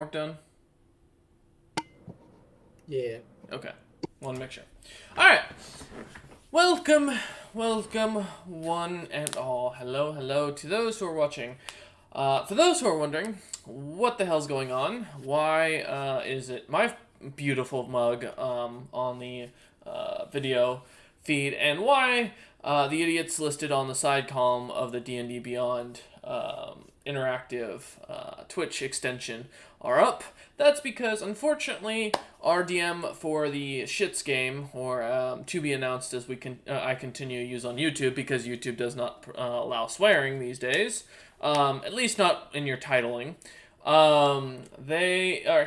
Mark done? Yeah. Okay. Want to make sure. Alright. Welcome, one and all. Hello to those who are watching. For those who are wondering, what the hell's going on? Why is it my beautiful mug on the video feed, and why the idiots listed on the side column of the D&D Beyond interactive Twitch extension are up? That's because, unfortunately, our DM for the Shits game, or to be announced as I continue to use on YouTube, because YouTube does not allow swearing these days, at least not in your titling.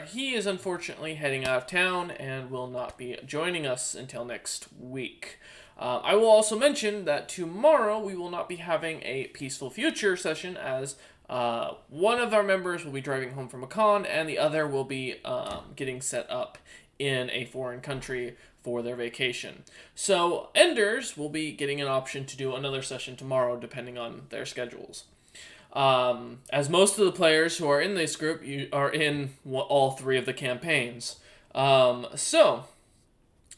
He is unfortunately heading out of town and will not be joining us until next week. I will also mention that tomorrow we will not be having a Peaceful Future session, as one of our members will be driving home from a con, and the other will be getting set up in a foreign country for their vacation. So Enders will be getting an option to do another session tomorrow, depending on their schedules. As most of the players who are in this group are in all three of the campaigns. So,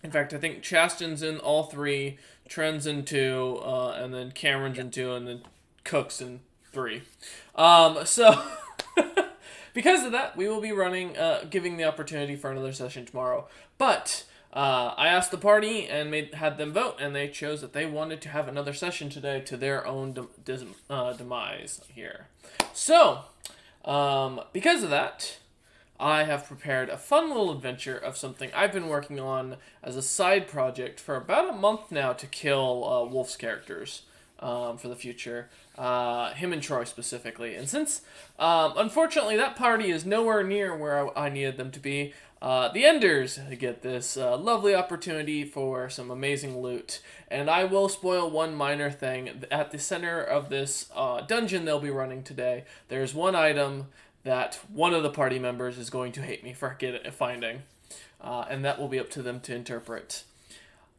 in fact, I think Chasten's in all three, Tren's in two, and then Cameron's in two, and then Cook's in three. So, because of that, we will be giving the opportunity for another session tomorrow. But I asked the party and had them vote, and they chose that they wanted to have another session today to their own demise here. So, because of that, I have prepared a fun little adventure of something I've been working on as a side project for about a month now to kill Wolf's characters for the future. Him and Troy specifically. And since, unfortunately, that party is nowhere near where I needed them to be, the Enders get this lovely opportunity for some amazing loot. And I will spoil one minor thing. At the center of this dungeon they'll be running today, there's one item that one of the party members is going to hate me for finding. And that will be up to them to interpret.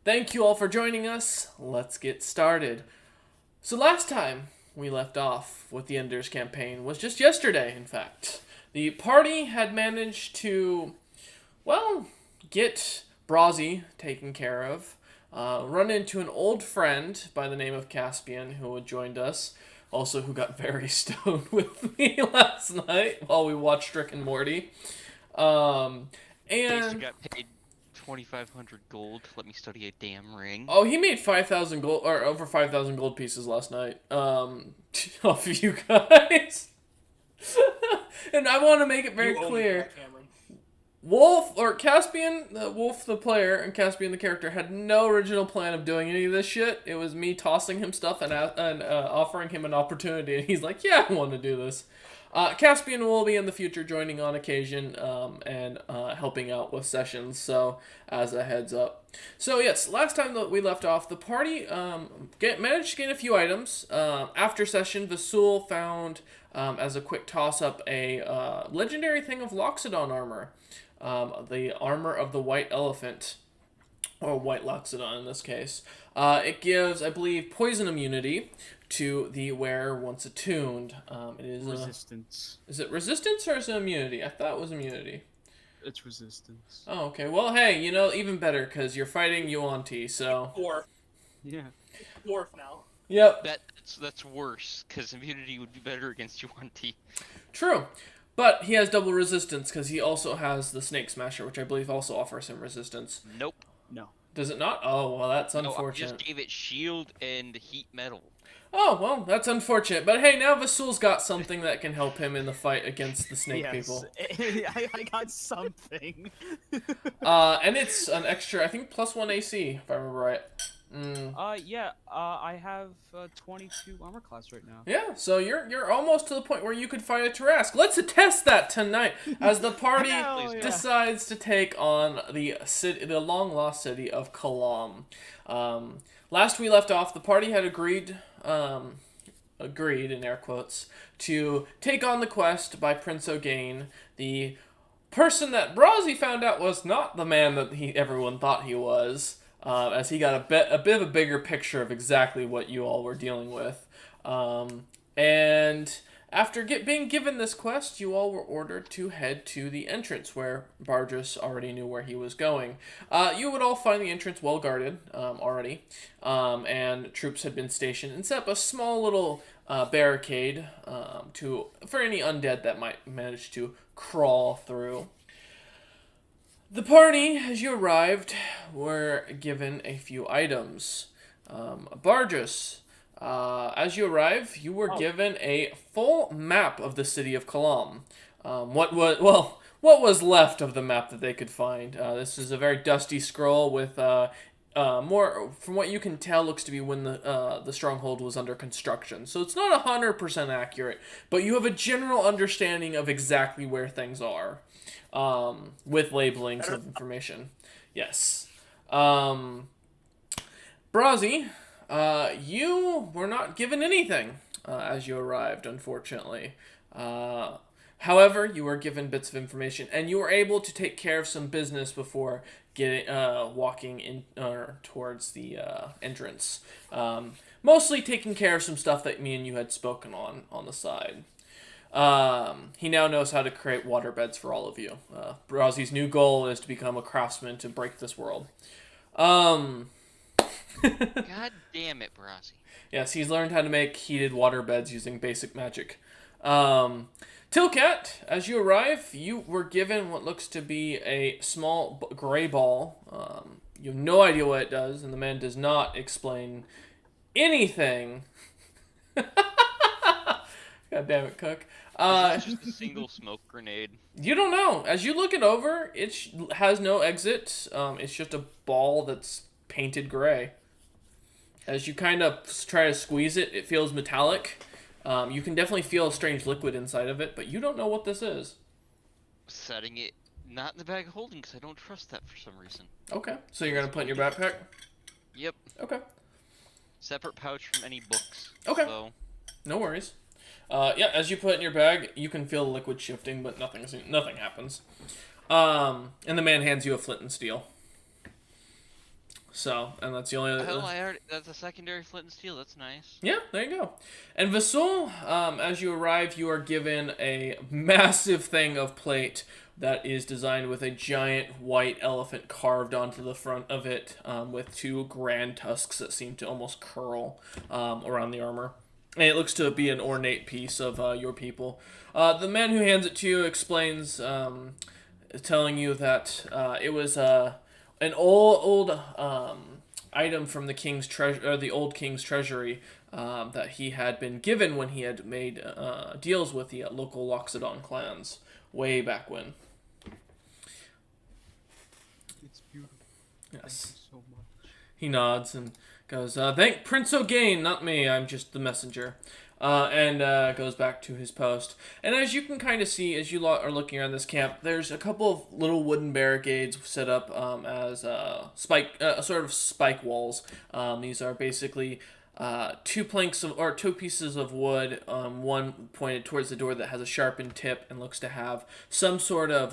Thank you all for joining us. Let's get started. So last time we left off with the Enders campaign was just yesterday, in fact. The party had managed to, well, get Brazzi taken care of, run into an old friend by the name of Caspian who had joined us, also who got very stoned with me last night while we watched Rick and Morty. Basically got paid 2,500 gold to let me study a damn ring. Oh, he made 5,000 gold, or over 5,000 gold pieces last night, off of you guys. And I want to make it very clear. Wolf, or Caspian, Wolf the player, and Caspian the character, had no original plan of doing any of this shit. It was me tossing him stuff and offering him an opportunity, and he's like, yeah, I want to do this. Caspian will be in the future joining on occasion and helping out with sessions, so as a heads up. So yes, last time that we left off, the party managed to gain a few items. After session, Vasul found, as a quick toss-up, a legendary thing of Loxodon armor. The armor of the White Elephant, or White Loxodon in this case. It gives, I believe, poison immunity to the wearer once attuned. It is resistance. Is it resistance or is it immunity? I thought it was immunity. It's resistance. Oh, okay. Well, hey, even better, because you're fighting Yuan-Ti, so... Dwarf. Yeah. Dwarf now. Yep. That's worse, because immunity would be better against Yuan-Ti. True. But he has double resistance, because he also has the Snake Smasher, which I believe also offers him resistance. Nope. No. Does it not? Oh, well, that's unfortunate. No, I just gave it shield and heat metal. Oh, well, that's unfortunate. But hey, now Vasul's got something that can help him in the fight against the snake people. I got something. And it's an extra, I think, +1 AC, if I remember right. I have 22 armor class right now. Yeah, so you're almost to the point where you could fight a Tarrasque. Let's test that tonight as the party decides to take on the long-lost city of Kalam. Last we left off, the party had agreed in air quotes, to take on the quest by Prince O'Gain, the person that Brazzi found out was not the man that everyone thought he was. As he got a bit of a bigger picture of exactly what you all were dealing with. And After being given this quest, you all were ordered to head to the entrance where Bargus already knew where he was going. You would all find the entrance well guarded already, and troops had been stationed and set up a small little barricade for any undead that might manage to crawl through. The party, as you arrived, were given a few items. Bargus, as you arrive, you were given a full map of the city of Kalam. What was left of the map that they could find. This is a very dusty scroll with more, from what you can tell, looks to be when the stronghold was under construction. So it's not 100% accurate, but you have a general understanding of exactly where things are, with labelings of information. Yes. Brazi, you were not given anything as you arrived, unfortunately. However, you were given bits of information, and you were able to take care of some business before walking in towards the entrance. Mostly taking care of some stuff that me and you had spoken on the side. He now knows how to create water beds for all of you. Brazi's new goal is to become a craftsman to break this world. God damn it, Brazi. Yes, he's learned how to make heated water beds using basic magic. Tilcat, as you arrive, you were given what looks to be a small gray ball. You have no idea what it does, and the man does not explain anything. God damn it, Cook. It's just a single smoke grenade. You don't know. As you look it over, it has no exit. It's just a ball that's painted gray. As you kind of try to squeeze it, it feels metallic. You can definitely feel a strange liquid inside of it, but you don't know what this is. Setting it not in the bag of holding because I don't trust that for some reason. Okay, so you're going to put it in your backpack? Yep. Okay. Separate pouch from any books. Okay. So. No worries. Yeah, as you put it in your bag, you can feel the liquid shifting, but nothing happens. And the man hands you a flint and steel. So, and that's the only... that's a secondary flint and steel, that's nice. Yeah, there you go. And Vasul, as you arrive, you are given a massive thing of plate that is designed with a giant white elephant carved onto the front of it, with two grand tusks that seem to almost curl around the armor. And it looks to be an ornate piece of your people. The man who hands it to you explains, telling you that it was... an old item from the king's the old king's treasury that he had been given when he had made deals with the local Loxodon clans way back when. It's beautiful. Yes. Thank you so much. He nods and goes, "Thank Prince O'Gain, not me. I'm just the messenger." And goes back to his post. And as you can kind of see, as you are looking around this camp, there's a couple of little wooden barricades set up as sort of spike walls. These are basically two pieces of wood, one pointed towards the door that has a sharpened tip and looks to have some sort of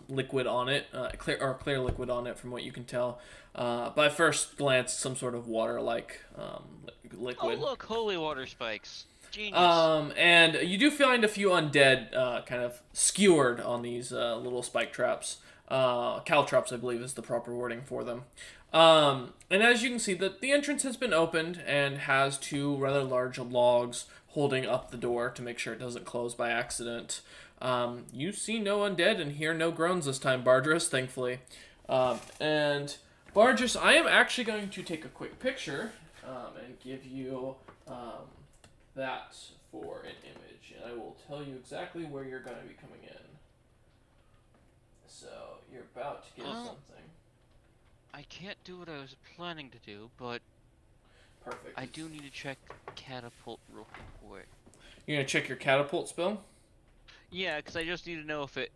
liquid on it, clear liquid on it, from what you can tell. By first glance, some sort of water-like liquid. Oh look, holy water spikes. Genius. And you do find a few undead kind of skewered on these little spike traps. Caltrops, I believe, is the proper wording for them. And as you can see, the entrance has been opened and has two rather large logs holding up the door to make sure it doesn't close by accident. You see no undead and hear no groans this time, Bardris, thankfully. And Bardris, I am actually going to take a quick picture and give you... that for an image, and I will tell you exactly where you're going to be coming in. So, you're about to get something. I can't do what I was planning to do, but... Perfect. I do need to check catapult real quick. You're going to check your catapult spell? Yeah, because I just need to know if it...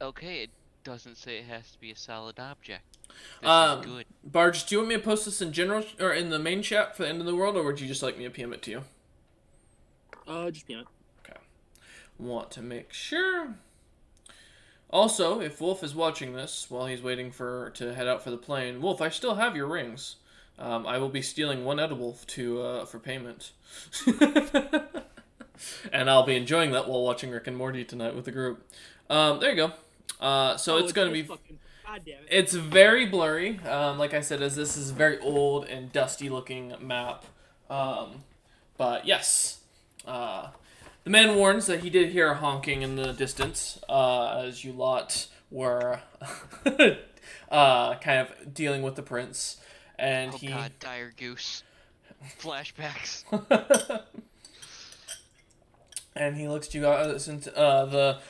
Okay, it doesn't say it has to be a solid object. This is good. Barge, do you want me to post this in general, or in the main chat for the end of the world, or would you just like me to PM it to you? Just PM it. Okay. Want to make sure. Also, if Wolf is watching this while he's waiting to head out for the plane, Wolf, I still have your rings. I will be stealing one edible for payment. And I'll be enjoying that while watching Rick and Morty tonight with the group. There you go. So it's going to be... Fucking, God damn it. It's very blurry, like I said, as this is a very old and dusty-looking map. But yes, the man warns that he did hear a honking in the distance, as you lot were kind of dealing with the prince, and Oh he... god, dire goose. Flashbacks. And he looks to you, since the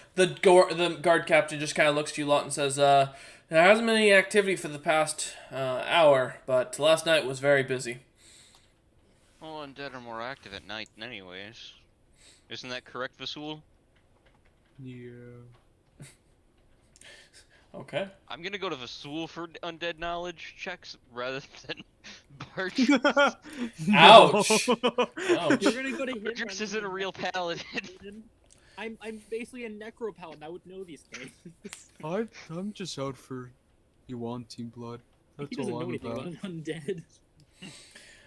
guard captain just kind of looks to you lot and says, there hasn't been any activity for the past hour, but last night was very busy. Well, undead are more active at night anyways. Isn't that correct, Vasul? Yeah. Okay. I'm gonna go to Vasul for undead knowledge checks rather than Barch. Ouch. Ouch. You're gonna go to him. Bartrix rather isn't a than real Necro paladin. I'm basically a necro paladin. I would know these things. I'm just out for Team blood. He That's doesn't all know I'm anything about. about undead.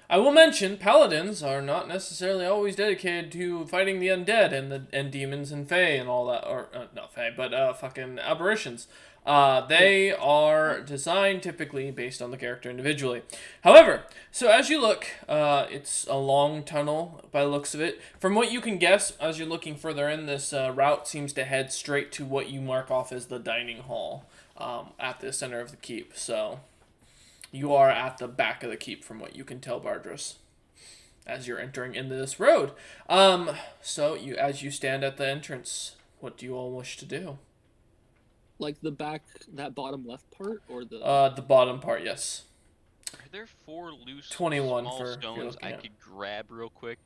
I will mention, paladins are not necessarily always dedicated to fighting the undead and demons and fae and all that, or not fae, but fucking aberrations. They are designed typically based on the character individually. However, so as you look, it's a long tunnel by the looks of it. From what you can guess, as you're looking further in, this route seems to head straight to what you mark off as the dining hall at the center of the keep. So you are at the back of the keep from what you can tell, Bardris, as you're entering into this road. So as you stand at the entrance, what do you all wish to do? Like the back, that bottom left part, or the... The bottom part, yes. Are there 4 loose 21 small for if you're stones looking I at. could grab real quick?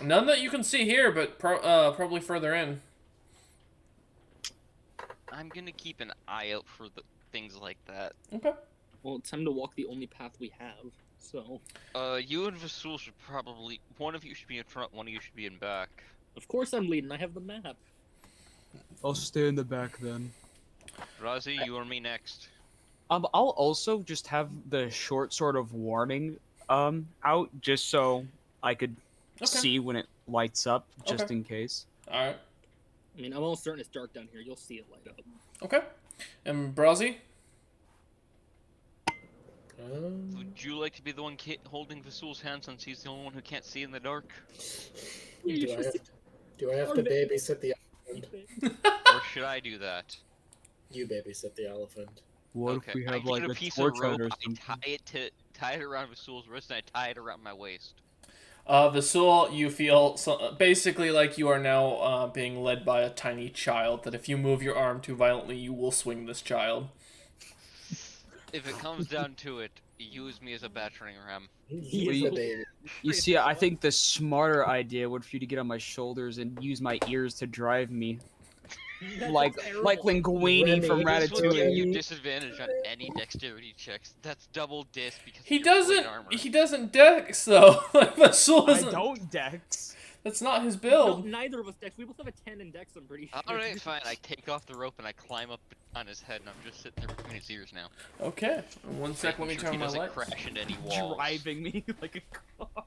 None that you can see here, but probably further in. I'm gonna keep an eye out for the things like that. Okay. Well, it's time to walk the only path we have, so... You and Vasul should probably... One of you should be in front, one of you should be in back. Of course I'm leading, I have the map. I'll stay in the back then. Razi, you or me next. I'll also just have the short sort of warning out just so I could see when it lights up, just in case. Alright. I mean, I'm almost certain it's dark down here. You'll see it light up. Okay. And Brazi? Would you like to be the one holding Vasul's hand since he's the only one who can't see in the dark? Do I have to babysit the elephant? Or should I do that? You babysit the elephant. What Okay, if we I have get like a a piece torch of rope, out or I something? tie it around Vasul's wrist, and I tie it around my waist. Vasul, you feel basically like you are now being led by a tiny child, that if you move your arm too violently, you will swing this child. If it comes down to it, use me as a battering ram. He is the baby. You see, I think the smarter idea would for you to get on my shoulders and use my ears to drive me. Like Linguini Remy, from This will give Ratatouille. you disadvantage on any dexterity checks. That's double dis because He of your plate doesn't. armor. He doesn't dex though. Like Vasul I isn't. don't dex. That's not his No, build. neither of us dex. We both have a 10 in dex, I'm pretty sure. Alright, fine. I take off the rope and I climb up on his head, and I'm just sitting there between his ears now. Okay. One sec. Let me Making sure turn he my doesn't lights. crash into any walls. Driving me like a car.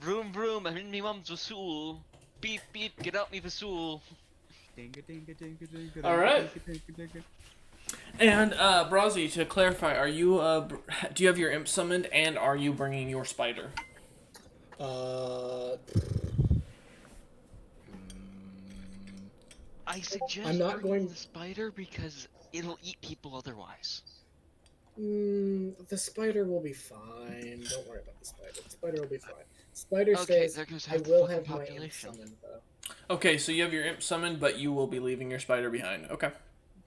Vroom vroom, I'm in me mum's Vasul. Beep beep, get out me Vasul. All right. And Brazi, to clarify, are you do you have your imp summoned, and are you bringing your spider? I suggest I'm not bringing going- the spider because it'll eat people otherwise. The spider will be fine. Don't worry about the spider. The spider will be fine. Spider Okay, stays. there goes I half the will fucking have my imp population. summoned though. Okay, so you have your imp summoned, but you will be leaving your spider behind. Okay.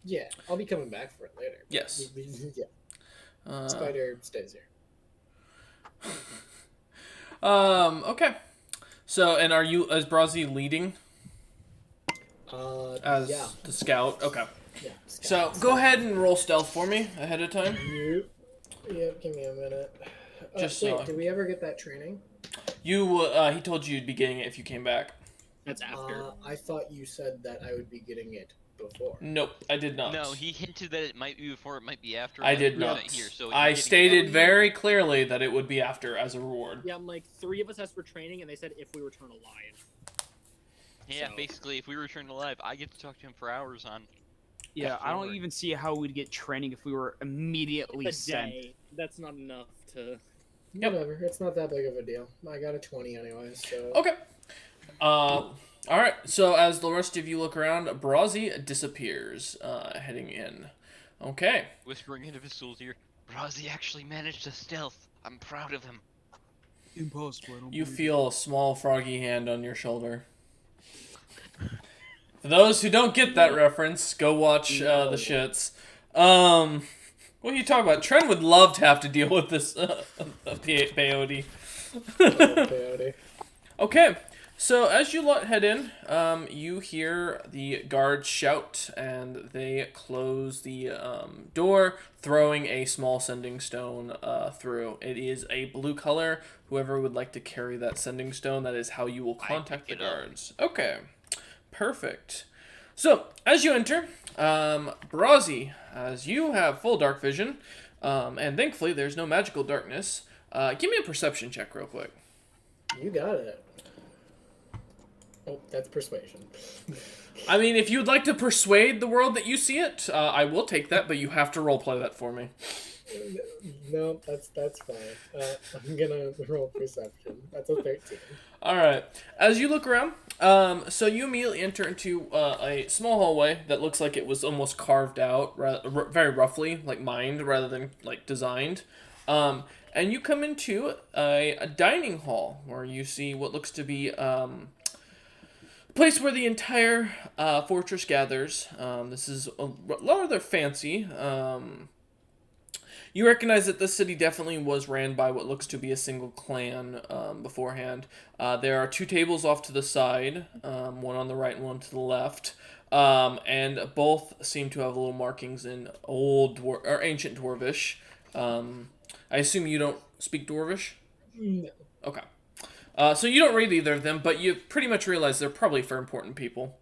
Yeah, I'll be coming back for it later. but Yes. Yeah, spider stays here. Okay. So, and are you, as Brazi, leading as Yeah. the scout? Okay. Yeah. So, go ahead and roll stealth for me ahead of time. Yep, give me a minute. Just wait, so- did we ever get that training? You, he told you you'd be getting it if you came back. That's after. I thought you said that I would be getting it before. Nope, I did not. No, he hinted that it might be before, it might be after. I but did put not. that Here, so I you're getting stated it. very clearly that it would be after as a reward. Yeah, I'm like 3 of us asked for training, and they said if we return alive. Yeah, So- basically, if we return alive, I get to talk to him for hours on. Yeah, I don't Forward. even see how we'd get training if we were immediately A sent. day. That's not enough to. Yep. Whatever, it's not that big of a deal. I got a 20 anyway, so. Okay. Alright, so as the rest of you look around, Brazi disappears, heading in. Okay. Whispering into Vistul's ear, Brazi actually managed to stealth. I'm proud of him. Impossible. I don't You believe feel a small froggy hand on your shoulder. For those who don't get that reference, go watch the shits. What are you talking about? Trent would love to have to deal with this peyote. Peyote. Okay, so as you lot head in, you hear the guards shout, and they close the door, throwing a small sending stone through. It is a blue color. Whoever would like to carry that sending stone, that is how you will contact the pick it up. guards. Okay, perfect. So, as you enter, Brazi, as you have full dark vision, and thankfully there's no magical darkness, give me a perception check real quick. You got it. Oh, that's persuasion. I mean, if you'd like to persuade the world that you see it, I will take that, but you have to roleplay that for me. No, that's fine. I'm gonna roll perception. That's a 13. Alright, as you look around, so you immediately enter into a small hallway that looks like it was almost carved out, very roughly, like mined rather than like designed. And you come into a dining hall where you see what looks to be a place where the entire fortress gathers. This is rather fancy. You recognize that this city definitely was ran by what looks to be a single clan beforehand. There are 2 tables off to the side, one on the right and one to the left, and both seem to have little markings in ancient Dwarvish. I assume you don't speak Dwarvish? No. Okay. So you don't read either of them, but you pretty much realize they're probably for important people.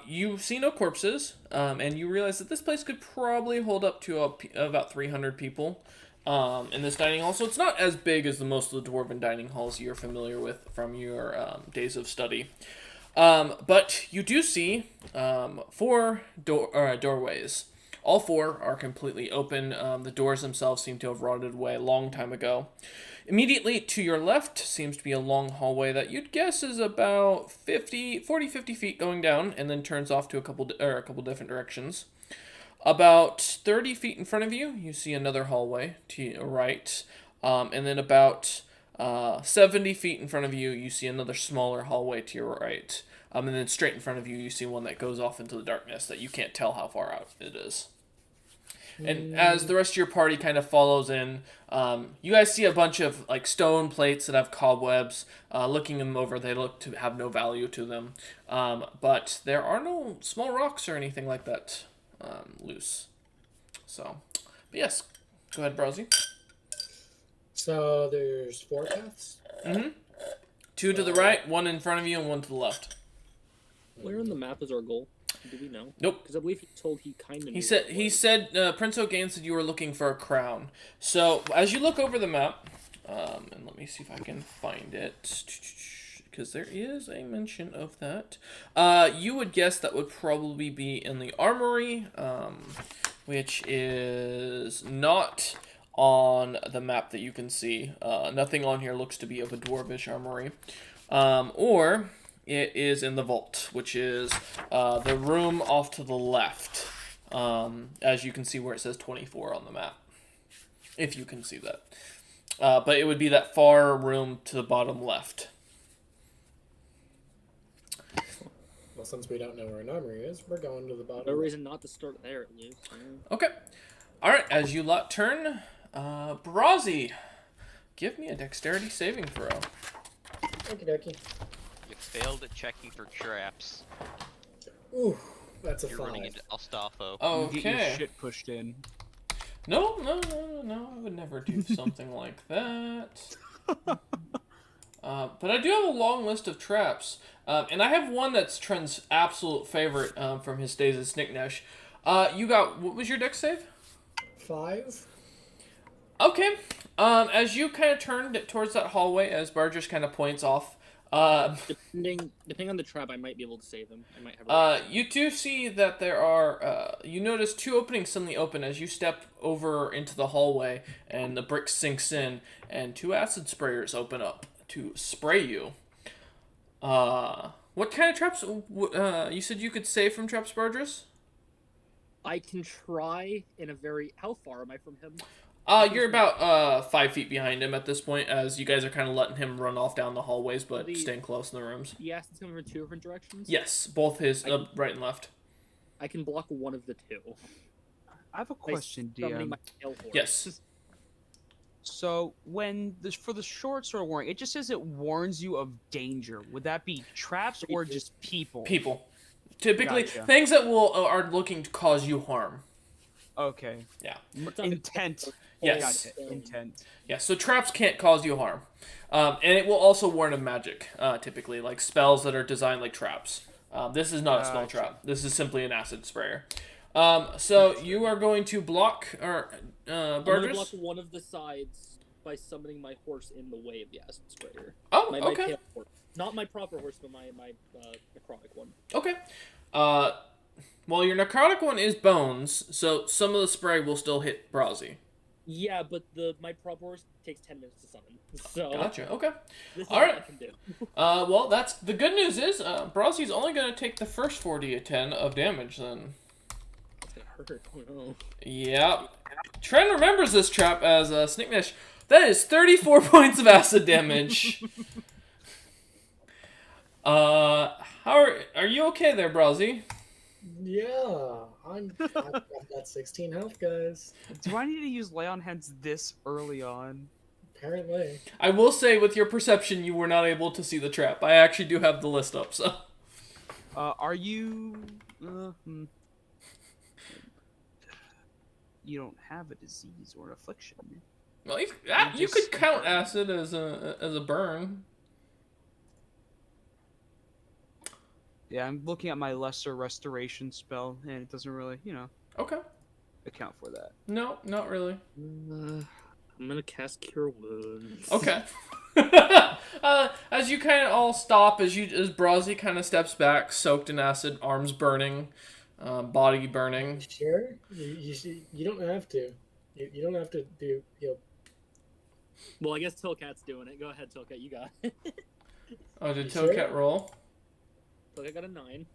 You see no corpses, and you realize that this place could probably hold up to about 300 people in this dining hall. So it's not as big as most of the dwarven dining halls you're familiar with from your days of study. But you do see 4 doorways. All 4 are completely open. The doors themselves seem to have rotted away a long time ago. Immediately to your left seems to be a long hallway that you'd guess is about 50 feet going down, and then turns off to a couple different directions. About 30 feet in front of you, you see another hallway to your right, and then about 70 feet in front of you, you see another smaller hallway to your right. And then straight in front of you, you see one that goes off into the darkness that you can't tell how far out it is. And as the rest of your party kind of follows in, you guys see a bunch of like stone plates that have cobwebs. Looking them over, they look to have no value to them. But there are no small rocks or anything like that loose. So, but yes, go ahead, Browsy. So there's 4 paths? Mm-hmm. 2 to the right, 1 in front of you, and 1 to the left. Where in the map is our goal? Do we know? Nope. Because I believe he told he kind of. He said Prince O'Gain said you were looking for a crown. So as you look over the map, and let me see if I can find it, because there is a mention of that. You would guess that would probably be in the armory, which is not on the map that you can see. Nothing on here looks to be of a dwarvish armory, or it is in the vault, which is the room off to the left, as you can see where it says 24 on the map, if you can see that. But it would be that far room to the bottom left. Well, since we don't know where an armory is, we're going to the bottom. No reason not to start there at least. Okay. Alright, as you lot turn, Brazi, give me a dexterity saving throw. Okie dokie. You failed at checking for traps. Ooh, that's a You're 5. running into Astolfo. You get your Okay. shit pushed in. No, I would never do something like that. But I do have a long list of traps. And I have one that's Trent's absolute favorite from his days at Snicknash. You got, what was your dex save? 5. Okay. As you kind of turn towards that hallway, as Bargers kind of points off, Depending on the trap, I might be able to save him. I might have. you do see that there are, you notice 2 openings suddenly open as you step over into the hallway, and the brick sinks in, and 2 acid sprayers open up to spray you. What kind of traps, you said you could save from traps, Bargers? I can try in a very. How far am I from him? You're about 5 feet behind him at this point, as you guys are kind of letting him run off down the hallways, but staying close in the rooms. Yes, it's coming from 2 different directions. Yes, both his right and left. I can block one of the 2. I have a question, Summoning DM. my tail horse. Yes. So when for the short sort of warning, it just says it warns you of danger. Would that be traps or just people? People. Typically, Gotcha. things that are looking to cause you harm. Okay. Yeah. Intent. Yes. Gotcha. Intent. Yeah, so traps can't cause you harm. And it will also warn of magic, typically, like spells that are designed like traps. This is not a spell trap. This is simply an acid sprayer. So you are going to block, or, I'm gonna Bargers? block one of the sides by summoning my horse in the way of the acid sprayer. Oh, My okay. tail horse. Not my proper horse, but my necrotic one. Okay. Well, your necrotic one is bones, so some of the spray will still hit Brazzy. Yeah, but my proper horse takes 10 minutes to summon. So Gotcha, okay. this is All what right. I can do. Well, that's the good news is Brazzy's only going to take the first 4d10 of damage then. It's gonna hurt. Oh no. Yeah. Trent remembers this trap as Snicknash. That is 34 points of acid damage. How are you okay there, Brazzy? Yeah, I've got 16 health, guys. Do I need to use lay on hands this early on? Apparently. I will say, with your perception, you were not able to see the trap. I actually do have the list up, so. Are you? You don't have a disease or an affliction. Well, you could count acid as a burn. Yeah, I'm looking at my lesser restoration spell, and it doesn't really, Okay. account for that. No, not really. I'm gonna cast Cure Wounds. Okay. As you kind of all stop, as Brazzy kind of steps back, soaked in acid, arms burning, body burning. Sure? You don't have to. You don't have to do, Well, I guess Tilcat's doing it. Go ahead, Tilcat. You got it. Oh, did You sure? Toadcat roll? Tilcat got a 9.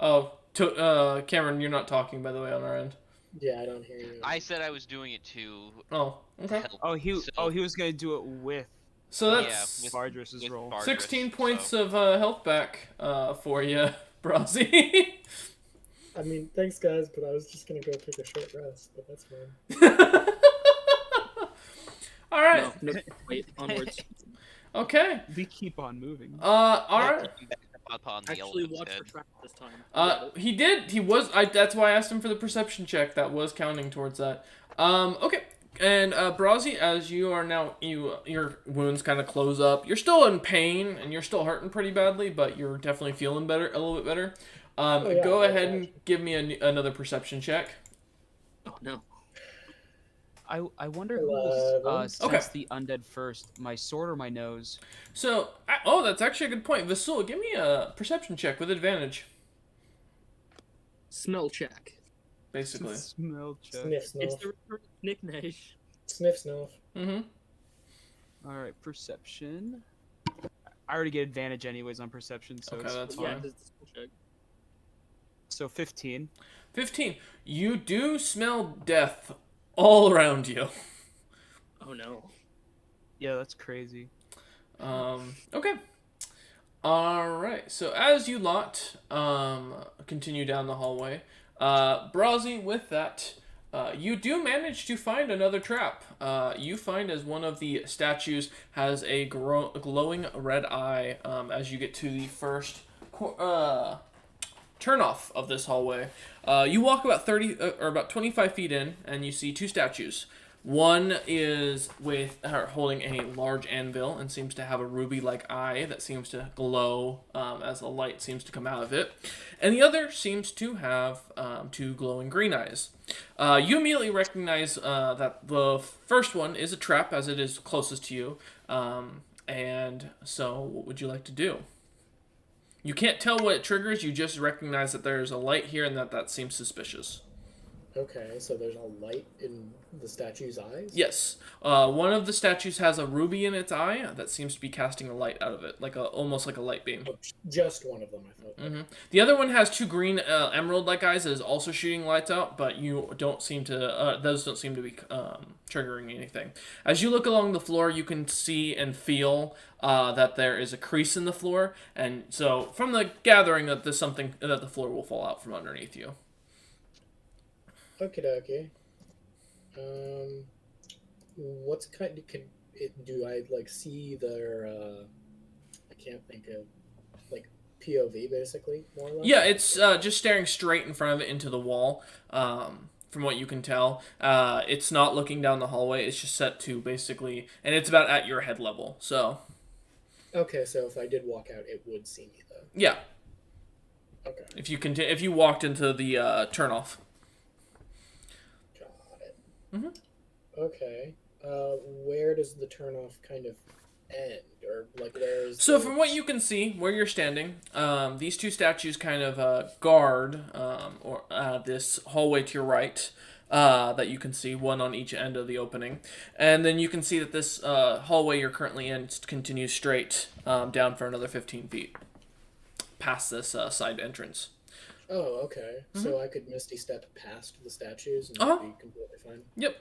Oh, Cameron, you're not talking, by the way, on our end. Yeah, I don't hear you. I said I was doing it to Oh, okay. help. Oh, he So- was gonna do it with So that's with- Bardress's with roll. Bardress, 16 points so- of health back for you, Brazzy. I mean, thanks, guys, but I was just gonna go take a short rest, but that's fine. All right. No, wait, onwards. Okay. We keep on moving. All right. Looking back upon the Actually, elephant's watch head. for trap this time. He did. He was. That's why I asked him for the perception check. That was counting towards that. Okay. And Brazzy, as you are now, your wounds kind of close up. You're still in pain and you're still hurting pretty badly, but you're definitely feeling better, a little bit better. yeah, Go that's ahead and awesome. give me another perception check. Oh no. I wonder who will 11. sense Okay. the undead first, my sword or my nose? So, that's actually a good point. Vasul, give me a perception check with advantage, Smell check. basically. Smell check. Sniff, It's snuff. the return of Nick Nash. Sniff, snuff. Mm-hmm. All right, perception. I already get advantage anyways on perception, so Okay, it's that's Yeah, fine. it's the smell check. So 15. 15. You do smell death all around you. Oh no. Yeah, that's crazy. Okay. Alright, so as you lot continue down the hallway, Brazzy, with that, you do manage to find another trap. You find as one of the statues has a glowing red eye as you get to the first turnoff of this hallway. You walk about 30 or about 25 feet in, and you see 2 statues. One is with her holding a large anvil and seems to have a ruby-like eye that seems to glow as the light seems to come out of it. And the other seems to have two glowing green eyes. You immediately recognize that the first one is a trap, as it is closest to you. And so, what would you like to do? You can't tell what it triggers, you just recognize that there's a light here and that seems suspicious. Okay, so there's a light in the statue's eyes? Yes. One of the statues has a ruby in its eye that seems to be casting a light out of it, almost like a light beam. Oh, just one of them, I thought. Mm-hmm. The other one has two green emerald-like eyes that is also shooting lights out, but you don't seem to. Those don't seem to be triggering anything. As you look along the floor, you can see and feel that there is a crease in the floor, and so from the gathering that there's something that the floor will fall out from underneath you. Okie dokie. What's kind of, do I like see their I can't think of, like, POV basically, more or less? Yeah, it's just staring straight in front of it into the wall. From what you can tell, it's not looking down the hallway. It's just set to basically, and it's about at your head level. So Okay, so if I did walk out, it would see me though. yeah, Okay, if you walked into the turnoff. got it. Mm-hmm. Okay, where does the turnoff kind of end, or like where's? So from what you can see, where you're standing, these two statues kind of guard this hallway to your right. That you can see, one on each end of the opening. And then you can see that this hallway you're currently in continues straight down for another 15 feet past this side entrance. Oh, okay. Mm-hmm. So I could Misty Step past the statues and Uh-huh. be completely fine. Yep.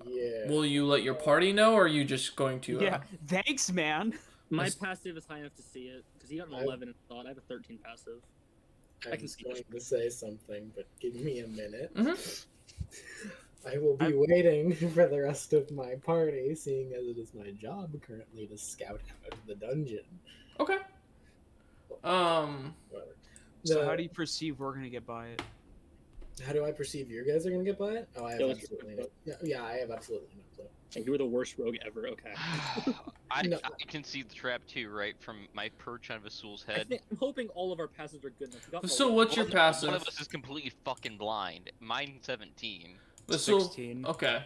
Yeah. Will you let your party know, or are you just going to... Yeah, thanks, man. My Yes. passive is high enough to see it because he got an I- 11 in thought. I have a 13 passive. I can was see going this. to say something, but give me a minute. Mhm. I will be waiting for the rest of my party, seeing as it is my job currently to scout out the dungeon. Okay. Whatever. So how do you perceive we're gonna get by it? How do I perceive you guys are going to get by it? Oh, I have Yeah, let's absolutely get no. Yeah, I have absolutely no clue. And you were the worst rogue ever. Okay. No. I can see the trap too, right from my perch on Vasul's I head. think, I'm hoping all of our passives are good enough. We got So the- what's your One passive? of us is completely fucking blind. Mine's 17. Vasul, 16. okay.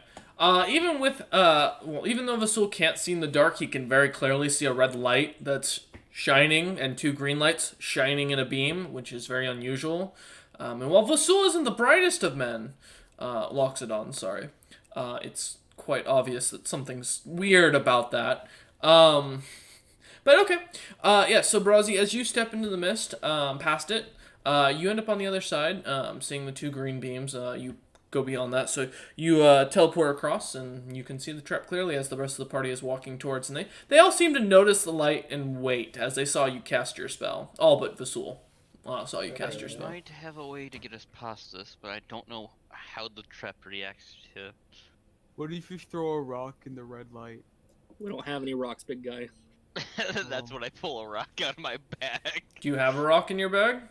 Even though Vasul can't see in the dark, he can very clearly see a red light that's shining and two green lights shining in a beam, which is very unusual. And while Vasul isn't the brightest of men, Loxodon, sorry, it's quite obvious that something's weird about that. But okay. Yeah, so Brazi, as you step into the mist, past it, you end up on the other side, seeing the two green beams. You go beyond that, so you teleport across, and you can see the trap clearly as the rest of the party is walking towards, and they all seem to notice the light and wait as they saw you cast your spell. All but Vasul saw you cast your spell. Might have a way to get us past this, but I don't know how the trap reacts to. What if you throw a rock in the red light? We don't have any rocks, big guy. That's when I pull a rock out of my bag. Do you have a rock in your bag?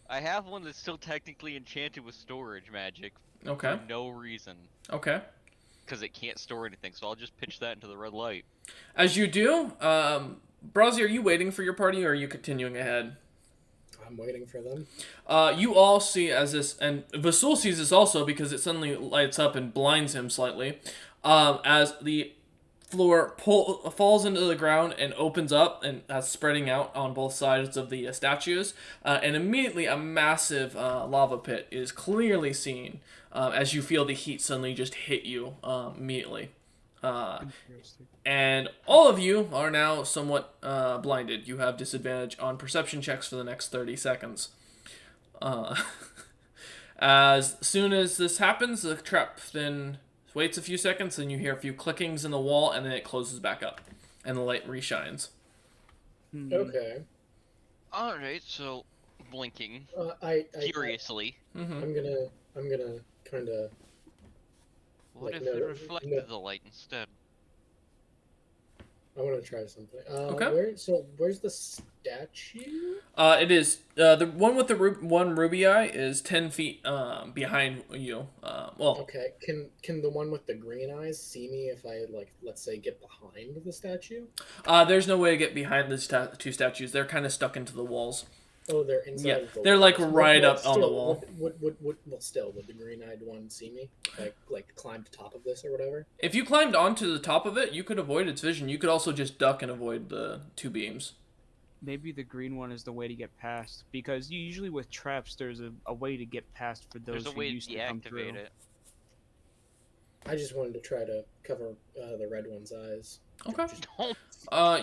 I have one that's still technically enchanted with storage magic. Okay. For no reason. Okay. Because it can't store anything, so I'll just pitch that into the red light. As you do, Brazi, are you waiting for your party, or are you continuing ahead? I'm waiting for them. You all see as this, and Vasul sees this also because it suddenly lights up and blinds him slightly, as the floor falls into the ground and opens up and spreading out on both sides of the statues, and immediately a massive lava pit is clearly seen as you feel the heat suddenly just hit you immediately. Interesting. And all of you are now somewhat blinded. You have disadvantage on perception checks for the next 30 seconds. As soon as this happens, the trap then waits a few seconds, and you hear a few clickings in the wall, and then it closes back up, and the light reshines. Okay. Alright, so blinking I furiously. Mm-hmm. I'm gonna kind of. What like, if no, it reflected no. the light instead? I want to try something. Okay. Where's the statue? It is the one with the one ruby eye is 10 feet behind you. Well, Okay. Can the one with the green eyes see me if I like, let's say, get behind the statue? there's no way to get behind the two statues. They're kind of stuck into the walls. Oh, they're inside Yeah, of the they're like walls. right Well, up on the still, wall. would the green-eyed one see me? Like climb to top of this or whatever? If you climbed onto the top of it, you could avoid its vision. You could also just duck and avoid the two beams. Maybe the green one is the way to get past, because usually with traps, there's a way to get past for those There's a who way used to to come deactivate through. it. I just wanted to try to cover the red one's eyes. Okay. Don't.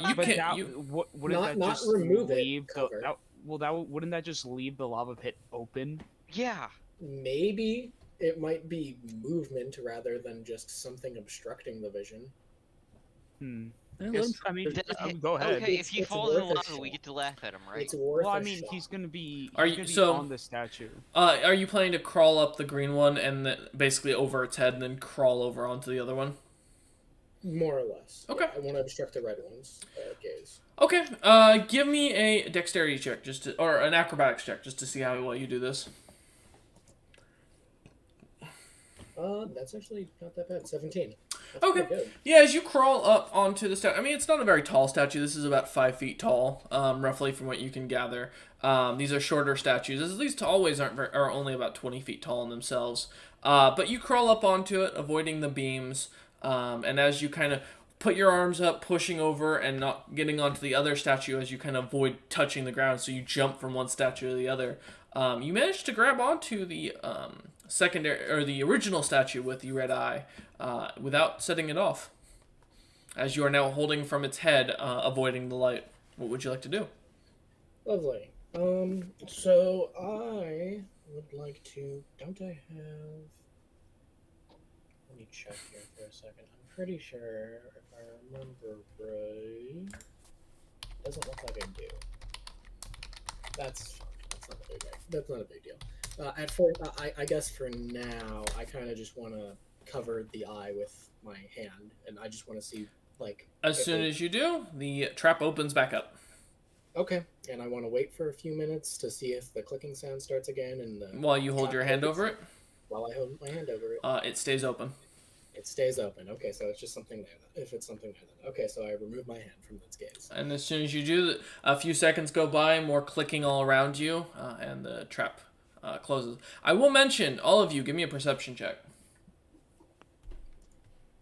You But can't. that, You wouldn't Not- that not just remove it, leave cover. wouldn't that just leave the lava pit open? Yeah. Maybe it might be movement rather than just something obstructing the vision. Hmm. Yeah, let Guess- him try. I mean, Then- go ahead. Okay, if he It's falls in worth a lava, we shot. get to laugh at him, right? It's worth Well, I a mean, shot. he's gonna be Are he's you- gonna be so- on the statue. are you planning to crawl up the green one and then basically over its head, and then crawl over onto the other one? More or less. Okay. Yeah, I want to obstruct the red one's gaze. Okay. Give me a dexterity check, or an acrobatics check, just to see how well you do this. That's actually not that bad. 17. That's Okay. pretty good. Yeah, as you crawl up onto the statue, I mean, it's not a very tall statue. This is about 5 feet tall, roughly from what you can gather. These are shorter statues. These always are only about 20 feet tall in themselves. But you crawl up onto it, avoiding the beams. And as you kind of put your arms up, pushing over and not getting onto the other statue, as you kind of avoid touching the ground, so you jump from one statue to the other. You manage to grab onto the secondary or the original statue with the red eye without setting it off. As you are now holding from its head, avoiding the light. What would you like to do? Lovely. So I would like to. Don't I have? Let me check here for a second. I'm pretty sure if I remember right. Doesn't look like I do. That's fine. That's not a big deal. At first, I guess for now, I kind of just want to cover the eye with my hand, and I just want to see like. As soon as you do, the trap opens back up. Okay, and I want to wait for a few minutes to see if the clicking sound starts again, and the, While you hold your hand over it, while I hold my hand over it, it stays open. it stays open. Okay, so it's just something there. If it's something there, then okay. So I remove my hand from its gaze. And as soon as you do, a few seconds go by, more clicking all around you, and the trap closes. I will mention, all of you, give me a perception check.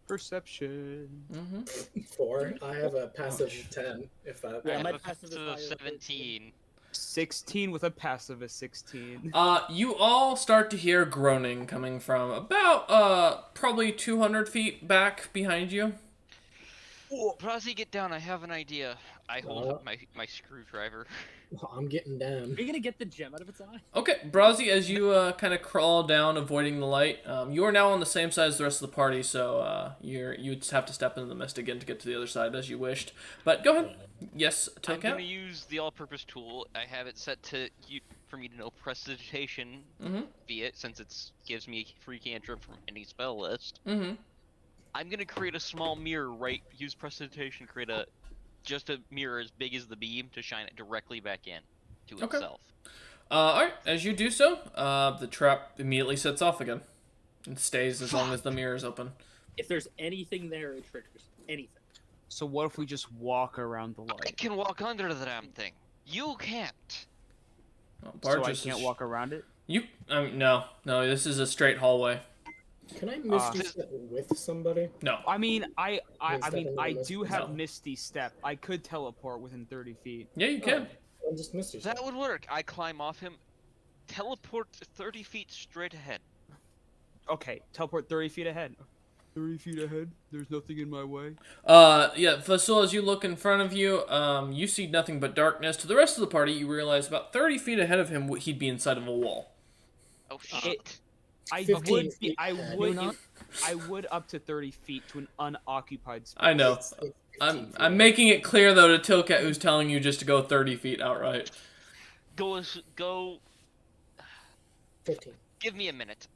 Perception. Mm-hmm. 4. I have a passive 10. If that. Yeah, I my have a passive is passive higher of than 17. 16 with a passive of 16. You all start to hear groaning coming from about probably 200 feet back behind you. Brazi, get down. I have an idea. I hold up my screwdriver. I'm getting down. Are you gonna get the gem out of its eye? Okay, Brazi, as you kind of crawl down, avoiding the light, you are now on the same side as the rest of the party, so you just have to step into the mist again to get to the other side as you wished. But go ahead. Yes, I'm take gonna out. use the all-purpose tool. I have it set to for me to know prestidigitation Mm-hmm. via it, since it gives me a free cantrip from any spell list. Mm-hmm. I'm gonna create a small mirror. Use prestidigitation. Create just a mirror as big as the beam to shine it directly back in to Okay. itself. Alright, as you do so, the trap immediately sets off again. It stays as long as the mirror is open. If there's anything there, it triggers anything. So what if we just walk around the I light? can walk under the damn thing. You can't. Well, So I Barges can't is- walk around it? No, this is a straight hallway. Can I misty step with somebody? No. I mean, I step into the mist? do have No. Misty Step. I could teleport within 30 feet. Yeah, you can. I'll just misty step. That would work. I climb off him, teleport 30 feet straight ahead. Okay, teleport 30 feet ahead. 30 feet ahead? There's nothing in my way? Yeah, Fasul, as you look in front of you, you see nothing but darkness. To the rest of the party, you realize about 30 feet ahead of him, he'd be inside of a wall. Oh shit. I 15 would be, feet I ahead. would, Not- I would up to 30 feet to an unoccupied space. I know. It's 15 I'm feet. making it clear, though, to Tilcat, who's telling you just to go 30 feet outright. Go. 15. Give me a minute.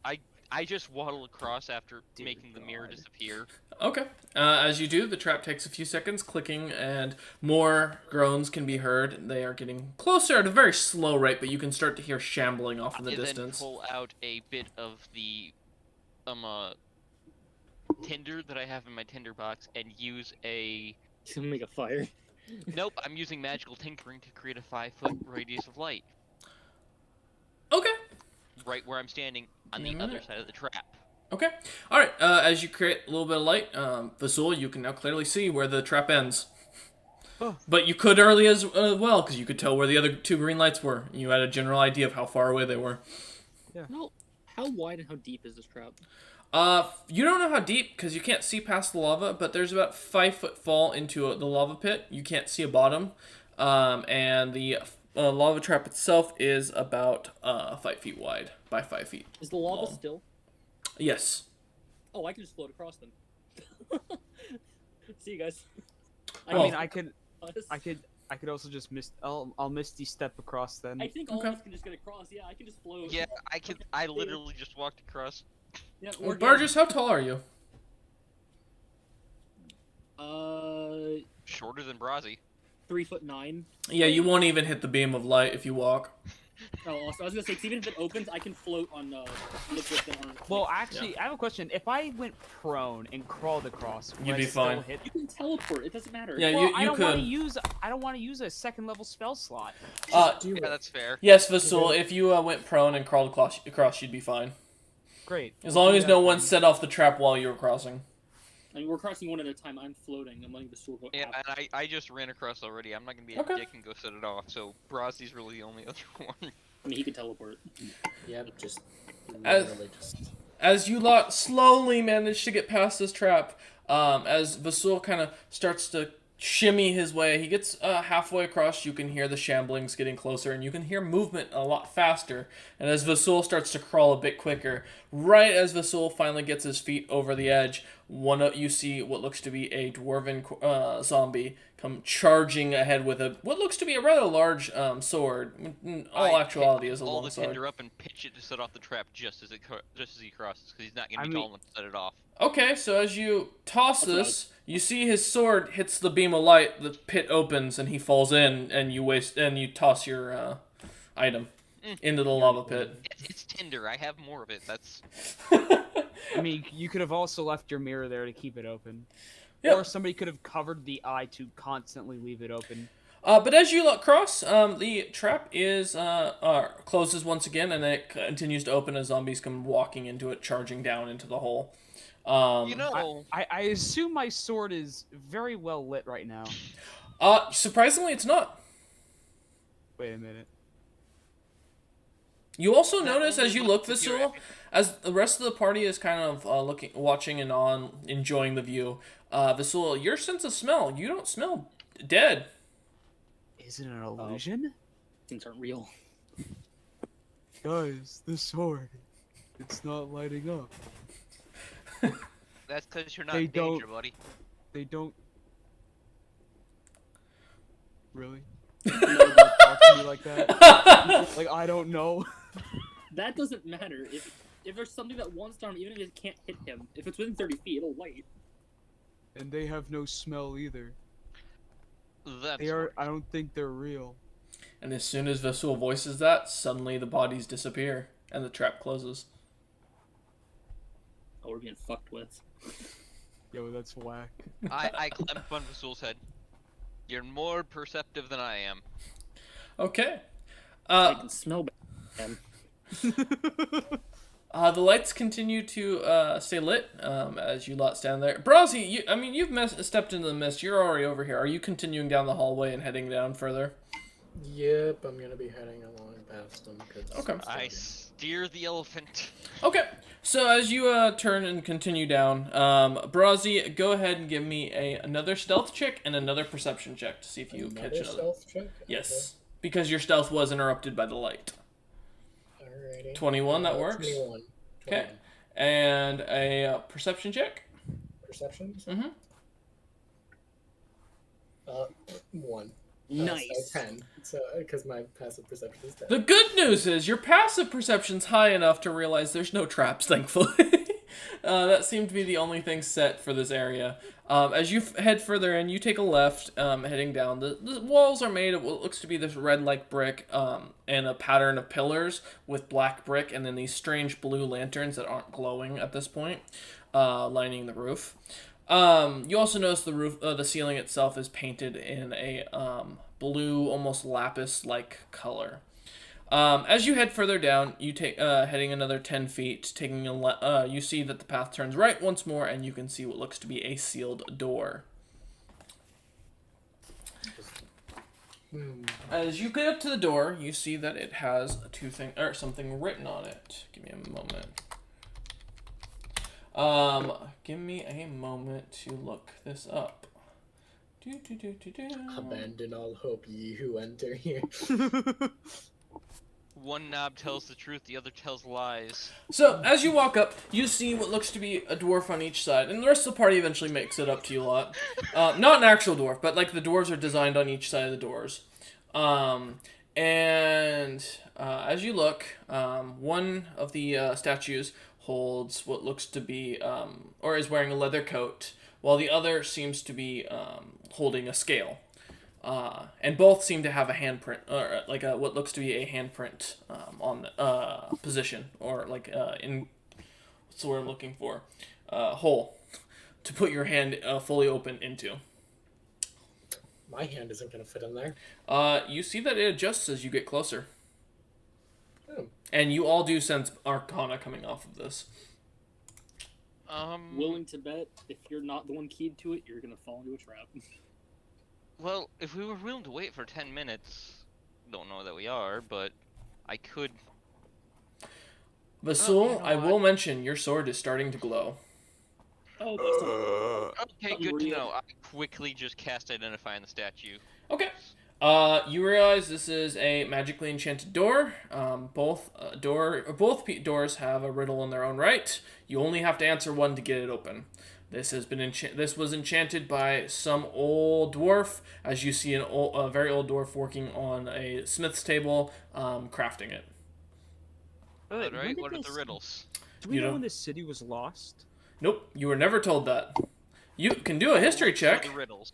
I just waddle across after Dear making the mirror God. disappear. Okay. As you do, the trap takes a few seconds clicking, and more groans can be heard. They are getting closer at a very slow rate, but you can start to hear shambling off in the I then distance. pull out a bit of the tinder that I have in my tinder box and use a. To make a fire. Nope, I'm using magical tinkering to create a 5-foot radius of light Okay. right where I'm standing on Give the me a other minute. side of the trap. Okay. All right. As you create a little bit of light, Vasul, you can now clearly see where the trap ends. Oh. But you could early as well, because you could tell where the other 2 green lights were. You had a general idea of how far away they were. How wide and how deep is this trap? You don't know how deep, because you can't see past the lava, but there's about 5-foot fall into the lava pit. You can't see a bottom. And the lava trap itself is about 5 feet wide by 5 feet. Is the lava long. still? Yes. Oh, I can just float across them. See you guys. I Well- mean, I could also just I'll misty step across then. I think all Okay. of us can just get across. Yeah, I can just float. Yeah, I literally just walked across. Yeah, Well, we're good. Burgess, how tall are you? Shorter than Brazzy. 3'9". Yeah, you won't even hit the beam of light if you walk. Oh, also, I was gonna say, 'cause even if it opens, I can float on liquid that aren't. Well, actually, I have a question. If I went prone and crawled across, would You'd I be still fine. hit? You can teleport. It doesn't matter. Yeah, Well, you I don't want to could. use. I don't want to use a second level spell slot. Do Yeah, it. that's fair. Yes, Vasul, if you went prone and crawled across, you'd be fine. Great. As I'll long do as that no one then. set off the trap while you were crossing. I mean, we're crossing one at a time. I'm floating. I'm letting the stool go. Yeah, out. and I just ran across already. I'm not gonna be a Okay. dick and go set it off. So Brazzy's really the only other one. I mean, he can teleport. Yep, just As- literally just. As you lot slowly manage to get past this trap, as Vasul kind of starts to shimmy his way, he gets halfway across. You can hear the shamblings getting closer, and you can hear movement a lot faster. And as Vasul starts to crawl a bit quicker, right as Vasul finally gets his feet over the edge, you see what looks to be a dwarven zombie come charging ahead with what looks to be a rather large sword. In all I actuality, pick is a all long the sword. tinder up and pitch it to set off the trap just as he crosses, because he's not gonna I be mean- tall enough to set it off. Okay, so as you toss That's what I this, you see his sword hits the beam of light. The pit opens and he falls in, and you toss your item into the lava pit. It's tinder. I have more of it. That's I mean, you could have also left your mirror there to keep it open. Yep. Or somebody could have covered the eye to constantly leave it open. But as you look across, the trap is closes once again, and it continues to open as zombies come walking into it, charging down into the hole. you know. I assume my sword is very well lit right now. Surprisingly, it's not. Wait a minute. You also Not notice only as you will look, the computer Vasul, as the rest of the party is kind of watching and enjoying the view. Vasul, your sense of smell, you don't smell dead. Is it an illusion? Things aren't real. Guys, the sword. It's not lighting up. That's because you're not They in danger, don't- buddy. They don't. Really? No, Don't talk to me like that. Like, I don't know. that doesn't matter. If there's something that wants to harm, even if it can't hit him, if it's within 30 feet, it'll light. And they have no smell either. That's They are. I don't think they're real. And as soon as Vasul voices that, suddenly the bodies disappear and the trap closes. Oh, we're being fucked with. Yo, that's whack. I clamped on Vasul's head. You're more perceptive than I am. Okay. I can smell bad. The lights continue to stay lit as you lot stand there. Brazzy, you've stepped into the mist. You're already over here. Are you continuing down the hallway and heading down further? Yep, I'm gonna be heading along past them. Cause Okay. I'm I starting. steer the elephant. Okay. So as you turn and continue down, Brazzy, go ahead and give me another stealth check and another perception check to see if you Another catch another. stealth check? Yes, because your stealth was interrupted by the light. Okay. Alrighty. 21, that works. 21. Okay. And a perception check. Perceptions? Mhm. 1. Nice. So 10. So, because my passive perception is 10. The good news is your passive perception's high enough to realize there's no traps, thankfully. That seemed to be the only thing set for this area. As you head further in, you take a left, heading down. The walls are made of what looks to be this red-like brick and a pattern of pillars with black brick and then these strange blue lanterns that aren't glowing at this point, lining the roof. You also notice the roof, the ceiling itself is painted in a blue, almost lapis-like color. As you head further down, you take heading another 10 feet, you see that the path turns right once more, and you can see what looks to be a sealed door. As you get up to the door, you see that it has something written on it. Give me a moment. Give me a moment to look this up. Abandon all hope, ye who enter here. One knob tells the truth, the other tells lies. So, as you walk up, you see what looks to be a dwarf on each side, and the rest of the party eventually makes it up to you a lot. Not an actual dwarf, but like the dwarves are designed on each side of the doors. As you look, one of the statues holds what looks to be, or is wearing a leather coat, while the other seems to be holding a scale. And both seem to have a handprint, or like what looks to be a handprint on the position, or like in what's the word I'm looking for? Hole to put your hand fully open into. My hand isn't going to fit in there. You see that it adjusts as you get closer. Oh. And you all do sense Arcana coming off of this. Willing to bet if you're not the one keyed to it, you're gonna fall into a trap. Well, if we were willing to wait for 10 minutes, don't know that we are, but I could... Vasul, you know I what? will mention your sword is starting to glow. Oh, Okay, good to know. I quickly just cast Identify on the statue. Okay. You realize this is a magically enchanted door. Both doors have a riddle in their own right. You only have to answer one to get it open. This was enchanted by some old dwarf, as you see a very old dwarf working on a smith's table, crafting it. Alright, what are the riddles? Do we You know know- when this city was lost? Nope, you were never told that. You can do a history What check. are the riddles?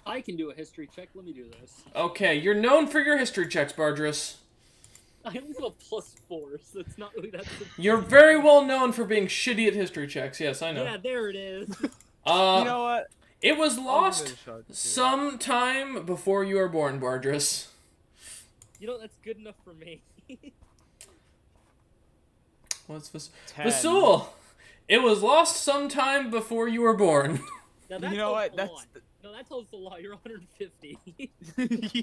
I can do a history check. Let me do this. Okay, you're known for your history checks, Bardrus. I only have a +4, so it's not really that. You're very well known for being shitty at history checks. Yes, I know. Yeah, there it is. You know what? It was I'll give lost it a shot. sometime before you were born, Bardrus. You know, that's good enough for me. What's this? 10. Vasul! It was lost sometime before you were born. Now, that You know tells what? a That's lot. No, that tells a lot. You're 150.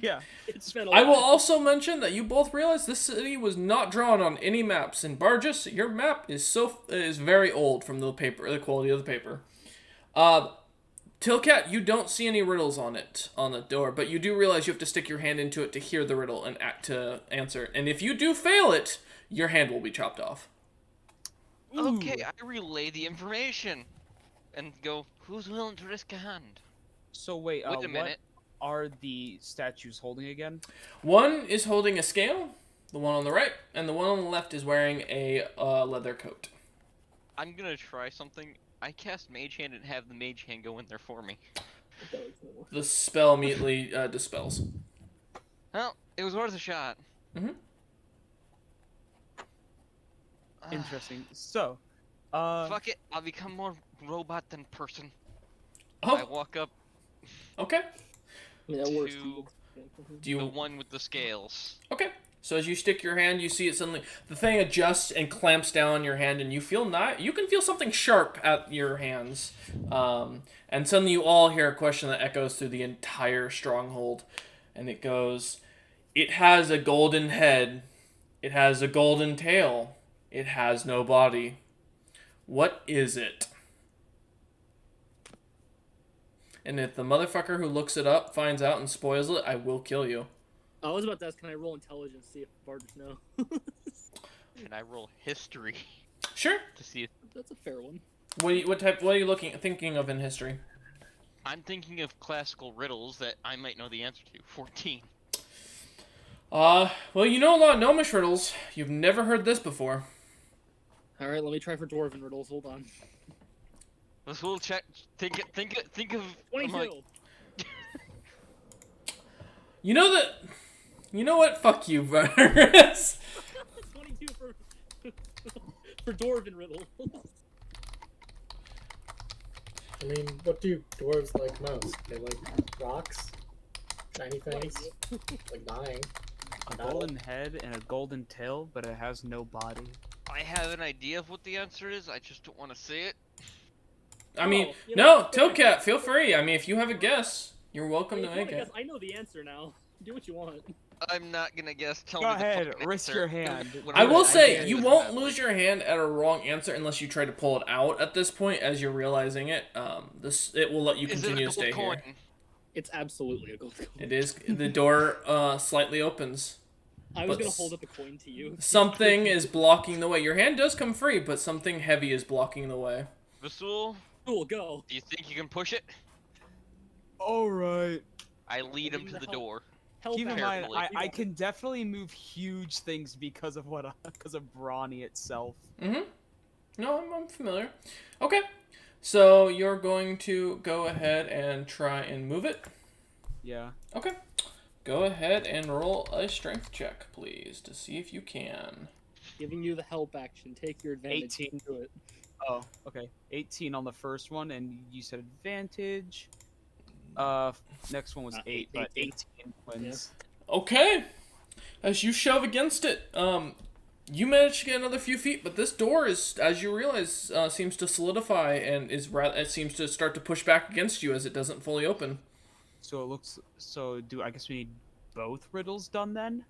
yeah. It's been a I will while. also mention that you both realize this city was not drawn on any maps. And Bardrus, your map is very old from the quality of the paper. Tilcat, you don't see any riddles on the door, but you do realize you have to stick your hand into it to hear the riddle and to answer it. And if you do fail it, your hand will be chopped off. Okay, I relay the information. And go, who's willing to risk a hand? So wait, Wait a what minute. are the statues holding again? One is holding a scale, the one on the right, and the one on the left is wearing a leather coat. I'm gonna try something. I cast Mage Hand and have the Mage Hand go in there for me. The spell immediately dispels. Well, it was worth a shot. Interesting. So, Fuck it, I'll become more robot than person. Oh, I walk up okay. I mean, that works. to Do you the one with the scales. Okay. So as you stick your hand, you see it suddenly, the thing adjusts and clamps down on your hand, and you can feel something sharp at your hands. And suddenly you all hear a question that echoes through the entire stronghold. And it goes, "It has a golden head. It has a golden tail. It has no body. What is it?" And if the motherfucker who looks it up finds out and spoils it, I will kill you. I was about to ask, can I roll intelligence, see if Bardus know? And I roll history Sure. to see if That's a fair one. What are you thinking of in history? I'm thinking of classical riddles that I might know the answer to. 14. Well, you know a lot of gnomish riddles. You've never heard this before. All right, let me try for dwarven riddles. Hold on. Let's little check. Think of. 22. Like, You know that. You know what? Fuck you, Virus. 22 for dwarven riddles. I mean, what do dwarves like most? They like rocks, shiny things, like dying. A golden head and a golden tail, but it has no body. I have an idea of what the answer is. I just don't want to say it. I mean, you no, know, Tilcat, feel free. I mean, if you have a guess, you're welcome to make it. I know the answer now. Do what you want. I'm not gonna guess. Tell Go me the ahead, fucking risk answer. your hand. I will I say, dare you you. won't lose your hand at a wrong answer unless you try to pull it out at this point as you're realizing it. It will let you Is it a continue to gold stay coin? here. It's absolutely a gold coin. It is. The door slightly opens. I was but gonna hold up a coin to you. Something is blocking the way. Your hand does come free, but something heavy is blocking the way. Vasul, Cool, go. do you think you can push it? Alright. I lead him Leave to the the help. door. Help Keep in out. mind, Carefully. I can definitely move huge things because of because of Brawny itself. Mm-hmm. No, I'm familiar. Okay. So you're going to go ahead and try and move it. Yeah. Okay. Go ahead and roll a strength check, please, to see if you can. Giving you the help action. Take your advantage. 18. Do it. Oh, okay. 18 on the first one, and you said advantage. Next one was 8, but 18 wins. Okay. As you shove against it, you manage to get another few feet, but this door is, as you realize, seems to solidify and it seems to start to push back against you as it doesn't fully open. So it looks. So I guess we need both riddles done then?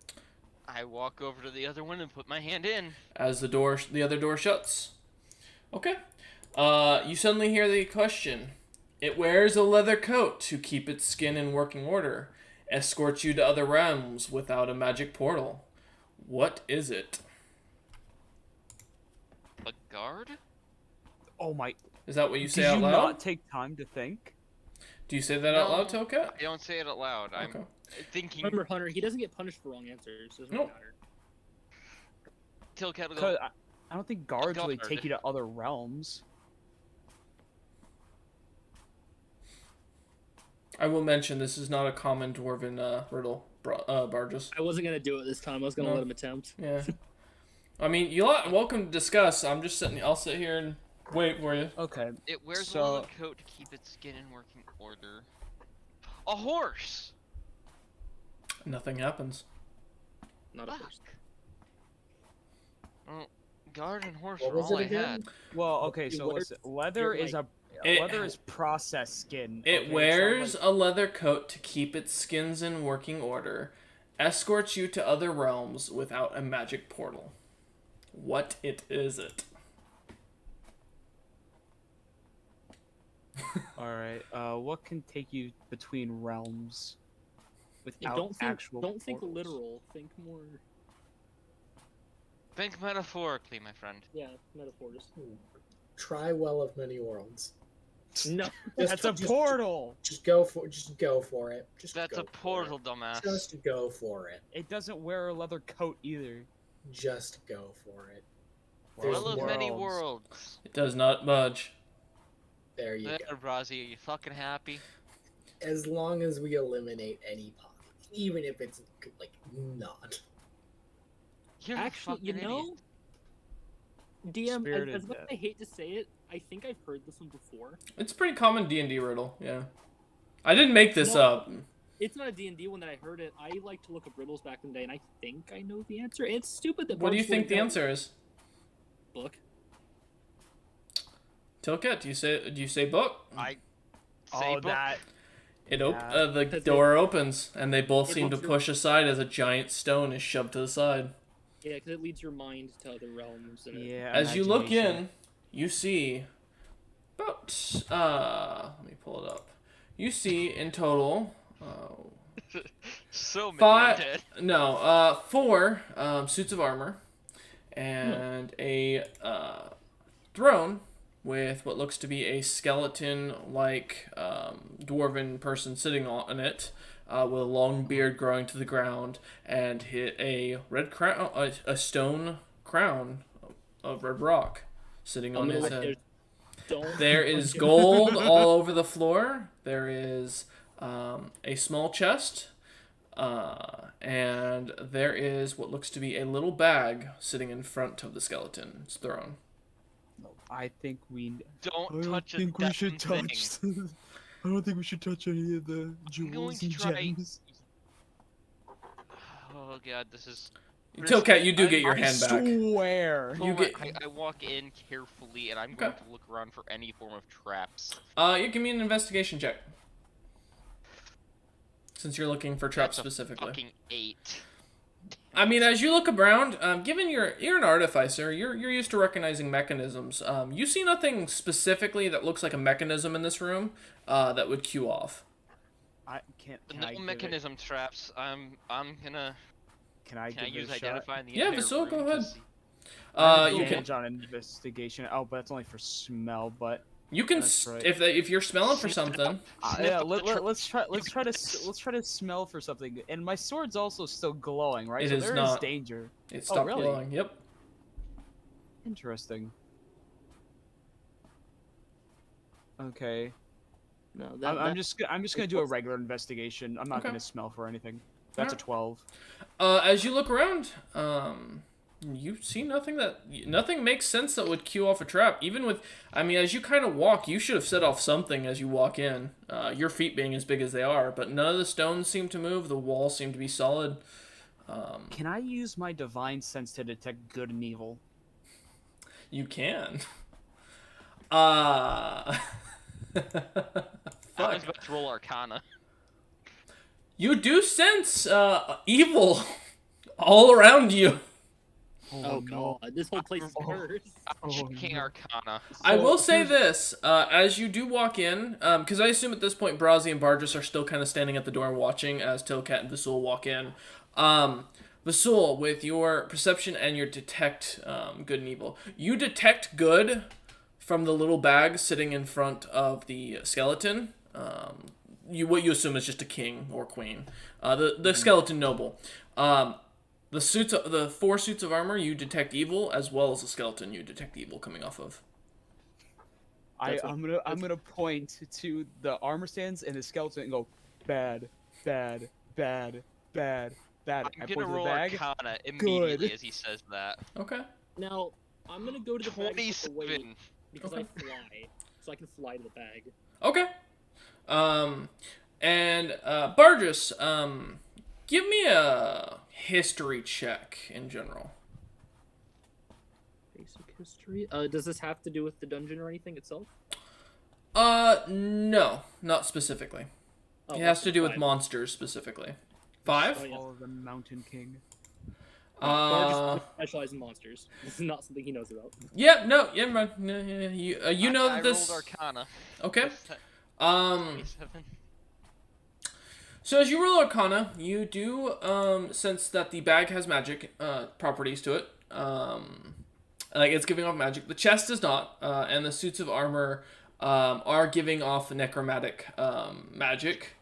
I walk over to the other one and put my hand in. As the other door shuts. Okay. You suddenly hear the question. It wears a leather coat to keep its skin in working order. Escorts you to other realms without a magic portal. What is it? A guard? Oh my. Is that what you say Did out you loud? not take time to think? Do you say that out loud, Tokat? I don't say it out loud. I'm Okay. thinking. Remember, Hunter, he doesn't get punished for wrong answers. Doesn't Nope. matter. Tilcat will go. Because I don't think guards really guard. take you to other realms. I will mention this is not a common dwarven riddle, Barges. I wasn't gonna do it this time. I was gonna No. let him attempt. Yeah. I mean, you're welcome to discuss. I'm just sitting. I'll sit here and wait for you. Okay. It wears So- a leather coat to keep its skin in working order. A horse! Nothing happens. Not a Fuck. first. Well, guard and horse What are was all it I again? had. Well, okay. It So wears- listen, leather you're is It- leather is processed skin. It okay? So, wears like, a leather coat to keep its skins in working order. Escorts you to other realms without a magic portal. What is it? all right. What can take you between realms Yeah, without actual? don't think portals? literal. Think more. Think metaphorically, my friend. Yeah, metaphors. Try well of many worlds. No. That's a portal. Just go for it. Just That's go a for portal, it. dumbass. Just go for it. It doesn't wear a leather coat either. Just go for it. There's Well of many worlds. worlds. It does not budge. There you There, go. Brazzy, are you fucking happy? As long as we eliminate any pocket, even if it's like not. You're a Actually, you fucking know, idiot. DM, Spirited as much as Death. I hate to say it, I think I've heard this one before. It's a pretty common D&D riddle, yeah. I didn't make this No. up. It's not a D&D one that I heard it. I like to look up riddles back in the day, and I think I know the answer. It's stupid that What do you Barnes think wouldn't the know. answer is? Book. Tilket, do you say book? I say Oh, book. that. The Because door opens and they both it seem to looks your- push aside as a giant stone is shoved to the side. Yeah, because it leads your mind to other realms. And Yeah. As you look imagination. in, you see about let me pull it up. You see in total So many Five- undead. 4 suits of armor and a throne with what looks to be a skeleton-like dwarven person sitting on it, with a long beard growing to the ground, and hit a red crown, a stone crown of red rock sitting on his head. There is gold all over the floor. There is a small chest, and there is what looks to be a little bag sitting in front of the skeleton's throne. I think we. Don't I touch don't think a we should thing. touch. I don't think we should touch any of the jewels to and try- gems. Oh god, this is. Tilcat, you do get your I hand back. swear. You get- I walk in carefully, and I'm Okay. going to look around for any form of traps. You give me an investigation check. Since you're looking for traps That's a specifically. Fucking 8. I mean, as you look around, given you're an artificer, you're used to recognizing mechanisms. You see nothing specifically that looks like a mechanism in this room that would cue off. I can't. Can No I give mechanism traps. I'm gonna. Can I Can I give use it a shot? identify in the Yeah, entire Vasil, room go to ahead. see- You can on investigation. Oh, but that's only for smell. But That's right. if you're smelling for something. yeah, let's try to smell for something. And my sword's also still glowing, right? It so is there not. is danger. It stopped really? glowing. Yep. Interesting. Okay, No, I'm just gonna do a regular investigation. I'm not Okay. gonna smell for anything. That's a Alright. 12. As you look around, you see nothing makes sense that would cue off a trap. Even with, I mean, as you kind of walk, you should have set off something as you walk in. Your feet being as big as they are, but none of the stones seem to move. The walls seem to be solid. Can I use my divine sense to detect good and evil? You can. I was Fuck. about to roll Arcana. You do sense evil all around you. Oh god, this whole place is cursed. I'm checking Arcana. I So, will say here's- this, as you do walk in, because I assume at this point Brazi and Bargis are still kind of standing at the door watching as Tilcat and Vasul walk in. Vasul, with your perception and your detect good and evil, you detect good from the little bag sitting in front of the skeleton. What you assume is just a king or queen. The skeleton noble. The 4 suits of armor, you detect evil, as well as the skeleton, you detect evil coming off of. I'm gonna point to the armor stands and the skeleton and go bad, bad, bad, bad, bad. I'm I gonna point to the roll bag. Arcana immediately Good. as he says that. Okay. Now, I'm gonna go to the bag away 27. because Okay. I fly, so I can fly to the bag. Okay. And Bargis, give me a history check in general. Basic history. Does this have to do with the dungeon or anything itself? No, not specifically. Oh, It has to do with fine. monsters specifically. 5? Oh, yeah. Follow the Mountain King. Or just specialize in monsters. This is not something he knows about. Yeah, no, you know I that this. rolled Arcana. Okay. This ti- 27. So as you roll Arcana, you do sense that the bag has magic properties to it. Like it's giving off magic. The chest does not, and the suits of armor are giving off necromantic magic.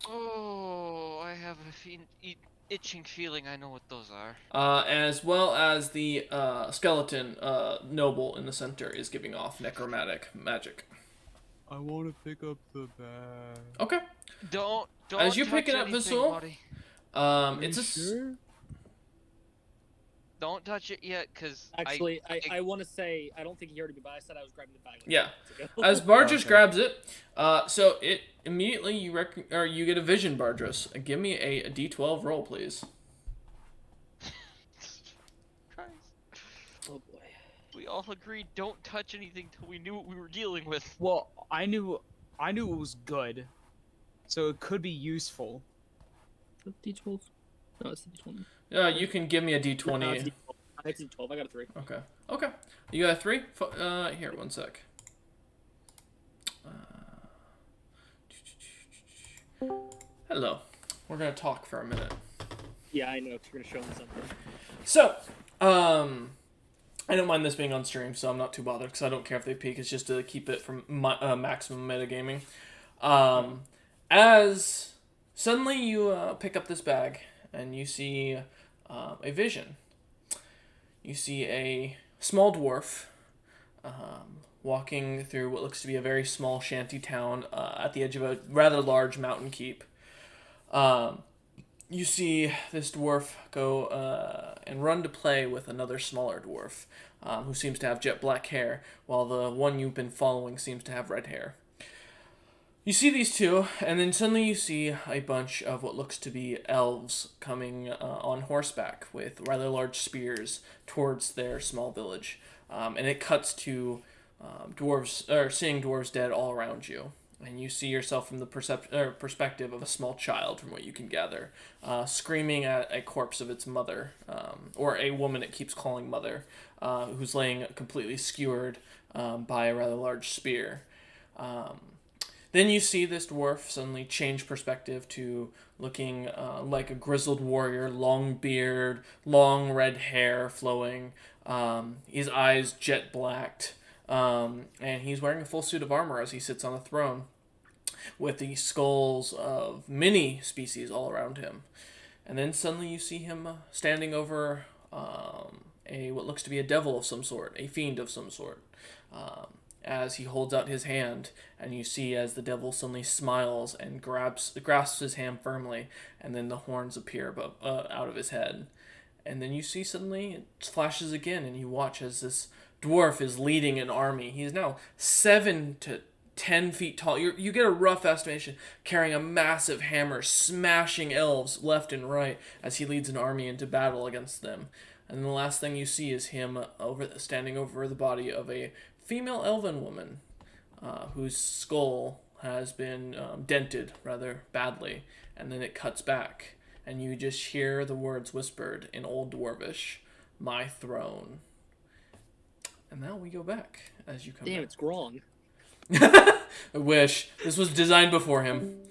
Oh, I have a itching feeling I know what those are. As well as the skeleton noble in the center is giving off necromantic magic. I want to pick up the bag. Okay. Don't As you touch pick it up, anything, Vasul, buddy. it's a Sure? Don't touch it yet, cause Actually, I want to say, I don't think he heard me, but I said I was grabbing the bag. Like Yeah. 2 minutes ago. as Bargis Okay. grabs it. So it immediately you get a vision, Bargis. Give me a D12 roll, please. Christ. Oh boy. We all agreed don't touch anything till we knew what we were dealing with. Well, I knew it was good, so it could be useful. D12? No, it's D20. You can give me a D20. No, it's D12. It's D12. I got a 3. Okay. Okay. You got a 3? Here, one sec. Hello. We're gonna talk for a minute. Yeah, I know, 'cause you're gonna show me something. So, I don't mind this being on stream, so I'm not too bothered because I don't care if they peek. It's just to keep it from maximum metagaming. As suddenly you pick up this bag and you see a vision. You see a small dwarf walking through what looks to be a very small shanty town at the edge of a rather large mountain keep. You see this dwarf go and run to play with another smaller dwarf who seems to have jet black hair, while the one you've been following seems to have red hair. You see these two, and then suddenly you see a bunch of what looks to be elves coming on horseback with rather large spears towards their small village. And it cuts to seeing dwarves dead all around you. And you see yourself from the perspective of a small child, from what you can gather, screaming at a corpse of its mother, or a woman it keeps calling mother, who's laying completely skewered by a rather large spear. Then you see this dwarf suddenly change perspective to looking like a grizzled warrior, long beard, long red hair flowing, his eyes jet blacked, and he's wearing a full suit of armor as he sits on a throne with the skulls of many species all around him. And then suddenly you see him standing over what looks to be a devil of some sort, a fiend of some sort. As he holds out his hand, and you see as the devil suddenly smiles and grasps his hand firmly, and then the horns appear out of his head. And then you see suddenly it flashes again, and you watch as this dwarf is leading an army. He is now 7 to 10 feet tall. You get a rough estimation, carrying a massive hammer, smashing elves left and right as he leads an army into battle against them. And the last thing you see is him standing over the body of a female elven woman whose skull has been dented rather badly, and then it cuts back, and you just hear the words whispered in Old Dwarvish, "My throne." And now we go back as you come Damn, back. it's Grong. I wish. This was designed before him.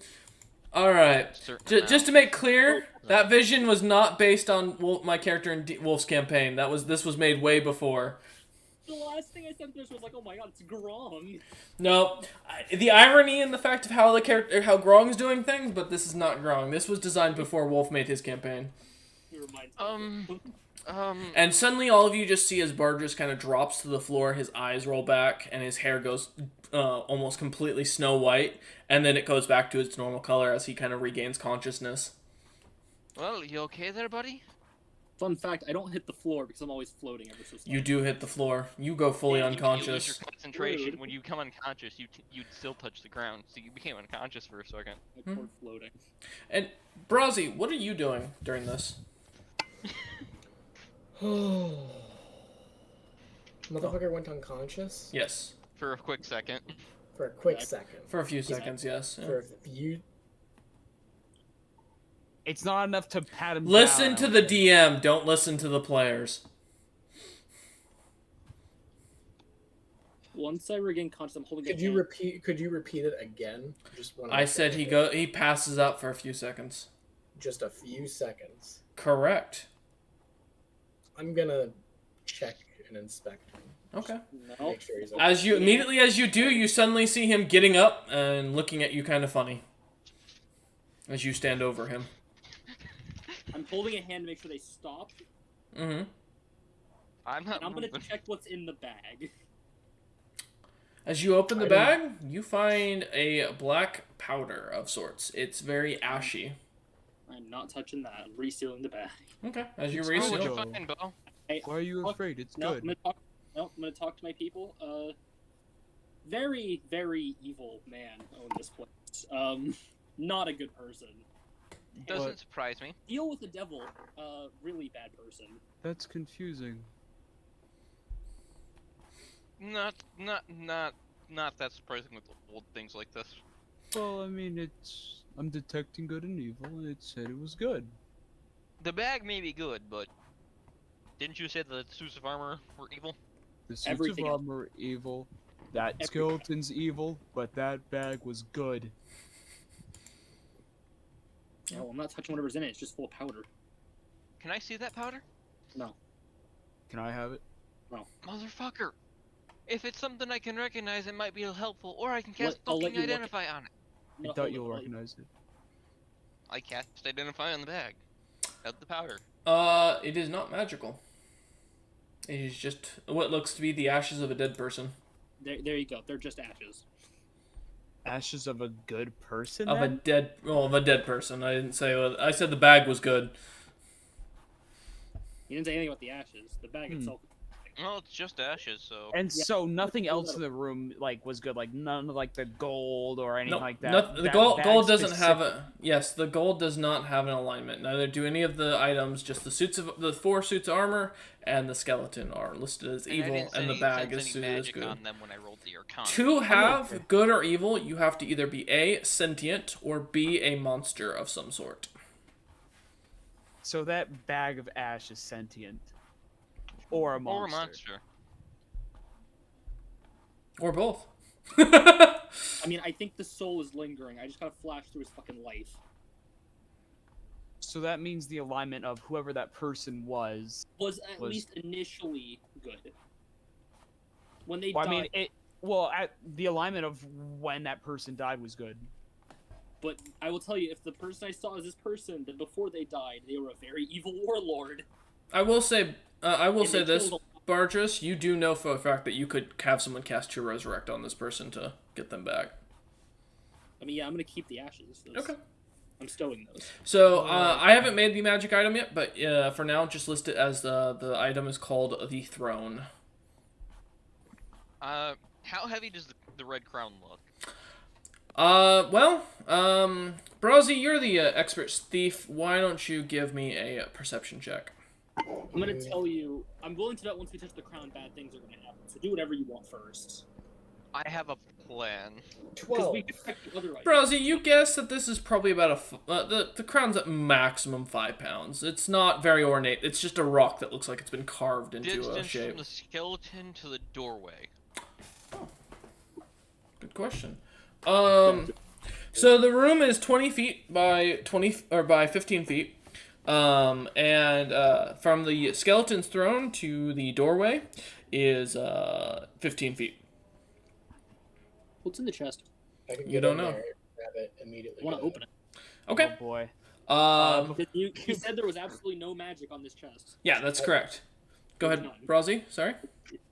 Alright. Certain Just to make clear, that vision was not based on my character in Wolf's campaign. This was made way before. The last thing I said to this was like, oh my god, it's Grong. No, the irony in the fact of how how Grong's doing things, but this is not Grong. This was designed before Wolf made his campaign. It reminds me. And suddenly all of you just see as Bard just kind of drops to the floor, his eyes roll back, and his hair goes almost completely snow white, and then it goes back to its normal color as he kind of regains consciousness. Well, you okay there, buddy? Fun fact, I don't hit the floor because I'm always floating ever so slightly. You do hit the floor. You go fully You lose unconscious. your concentration. Rude. When you become unconscious, you'd still touch the ground, so you became unconscious for a second. I'm toward floating. And Brazzy, what are you doing during this? Motherfucker went unconscious Yes. For a quick second. for a quick Yeah. second. For a few seconds, yes. Yeah. For a few. It's not enough to pat him Listen down. to the DM, don't listen to the players. Once I regain conscious, I'm holding. Could you repeat it again? Just one. I said he passes out for a few seconds. Just a few seconds. Correct. I'm gonna check and inspect him. Okay. No. Make sure he's okay. As you immediately as you do, you suddenly see him getting up and looking at you kind of funny. As you stand over him. I'm holding a hand to make sure they stop. Mm-hmm. I'm not And I'm gonna moving. check what's in the bag. As you open the I bag, you find a black powder of sorts. It's very ashy. I'm not touching that. I'm resealing the bag. Okay. As you It's reseal. good. You're Joe. fine, Bo. Why are you afraid? It's No, good. I'm gonna talk to my people. Very, very evil man owned this place. Not a good person. Doesn't But- surprise me. Deal with the devil. Really bad person. That's confusing. Not that surprising with old things like this. Well, I mean, I'm detecting good and evil, and it said it was good. The bag may be good, but didn't you say the suits of armor were evil? The suits Everything of else. armor are evil. That Everything. skeleton's evil, but that bag was good. No, I'm not touching whatever's in it. It's just full of powder. Can I see that powder? No. Can I have it? Motherfucker! If it's something I can recognize, it might be helpful, or I can cast I'll let fucking you look identify on it. I No, doubt hold you'll on, recognize it. I cast identify on the bag. Of the powder. It is not magical. It is just what looks to be the ashes of a dead person. There you go. They're just ashes. Ashes of a good person. Of a then? dead person. I didn't say. I said the bag was good. You didn't say anything about the ashes. The bag itself. Well, it's just ashes, so. And Yeah. so nothing else in the room like was good, like none of like the gold or anything Nope, like that. the That gold bag doesn't have specific- a. Yes, the gold does not have an alignment. Neither do any of the items. Just the 4 suits of armor and the skeleton are listed as And I evil, didn't and the sense bag is any suited as magic good. on them when I rolled the Arcana. To have okay. good or evil, you have to either be A, sentient, or B, a monster of some sort. So that bag of ash is sentient, or a monster. Or a monster. Or both. I mean, I think the soul is lingering. I just gotta flash through his fucking life. So that means the alignment of whoever that person was. Was at Was- least initially good. When they Well, died, I mean, the alignment of when that person died was good. but I will tell you, if the person I saw as this person, then before they died, they were a very evil warlord. I will say And they this, killed Barges, you do know for a fact that you could have someone cast True Resurrect on this person to get them back. I mean, yeah, I'm gonna keep the ashes. Those- Okay. I'm stowing those. So, I haven't made the magic item yet, but for now, just list it as the item is called the Throne. How heavy does the red crown look? Brazzy, you're the expert thief. Why don't you give me a perception check? I'm gonna tell you, I'm willing to bet once we touch the crown, bad things are gonna happen. So do whatever you want first. I have a plan. Because 12. we could check the other items. Brazzy, you guess that this is probably about the crown's at maximum 5 pounds. It's not very ornate. It's just a rock that looks like it's been carved into a Distance shape. from the skeleton to the doorway. Good question. So the room is 20 feet by 15 feet. From the skeleton's throne to the doorway is 15 feet. What's in the chest? I can You get don't in know. there, grab it immediately. I want to get open it. Okay. Oh boy. You said there was absolutely no magic on this chest. Yeah, that's correct. Go ahead, Brazzy. Sorry.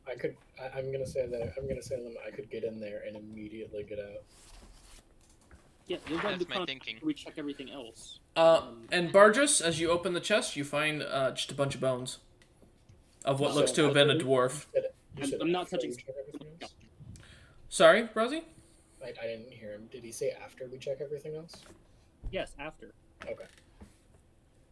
I could. I'm gonna say that. I'm gonna say to them I could get in there and immediately get out. Yeah, you'll grab the That's my crown thinking. after we check everything else. And Barges, as you open the chest, you find just a bunch of bones of what looks to have been a dwarf. You said I'm not after touching- we check everything else? Sorry, Brazzy? I didn't hear him. Did he say after we check everything else? Yes, after. Okay.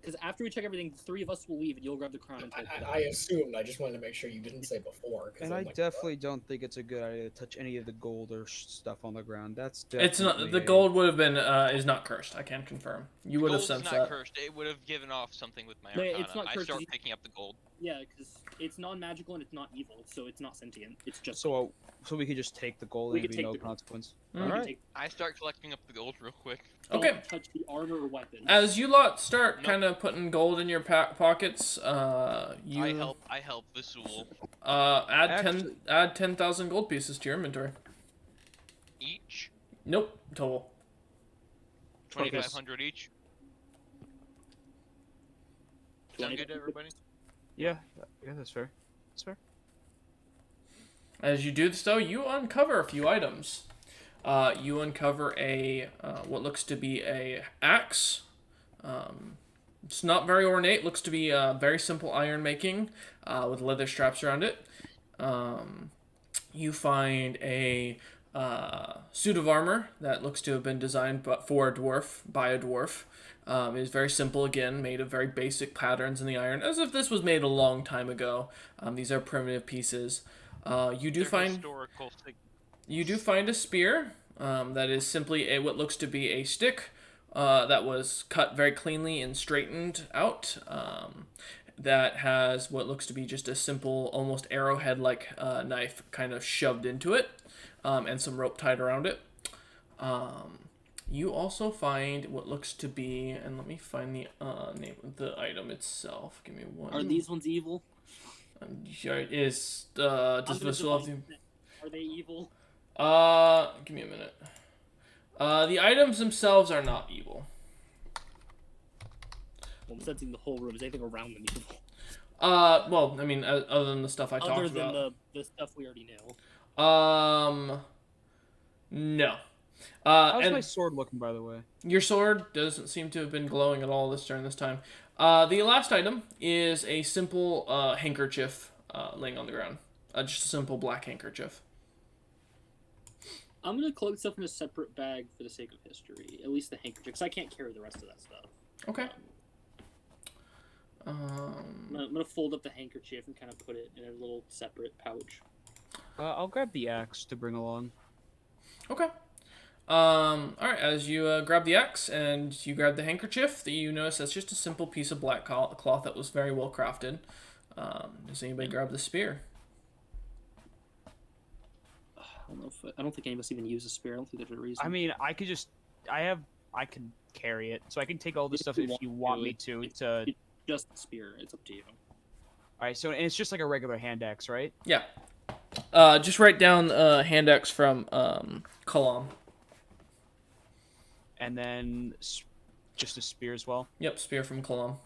Because after we check everything, the 3 of us will leave and you'll grab the crown and take it. I assumed. I just wanted to make sure you didn't say before. 'Cause And I'm I like, definitely don't think it's a good idea to touch any of the gold or stuff on the ground. That's definitely It's not the gold would have been is not cursed. I can confirm. You would have Gold's sensed not that. cursed. It would have given off something with my No, Arcana. it's not I cursed, start you- picking up the gold. Yeah, because it's non-magical and it's not evil, so it's not sentient. It's just. So we could just take the gold We and could it'd be take no the gold. consequence. Mm. You can Alright. take- I start collecting up the gold real quick. don't Okay. touch the armor or weapons. As you lot start Nope. kind of putting gold in your pockets, you I help Vasul. Actually- add 10,000 gold pieces to your inventory. Each? Nope, total. 2,500 each? Sound good to 20. everybody? Yeah, that's fair. That's fair. As you do so, you uncover a few items. You uncover a what looks to be a axe. It's not very ornate. Looks to be very simple iron making with leather straps around it. You find a suit of armor that looks to have been designed for a dwarf by a dwarf. It is very simple again, made of very basic patterns in the iron, as if this was made a long time ago. These are primitive pieces. You do They're find. historical You do find a spear that is simply what looks to be a stick that was cut very cleanly and straightened out. That has what looks to be just a simple, almost arrowhead-like knife kind of shoved into it, and some rope tied around it. You also find what looks to be, and let me find the name of the item itself. Give me one. Are these ones evil? Does Visual... Are they evil? Give me a minute. The items themselves are not evil. Well, I'm sensing the whole room. Is anything around them evil? Well, I mean, other than the stuff I talked Other than about. the stuff we already know. No. How's And my sword looking, by the way? your sword doesn't seem to have been glowing at all during this time. The last item is a simple handkerchief laying on the ground. Just a simple black handkerchief. I'm gonna collect stuff in a separate bag for the sake of history. At least the handkerchief, because I can't carry the rest of that stuff. Okay. I'm gonna fold up the handkerchief and kind of put it in a little separate pouch. I'll grab the axe to bring along. Okay. Alright, as you grab the axe and you grab the handkerchief, you notice that's just a simple piece of black cloth that was very well crafted. Does anybody grab the spear? I don't think any of us even use a spear. I don't think there's a reason. I mean, I could carry it, so I can take all this stuff if you want me to. Just the spear. It's up to you. All right, so and it's just like a regular hand axe, right? Yeah. Just write down hand axe from Kalam. And then just a spear as well. Yep, spear from Kalam.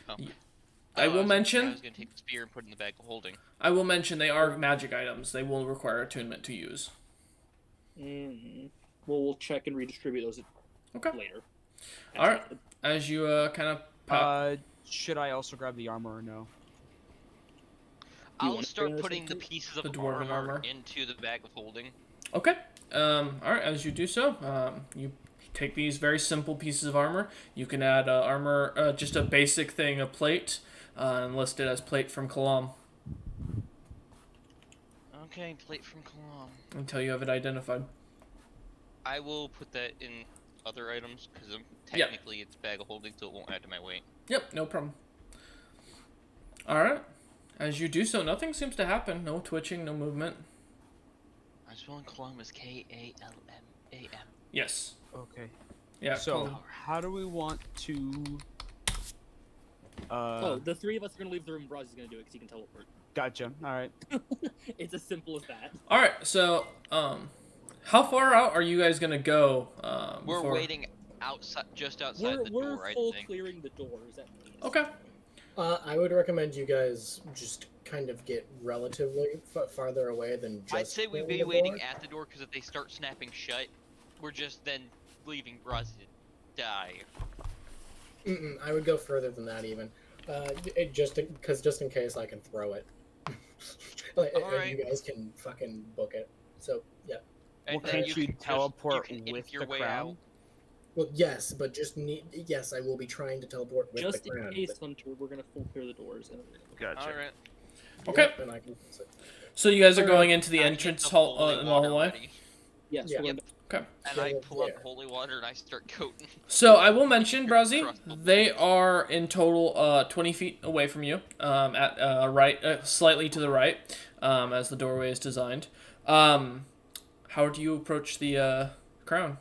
Oh. I will I mention. was gonna take the spear and put it in the bag of holding. I will mention they are magic items. They will require attunement to use. Mm-hmm. Well, we'll check and redistribute those later. All right. As you kind of pop. Should I also grab the armor or no? I'll start putting the pieces of The dwarven armor into the bag of holding. Okay. All right. As you do so, you take these very simple pieces of armor. You can add armor, just a basic thing, a plate, and list it as plate from Kalam Okay, plate from Kalam. until you have it identified. I will put that in other items because technically it's bag of holding, so it won't add to my weight. Yep, no problem. All right. As you do so, nothing seems to happen. No twitching, no movement. I'm spelling Kalam as Kalmam. Yes. Okay. Yeah. So Kalam. how do we want to? The three of us are gonna leave the room. Braz is gonna do it because he can teleport. Gotcha. All right. It's as simple as that. All right. So, how far out are you guys gonna go? We're before... waiting outside, just outside the door, I full think. clearing the doors at least. Okay. I would recommend you guys just kind of get relatively farther away than just. I'd say we'd be waiting at the door because if they start snapping shut, we're just then leaving Braz to die. I would go further than that even. Just in case I can throw it. Alright. You guys can fucking book it. So yeah. And Well, then can't you can teleport you can with your the way crown? out. Well, yes, but yes, I will be trying to teleport with Just the in crown. case, Hunter, we're gonna full clear the doors. And Gotcha. All right. Okay. And I can. So you guys are going into the I get entrance the hall holy in the water hallway. ready, yes, Yeah. we're gonna- Okay. And I Yeah, pull out yeah. the holy water and I start coating. So I will mention, Brazi, they are in total 20 feet away from you, at right, slightly to the right, as the doorway is designed. How do you approach the crown?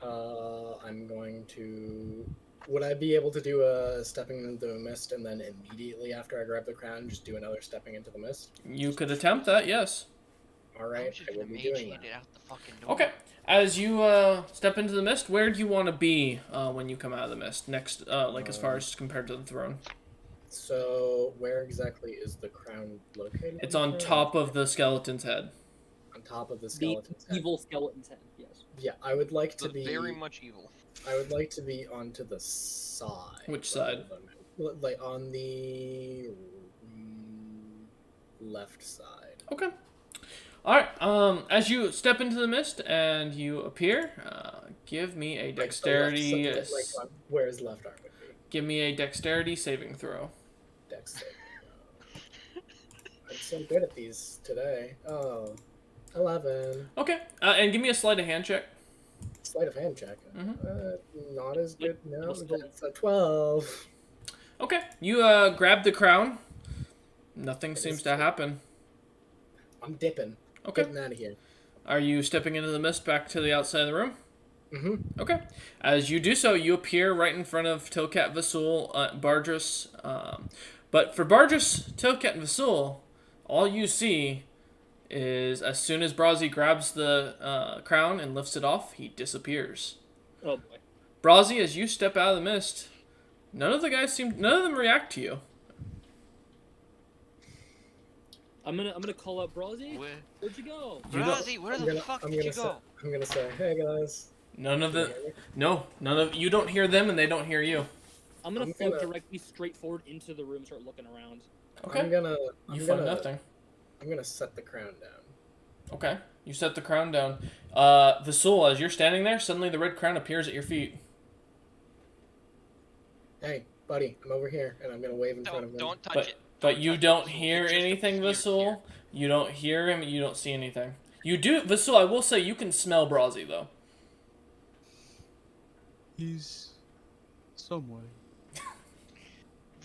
I'm going to. Would I be able to do a stepping into the mist and then immediately after I grab the crown, just do another stepping into the mist? You could attempt that, yes. All I'm right, just I will gonna be mage doing hand that. it out the fucking door. Okay. As you step into the mist, where do you want to be when you come out of the mist? Next, as far as compared to the throne. So, where exactly is the crown located? It's on top of the skeleton's head. On top of the the skeleton's head. evil skeleton's head. Yes. Yeah, I would like to The be. very much evil. I would like to be onto the side. Which side? Like on the left side. Okay. Alright, as you step into the mist and you appear, give me a Like the dexterity... left side, like where's left arm would be. Give me a dexterity saving throw. Dex save. I'm so good at these today. Oh, 11. Okay, and give me a sleight of hand check. Sleight of hand check. Mhm. Not as good. No, What's the- that's a 12. Okay, you grab the crown. Nothing seems to happen. I'm dipping. Okay. Getting out of here. Are you stepping into the mist back to the outside of the room? Mm-hmm. Okay. As you do so, you appear right in front of Tilkat, Vasul, Bardris. But for Bardris, Tilkat, and Vasul, all you see is as soon as Brazi grabs the crown and lifts it off, he disappears. Oh boy. Brazi, as you step out of the mist, none of them react to you. I'm gonna call out Brazi. Where, Where'd you go? You don't- Brazi, where the fuck did you go? I'm gonna say, hey guys. None of Can you the hear me? none of you don't hear them and they don't hear you. I'm gonna I'm float gonna- directly straight forward into the room, start looking around. Okay. I'm You gonna, find nothing. I'm gonna set the crown down. Okay. You set the crown down. Vasul, as you're standing there, suddenly the red crown appears at your feet. Hey, buddy, I'm over here, and I'm gonna wave in front of him. Don't touch But it. but you touch it, don't Vasul. hear It just anything, appeared Vasul. here. You don't hear him. You don't see anything. You do, Vasul. I will say you can smell Brazi though. He's somewhere.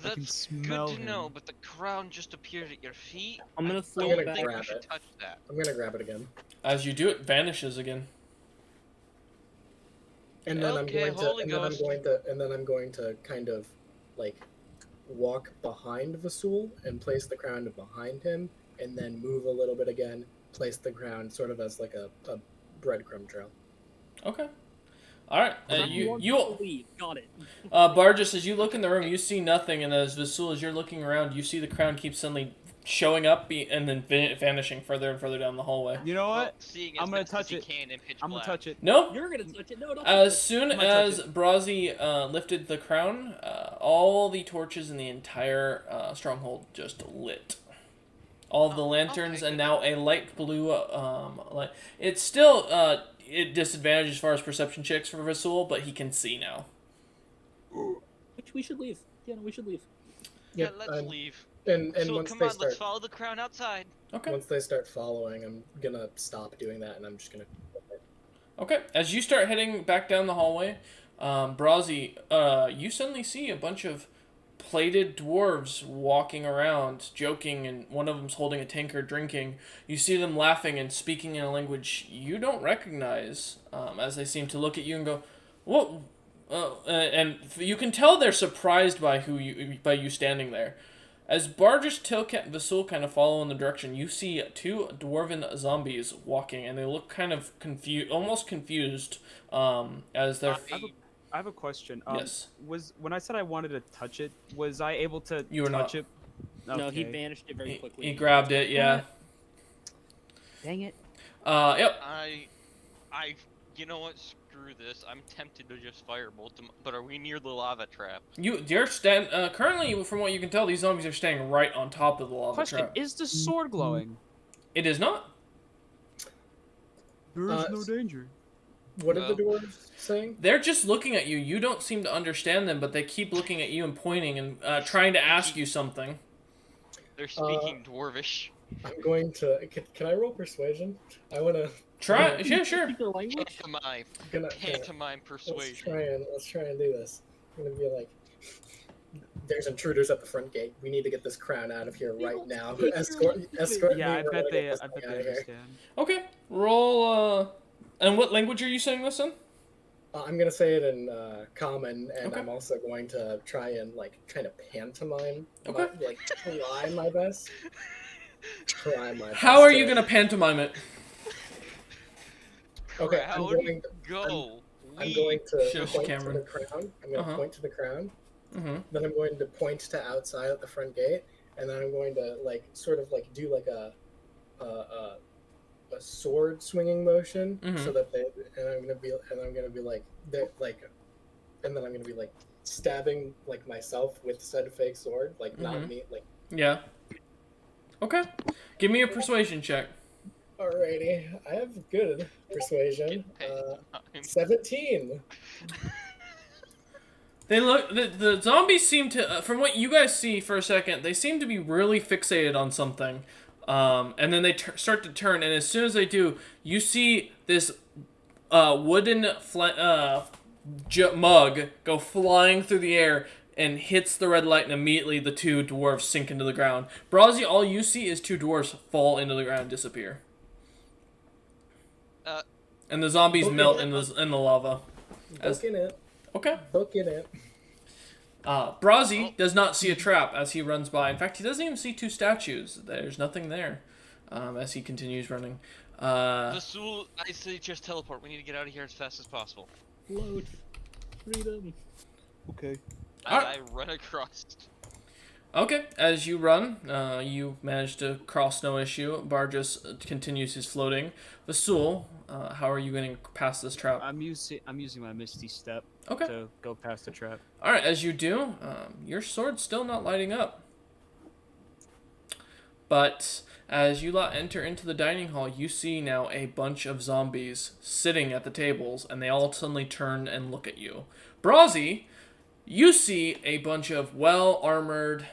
I can That's smell good to know, him. but the crown just appeared at your feet. I'm gonna I float don't gonna back. think grab we should it. touch that. I'm gonna grab it again, As you do, it vanishes again. and then Okay, Holy Ghost. and then I'm going to kind of like walk behind Vasul and place the crown behind him, and then move a little bit again, place the crown sort of as like a breadcrumb trail. Okay. All right. Want You to leave. Got it. Barges, as you look in the room, you see nothing, and as Vasul, as you're looking around, you see the crown keep suddenly showing up and then vanishing further and further down the hallway. You know Well, what? seeing I'm as gonna best as touch you it. can in pitch I'm gonna black. touch it. No. You're gonna touch it. No, don't. As touch soon I'm gonna touch as Brazi lifted the crown, all the torches in the entire stronghold just lit. All of the Oh, lanterns, okay, and good. now a light blue light. It's still it disadvantage as far as perception checks for Vasul, but he can see now. We should leave. Yeah, no, we should leave. Yeah, Yep, let's leave. and So once come they on, start let's follow the crown outside. Okay. once they start following, I'm gonna stop doing that, and I'm just gonna. Okay. As you start heading back down the hallway, Brazi, you suddenly see a bunch of plated dwarves walking around, joking, and one of them's holding a tankard drinking. You see them laughing and speaking in a language you don't recognize, as they seem to look at you and go, "What?" And you can tell they're surprised by you standing there. As Bargish, Tilkat, and Vasul kind of follow in the direction, you see two dwarven zombies walking, and they look kind of almost confused, as they're. I have a question. Yes. Was when I said I wanted to touch it, was I able to You were touch not. it? No, he Okay. vanished it very quickly. He grabbed it, yeah. Dang it. Yep. You know what? Screw this. I'm tempted to just firebolt them, but are we near the lava trap? Currently, from what you can tell, these zombies are staying right on top of the lava Question: trap. is the sword glowing? It is not. There is no s- danger. What No. are the dwarves saying? They're just looking at you. You don't seem to understand them, but they keep looking at you and pointing and trying to ask you something. They're speaking Dwarvish. I'm going to. Can I roll persuasion? I wanna. Try. Yeah, sure. Speak their language? Pantomime. Gonna Pantomime let's persuasion. try and do this. I'm gonna be like, there's intruders at the front gate. We need to get this crown out of here right now. Escort Yeah, me. I We're bet gonna they. get this I bet thing they out of here. understand. Okay. Roll. And what language are you saying this in? I'm gonna say it in common, and Okay. I'm also going to try and like kind of pantomime. Okay. Try my best. Try my best. How are to- you gonna pantomime it? Okay, I'm Crowd, going. go. I'm going to Shush, point Cameron. to the crown. I'm going to Uh-huh. point to the crown. Mm-hmm. Then I'm going to point to outside at the front gate, and then I'm going to like sort of like do like a sword swinging motion, Mhm. so that I'm gonna be like and then I'm gonna be like stabbing like myself with said fake sword, like not Mhm. me, like. Yeah. Okay. Give me a persuasion check. Alrighty, I have good persuasion. Get pantomime. 17. They look. The zombies seem to, from what you guys see for a second, they seem to be really fixated on something, and then they start to turn. And as soon as they do, you see this wooden mug go flying through the air and hits the red light, and immediately the two dwarves sink into the ground. Brazi, all you see is two dwarves fall into the ground and disappear. And the zombies Okay. melt in the lava. Booking it. Okay. Booking it. Brazi does not see a trap as he runs by. In fact, he doesn't even see two statues. There's nothing there as he continues running. Vasul, I say just teleport. We need to get out of here as fast as possible. Float. Freedom. Okay. I run across. Okay, as you run, you manage to cross no issue. Bargus continues his floating. Vasul, how are you going to pass this trap? I'm using my Misty Step Okay. to go past the trap. All right, as you do, your sword's still not lighting up. But as you enter into the dining hall, you see now a bunch of zombies sitting at the tables, and they all suddenly turn and look at you. Brazi, you see a bunch of well-armored,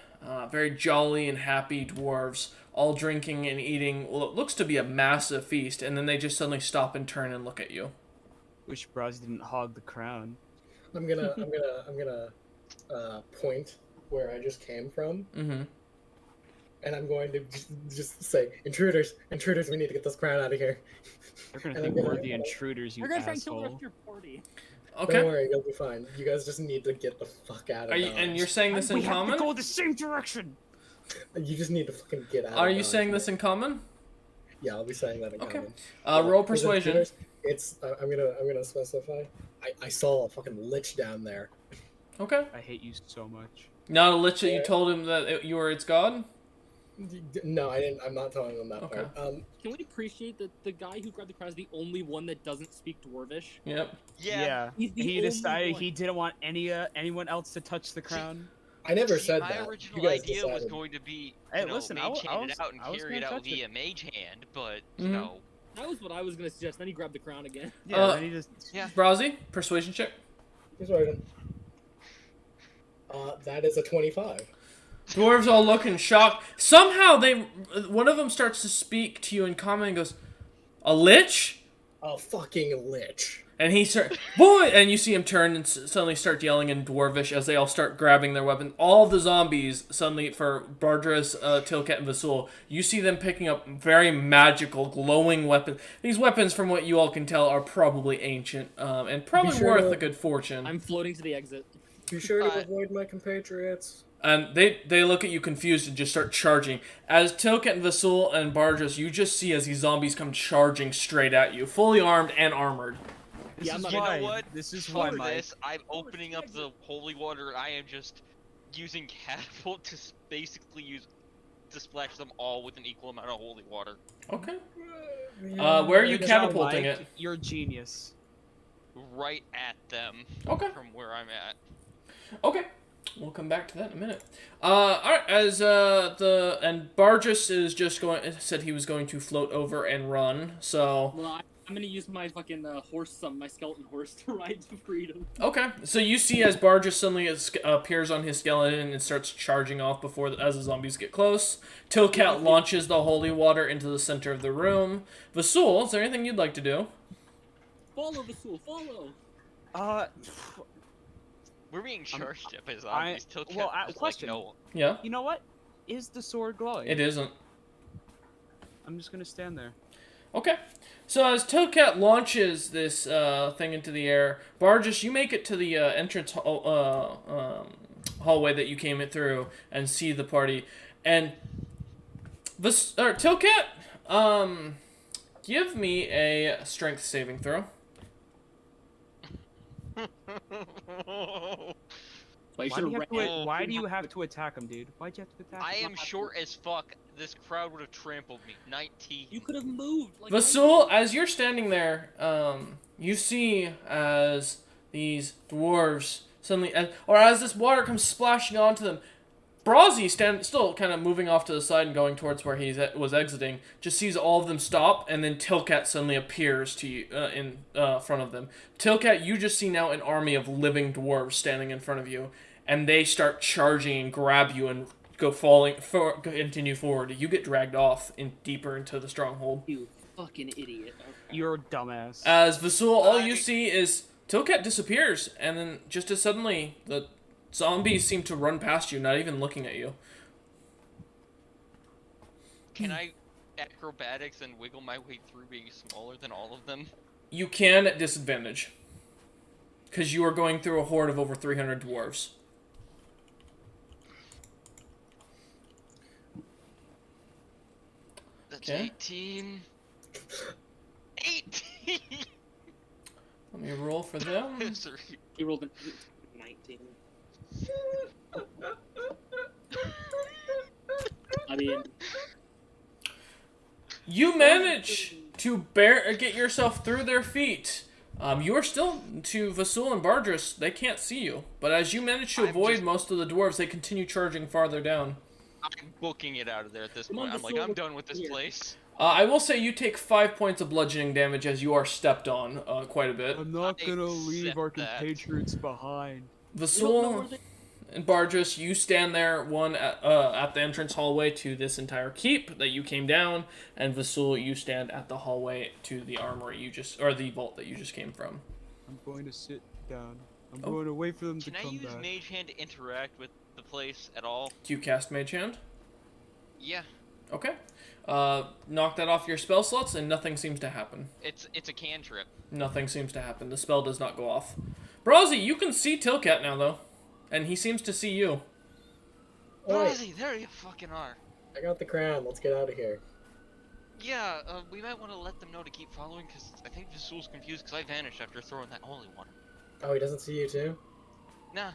very jolly and happy dwarves all drinking and eating what looks to be a massive feast, and then they just suddenly stop and turn and look at you. Wish Braz didn't hog the crown. I'm gonna point where I just came from, Mm-hmm. and I'm going to just say, intruders, we need to get this crown out of here. They're gonna And think I'm we're gonna- the intruders, you We're gonna try and kill the rest asshole. of your party. Okay. Don't worry, you'll be fine. You guys just need to get the fuck out of Are you, Dodge. and you're saying this in We have common? to go the same direction. You just need to fucking get out. Are of you Dodge, saying man. this in common? Yeah, I'll be saying that in Okay. common. Roll Because persuasion. intruders, it's I'm gonna specify. I saw a fucking lich down there. Okay. I hate you so much. Not a lich that you Yeah. told him that you were its god? No, I didn't. I'm not telling them that Okay. part. Can we appreciate that the guy who grabbed the crown is the only one that doesn't speak Dwarvish? Yep. Yeah. He's the He only decided one. he didn't want anyone else to touch the crown. I never See, said my that. original You guys idea was decided. going to be, Hey, you know, listen, mage I handed was- out and I was carried gonna out touch it. via mage hand, but Mhm. you know, That was what I was gonna suggest. Then he grabbed the crown again. Yeah, Uh, then he just. yeah. Brazi, persuasion check. Persuasion. That is a 25. Dwarves all look in shock. Somehow one of them starts to speak to you in common and goes, "A lich?" A fucking lich. And he boy, and you see him turn and suddenly start yelling in Dwarvish as they all start grabbing their weapons. All the zombies suddenly, for Bardras, Tilket, and Vasul, you see them picking up very magical, glowing weapons. These weapons, from what you all can tell, are probably ancient and probably sure worth to- a good fortune. I'm floating to the exit. Be sure to avoid my compatriots. And they look at you confused and just start charging. As Tilket and Vasul and Bardras, you just see as these zombies come charging straight at you, fully armed and armored. This Yeah, I'm is not- You why. know what? This is For why my. this, I'm opening up the holy water. I am just using catapult to basically to splash them all with an equal amount of holy water. Okay. Where are you This is catapulting Mike, it? You're a genius. Right at them Okay. from where I'm at. Okay. We'll come back to that in a minute. Alright, as and Bargus is just said he was going to float over and run, so Well, I'm gonna use my fucking horse, my skeleton horse, to ride to freedom. okay. So you see as Bargus suddenly appears on his skeleton and starts charging off as the zombies get close. Tilcat launches the holy water into the center of the room. Vasul, is there anything you'd like to do? Follow Vasul, follow. We're being charged up as I- zombies. Till well, Cat was question. like, no. Yeah? You know what? Is the sword glowing? It isn't. I'm just gonna stand there. Okay. So as Tilcat launches this thing into the air, Bargus, you make it to the entrance hallway that you came in through and see the party. And Tilcat, give me a strength saving throw. So I Why do, you have to, ran- why do you have to attack him, dude? Why'd you have to attack I him? am short as fuck. This crowd would have trampled me. 19. You could have moved. Like Vasul, as you're standing there, you see as these dwarves suddenly, as this water comes splashing onto them, Brazi, still kind of moving off to the side and going towards where he was exiting, just sees all of them stop, and then Tilcat suddenly appears to you in front of them. Tilcat, you just see now an army of living dwarves standing in front of you, and they start charging and grab you and continue forward. You get dragged off deeper into the stronghold. You fucking idiot. Okay. You're a dumbass. As Vasul, all you see is Tilcat disappears, and then just as suddenly the zombies seem to run past you, not even looking at you. Can I acrobatics and wiggle my way through being smaller than all of them? You can at disadvantage. Because you are going through a horde of over 300 dwarves. That's Okay. 18. 18! Let me roll for them. Sorry. He rolled a 19. I mean, You manage to get yourself through their feet. You are still, to Vasul and Bardris, they can't see you. But as you manage to I'm avoid just- most of the dwarves, they continue charging farther down. I'm booking it out of there at this Come on, point. I'm like, Vasul, I'm done with this here. place. I will say you take 5 points of bludgeoning damage as you are stepped on quite a bit. I'm not I gonna leave our accept that. compatriots behind. we don't know Vasul where they. and Bardris, you stand there, one at the entrance hallway to this entire keep that you came down, and Vasul, you stand at the hallway to the armory or the vault that you just came from. I'm going to sit down. I'm Oh. going to wait for them to Can I come use back. Mage Hand to interact with the place at all? Do you cast Mage Hand? Yeah, Okay. Knock that off your spell slots, and nothing seems to happen. it's a cantrip. Nothing seems to happen. The spell does not go off. Brawzy, you can see Tilcat now, though. And he seems to see you. Alright, Rosie, there you fucking are. I got the crown. Let's get out of here. Yeah, we might want to let them know to keep following, because I think Vasul's confused because I vanished after throwing that holy one. Oh, he doesn't see you too? Nah,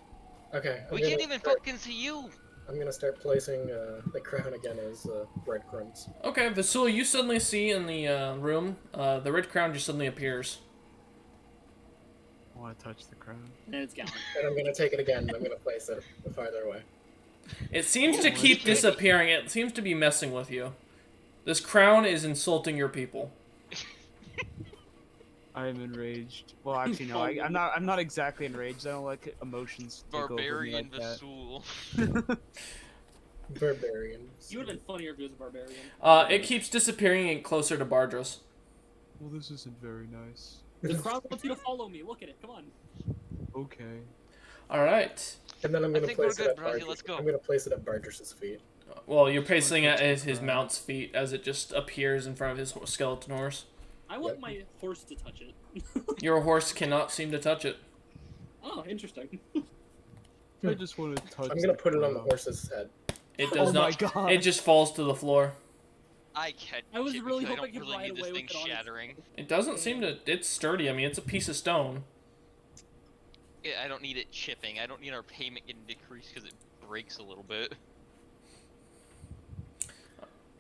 Okay. we can't even fucking see you! I'm gonna start placing the crown again as breadcrumbs. Okay, Vasul, you suddenly see in the room, the red crown just suddenly appears. I want to touch the crown. And it's gone. And I'm gonna take it again, and I'm gonna place it farther away. It seems to Oh, keep okay. disappearing. It seems to be messing with you. This crown is insulting your people. I am enraged. Well, actually, no. I'm not. I'm not exactly enraged. I don't like emotions take over me Barbarian like that. Vasul. Barbarians. You would have been funnier if he was a barbarian. It keeps disappearing and closer to Bardros. Well, this isn't very nice. The crowd wants you to follow me. Look at it. Come on. Okay. Alright. And then I'm I gonna think we're place it good, at Brodie, Bardris. let's go. I'm gonna place it at Bardris's feet. Well, you're placing it at his mount's feet as it just appears in front of his skeleton horse. I want Yep. my horse to touch it. Your horse cannot seem to touch it. Oh, interesting. I just want to touch. I'm gonna the put it on the crown. horse's head. It does Oh not. my god. It just falls to the floor. I can't. I was shit, really because I hoping don't he'd really ride need this away thing with it on its- shattering. It doesn't seem to. It's sturdy. I mean, it's a piece of stone. Yeah, I don't need it chipping. I don't need our payment getting decreased because it breaks a little bit.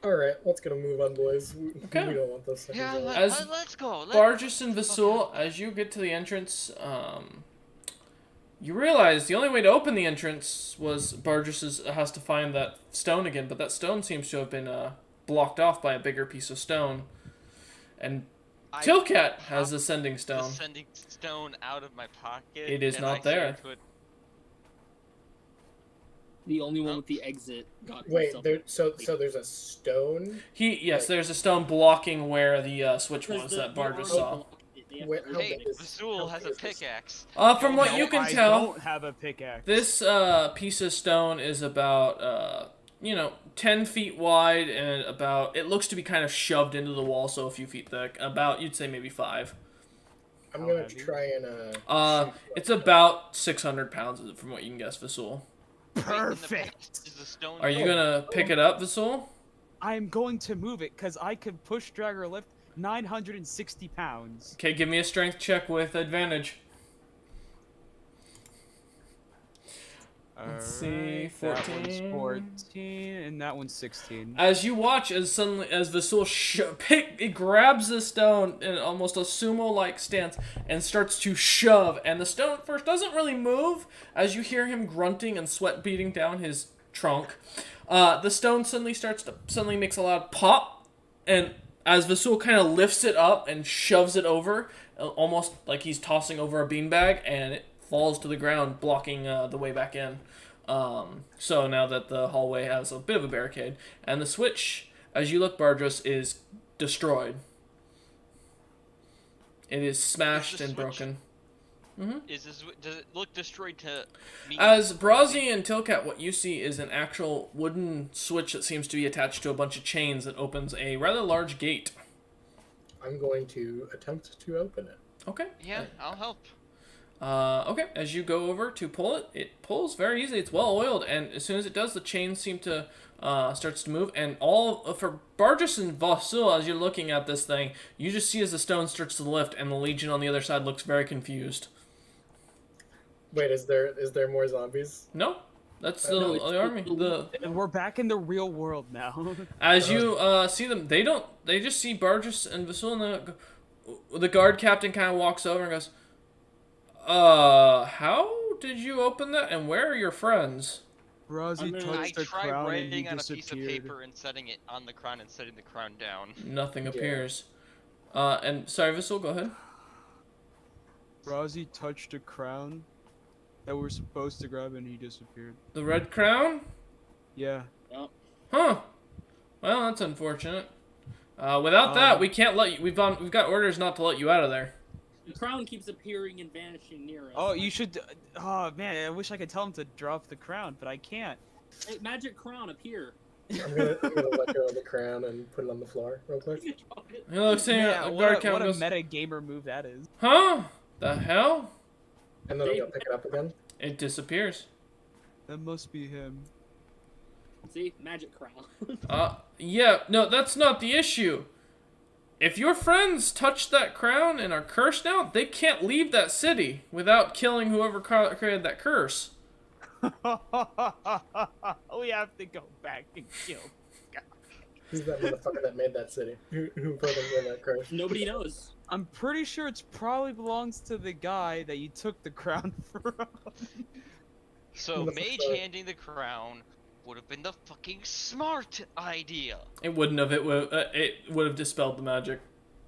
Alright, let's get a move on, boys. Okay. We don't want this thing. Yeah, As let's go. Bargis and Vasul, as you get to the entrance, you realize the only way to open the entrance was Bargis has to find that stone again, but that stone seems to have been blocked off by a bigger piece of stone. And Tilcat has a sending stone. Sending stone out of my pocket. It is and not I say there. to it, The only one Oh. with the exit got Wait, himself- so there's a stone? Yes, there's a stone blocking where the switch Because was the- that the Bargis armor saw. blocked it. They have Wait, to how Hey, big is- Vasul how has big a is this? pickaxe. From what No, you can I tell, don't have a pickaxe. this piece of stone is about 10 feet wide and about, it looks to be kind of shoved into the wall, so a few feet thick. About, you'd say maybe 5. I'm How gonna heavy? try and It's about 600 pounds from what you can guess, Vasul. Wait, in the Perfect. pickaxe is the stone. Are you gonna pick it up, Vasul? I'm going to move it because I could push, drag, or lift 960 pounds. Okay, give me a strength check with advantage. Let's see, Alright, 14. That one's 14, and that one's 16. As you watch, as Vasul it grabs the stone in almost a sumo-like stance and starts to shove, and the stone at first doesn't really move as you hear him grunting and sweat beating down his trunk. The stone suddenly makes a loud pop, and as Vasul kind of lifts it up and shoves it over, almost like he's tossing over a beanbag, and it falls to the ground, blocking the way back in. So now that the hallway has a bit of a barricade, and the switch, as you look, Bardros, is destroyed. It is smashed and switch- broken. Does it look destroyed to me? As Brazi and Tilcat, what you see is an actual wooden switch that seems to be attached to a bunch of chains that opens a rather large gate. I'm going to attempt to open it. Okay. Yeah, I'll help. Okay, as you go over to pull it, it pulls very easily. It's well oiled, and as soon as it does, the chain seem to starts to move. And all for Bargis and Vasul, as you're looking at this thing, you just see as the stone starts to lift, and the Legion on the other side looks very confused. Wait, is there more zombies? No, that's No, the it's- army. And we're back in the real world now. As you see them, they just see Bargis and Vasul, and the guard captain kind of walks over and goes, how did you open that, and where are your friends? Razi I I touched the tried crown and he writing on a piece of disappeared. paper and setting it on the crown and setting the crown down. Nothing Yeah. appears. And sorry, Vasul, go ahead. Razi touched a crown that we're supposed to grab and he disappeared. The red crown? Yeah. Huh. Well, that's unfortunate. Without that, we can't let you. We've got orders not to let you out of there. The crown keeps appearing and vanishing near us. Oh, you should. Oh man, I wish I could tell him to drop the crown, but I can't. Hey, magic crown, appear. I'm gonna let go of the crown and put it on the floor real quick. Drop it. He looks in. Yeah, The what guard a captain goes, meta gamer move that is. huh? The hell? And then I'm gonna pick it up again. It disappears. That must be him. See, magic crown. Yeah. No, that's not the issue. If your friends touch that crown and are cursed now, they can't leave that city without killing whoever created that curse. We have to go back and kill. Who's that motherfucker that made that city? Who put him in that curse? Nobody knows. I'm pretty sure it's probably belongs to the guy that you took the crown from. So What the Mage fuck? handing the crown would have been the fucking smart idea. It wouldn't have. It would have dispelled the magic.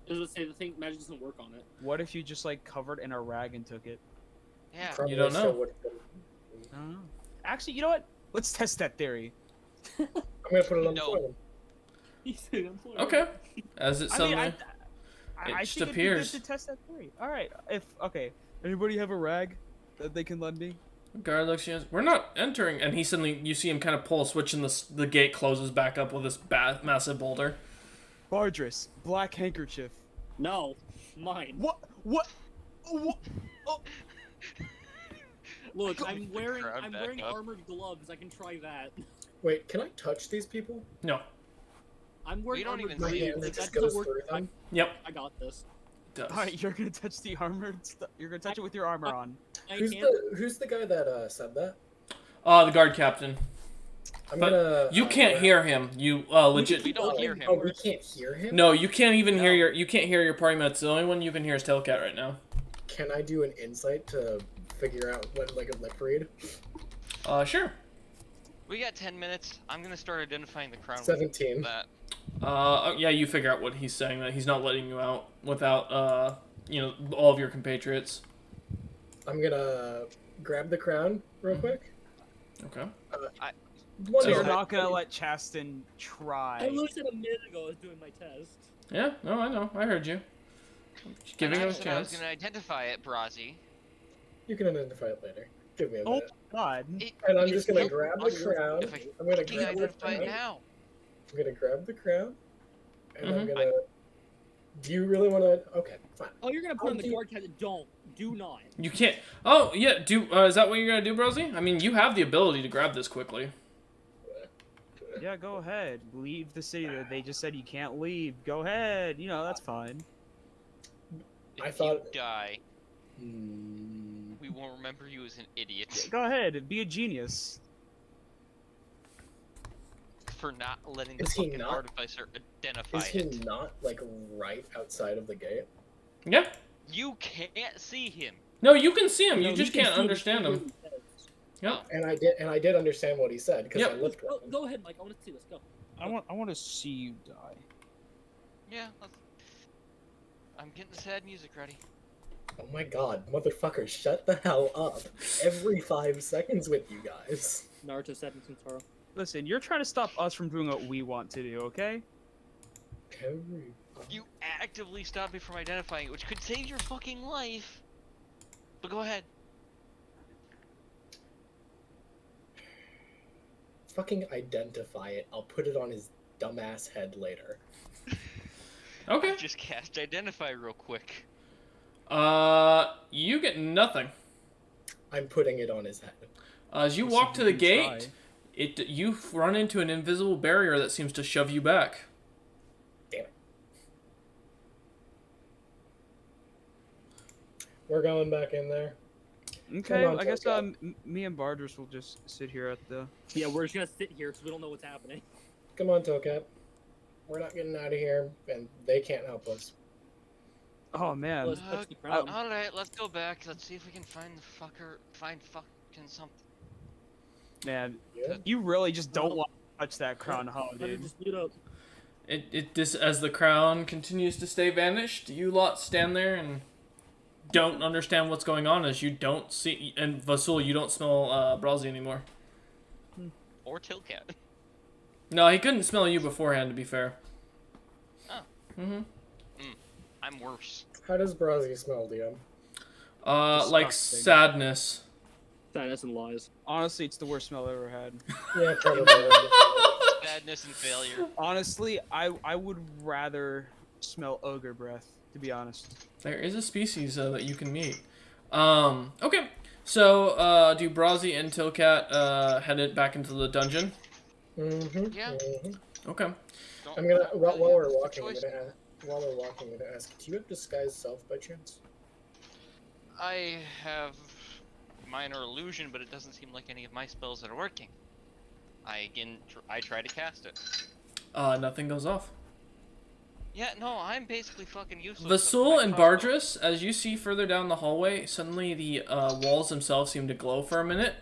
I was gonna say the thing, magic doesn't work on it. What if you just like covered in a rag and took it? Yeah. Probably You don't still know. would've been- I don't know. Actually, you know what? Let's test that theory. I'm gonna put it on the No. floor. Okay. As it I suddenly. mean, It I just think it'd be good appears. to test that theory. All right. Okay, anybody have a rag that they can lend me? Guard looks at you. We're not entering, and he suddenly you see him kind of pull a switch, and the gate closes back up with this massive boulder. Bardris, black handkerchief. No, mine. What? Oh. Look, I'm wearing Crown back up. armored gloves. I can try that. Wait, can I touch these people? No. I'm wearing We don't armored even My see gloves. hand If just that goes doesn't work, through them. Yep. I got this. It does. All right, you're gonna touch the armored stuff. You're gonna touch it with your armor on. I Who's can't. who's the guy that said that? The guard captain. I'm But gonna. You can't hear him. You legit. We don't hear him. Oh, we can't hear him. No, you can't even hear No. you can't hear your party mates. The only one you can hear is Tailcat right now. Can I do an insight to figure out what like a lip read? Sure. We got 10 minutes. I'm gonna start identifying the crown. with 17. That. Yeah, you figure out what he's saying. That he's not letting you out without all of your compatriots. I'm gonna grab the crown real quick. Okay. One So you're more. not gonna let Chaston I try. looked at a minute ago. I was doing my test. Yeah. No, I know. I heard you. Just giving And him I a said I was chance. gonna identify it, Brazi. You can identify it later. Give me a Oh minute. God. And I'm It's just gonna not grab the awesome crown. if I I'm gonna fucking grab the identify it crown. now. I'm gonna grab the crown. And I'm Mhm. gonna. Do you really want to? Okay, fine. Oh, you're gonna put I'll on the do- guard captain. Don't. Do not. You can't. Oh yeah. Is that what you're gonna do, Brosy? I mean, you have the ability to grab this quickly. Yeah, go ahead. Leave the city. They just said you can't leave. Go ahead. You know that's fine. If I thought- you die, Hmm. we won't remember you as an idiot Go ahead. Be a genius. for not letting the Is he fucking not- artificer identify Is he it. not like right outside of the gate? Yeah. You can't see him. No, you can see him. No, You just can can't see understand the- him. Yep. And I did understand what he said because Yep. I looked at him. Go ahead, Mike. I want to see this. Go. I want to see you die. Yeah. I'm getting the sad music ready. Oh my god, motherfucker, shut the hell up. Every 5 seconds with you guys. Naruto said in Santoro. Listen, you're trying to stop us from doing what we want to do, okay? Every. You actively stopped me from identifying it, which could save your fucking life. But go ahead. Fucking identify it. I'll put it on his dumbass head later. Okay. Just cast Identify real quick. You get nothing. I'm putting it on his head. As you Let's walk see to if the we can gate, try. you run into an invisible barrier that seems to shove you back. Damn it. We're going back in there. Okay, on, I guess Toka. me and Bardris will just sit here at the. Yeah, we're just gonna sit here because we don't know what's happening. Come on, Tokat. We're not getting out of here, and they can't help us. Oh man. Let's touch the crown. Alright, let's go back. Let's see if we can find the fucker. Find fucking something. Man, Yeah. you really just don't want to touch that crown, huh, Hunter, dude? just mute up. As the crown continues to stay vanished, you lot stand there and don't understand what's going on as you don't see, and Vasul, you don't smell Brazi anymore. Or Tilcat. No, he couldn't smell you beforehand, to be fair. Oh. Mm-hmm. I'm worse. How does Brazi smell, DM? Like Disgusting. sadness. Sadness and lies. Honestly, it's the worst smell I've ever had. Yeah, probably. Sadness and failure. Honestly, I would rather smell ogre breath, to be honest. There is a species that you can meet. Okay. So, do Brazi and Tilcat headed back into the dungeon? Mm-hmm. Yeah. Mm-hmm. Okay. Don't I'm gonna while really we're have a walking, choice. while we're walking, I'm gonna ask, do you have disguise self by chance? I have minor illusion, but it doesn't seem like any of my spells are working. I try to cast it. Nothing goes off. Yeah, no, I'm basically fucking useless. Vasul and Bardris, as you see further down the hallway, suddenly the walls themselves seem to glow for a minute.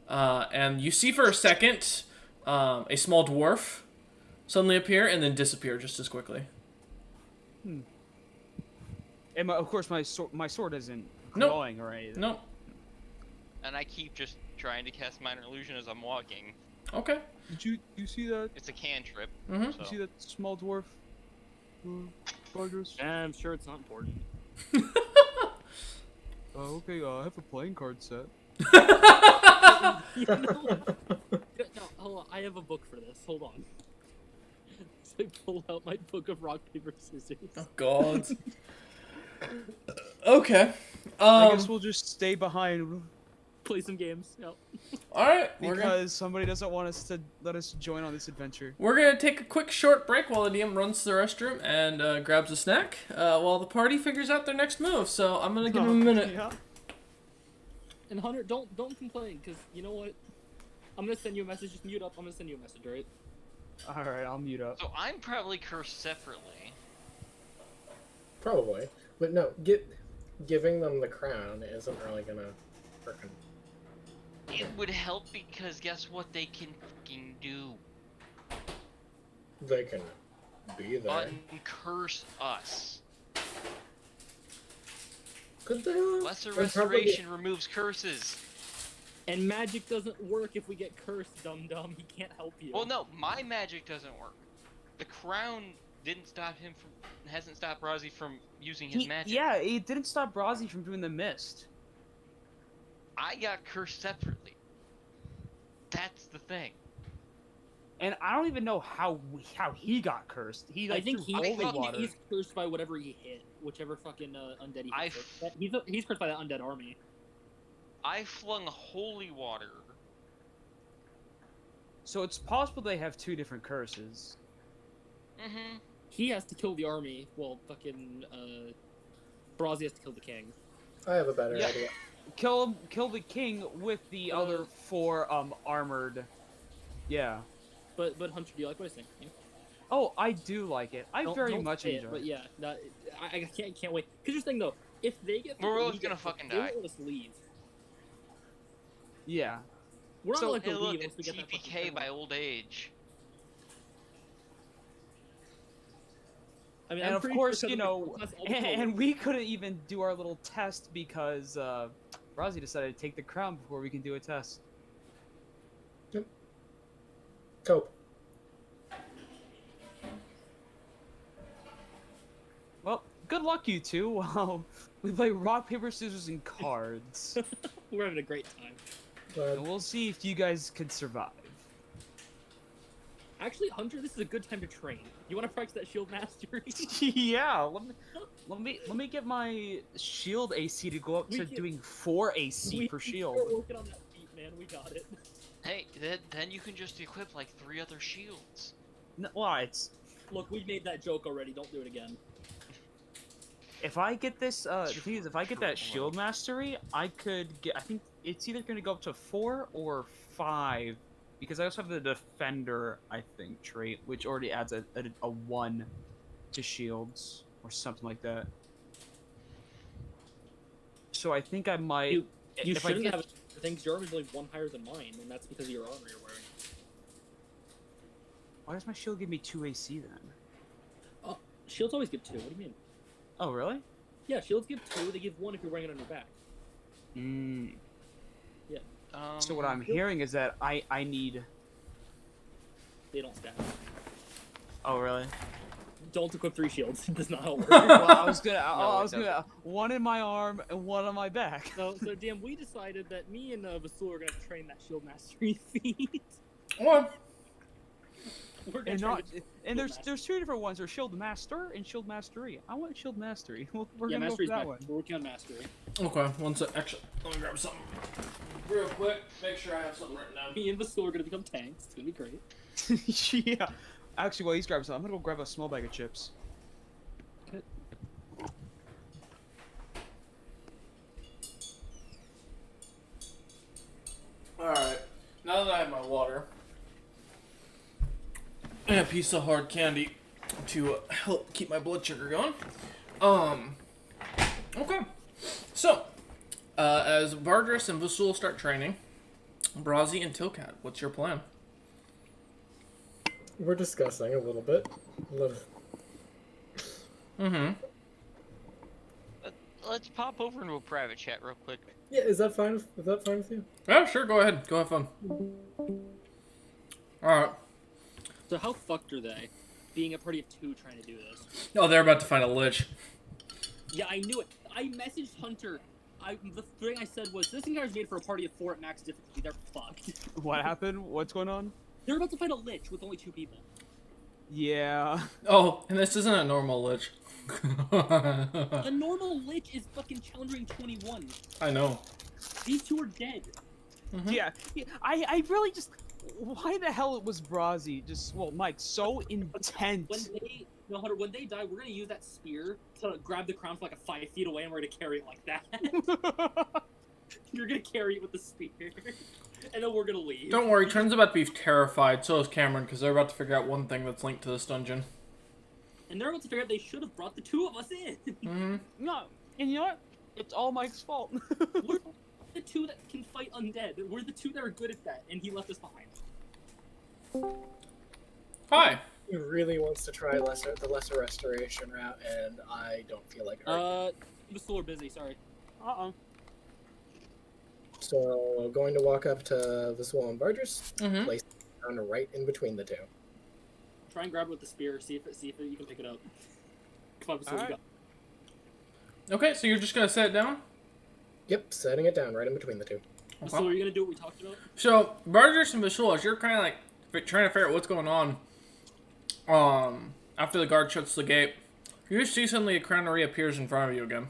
And you see for a second a small dwarf suddenly appear and then disappear just as quickly. And of course, my sword isn't Nope. glowing or anything. Nope. And I keep just trying to cast minor illusion as I'm walking. Okay. Did you see that? It's a cantrip. Mm-hmm. You see that small dwarf? Bardris? I'm sure it's not important. Okay, I have a playing card set. You know, no, hold on. I have a book for this. Hold on. So I pull out my book of rock, paper, scissors. Oh, God. Okay. I guess we'll just stay behind Play some games. Yep. Alright, because somebody doesn't want us to let us join on this adventure. we're gonna take a quick short break while the DM runs to the restroom and grabs a snack while the party figures out their next move. So I'm gonna give him a minute. Yeah. And Hunter, don't complain, because you know what? I'm gonna send you a message. Just mute up. I'm gonna send you a message, alright? Alright, I'll mute up. So I'm probably cursed separately. Probably, but no, giving them the crown isn't really gonna frickin' It would help because guess what they can fucking do? They can be there. Uncurse us. Could they? Lesser They're probably- restoration removes curses. And magic doesn't work if we get cursed, dum-dum. He can't help you. Well, no, my magic doesn't work. The crown didn't stop him from, hasn't stopped Razi from using his magic. Yeah, it didn't stop Brazi from doing the mist. I got cursed separately. That's the thing. And I don't even know how he got cursed. He I like think threw holy water. he's cursed by whatever he hit, whichever fucking undead he I hit. He's cursed by that undead army. I flung holy water. So it's possible they have two different curses. Mm-hmm. He has to kill the army, while fucking Brazi has to kill the king. I have a better Yeah. idea. Kill the king with the other four armored. Yeah. But Hunter, do you like what I say? Yeah. Oh, I do like it. I very Don't much say enjoy it. But it. yeah, no, I can't wait. Cause here's the thing though, if they get, We're both we gonna get- fucking they die. won't let us leave. Yeah. We're not So- gonna let Hey, go look, leave it's once we get that fucking TPK thing by on. old age. I mean, And I'm of pretty course, sure you know, that's all the and we couldn't even do our little test because Brazi decided to take the crown before we can do a test. Cope. Well, good luck, you two. While we play rock, paper, scissors, and cards. We're having a great time. Glad. And we'll see if you guys can survive. Actually, Hunter, this is a good time to train. You want to practice that shield mastery? Yeah, let me get my shield AC to go up to doing 4 AC per shield. We're working on that feat, man. We got it. Hey, then you can just equip like 3 other shields. No, well, it's Look, we made that joke already. Don't do it again. if I get this. The thing is, if I get that shield mastery, I could get. I think it's either going to go up to 4 or 5, because I also have the defender, I think, trait, which already adds a 1 to shields or something like that. So I think I might. You if I shouldn't get, have. I think your armor is only 1 higher than mine, and that's because of your armor you're wearing. Why does my shield give me 2 AC then? Oh, shields always give 2. What do you mean? Oh, really? Yeah, shields give 2. They give 1 if you're wearing it on your back. Mm. Yeah. So what I'm hearing is that I need. They don't stack. Oh, really? Don't equip 3 shields. It does not help. Well, I was gonna. No, I was it gonna. 1 in my arm and 1 on my back. So damn, we decided that me and Vasul are gonna train that shield mastery feat. What? We're gonna And train not. the And there's Shield 2 different ones. There's shield master and shield mastery. I want shield mastery. We're yeah, gonna go for mastery's that back. one. We're working on mastery. Okay, one sec. Actually, let me grab something real quick. Make sure I have something written down. Me and Vasul are gonna become tanks. It's gonna be great. Yeah. Actually, while he's grabbing something, I'm gonna go grab a small bag of chips. Good. Alright, now that I have my water and a piece of hard candy to help keep my blood sugar going. Okay. So, as Vardris and Vasul start training, Brazi and Tilkat, what's your plan? We're discussing a little bit. Mm-hmm. Let's pop over into a private chat real quick. Yeah, is that fine? Is that fine with you? Yeah, sure, go ahead. Go have fun. Alright. So how fucked are they? Being a party of 2 trying to do this. Oh, they're about to find a lich. Yeah, I knew it. I messaged Hunter. The thing I said was, this encounter's made for a party of 4 at max difficulty. They're fucked. What happened? What's going on? They're about to fight a lich with only 2 people. Yeah. Oh, and this isn't a normal lich. A normal lich is fucking challenging 21. I know. These 2 are dead. Mm-hmm. Yeah. I really just. Why the hell was Brazi just Mike so intense? Hunter, when they die, we're gonna use that spear to grab the crown from like a 5 feet away, and we're gonna carry it like that. You're gonna carry it with the spear, and then we're gonna leave. Don't worry, Trent's about to be terrified, so is Cameron, because they're about to figure out one thing that's linked to this dungeon. And they're about to figure out they should have brought the 2 of us in. Mm-hmm. No, and you know what? It's all Mike's fault. We're the 2 that can fight undead. We're the 2 that are good at that, and he left us behind. Hi. He really wants to try the lesser restoration route, and I don't feel like it. Vasul are busy. Sorry. So, going to walk up to Vasul and Vardris, Mm-hmm. place it down right in between the 2. Try and grab it with the spear. See if you can pick it up. Come on, Vasul, Alright. you Okay, so you're just gonna set it down? Yep, setting it down right in between the 2. go. Vasul, are you gonna do what we talked about? So, Vardris and Vasul, as you're kind of like trying to figure out what's going on, after the guard shuts the gate, you see suddenly a crown reappears in front of you again.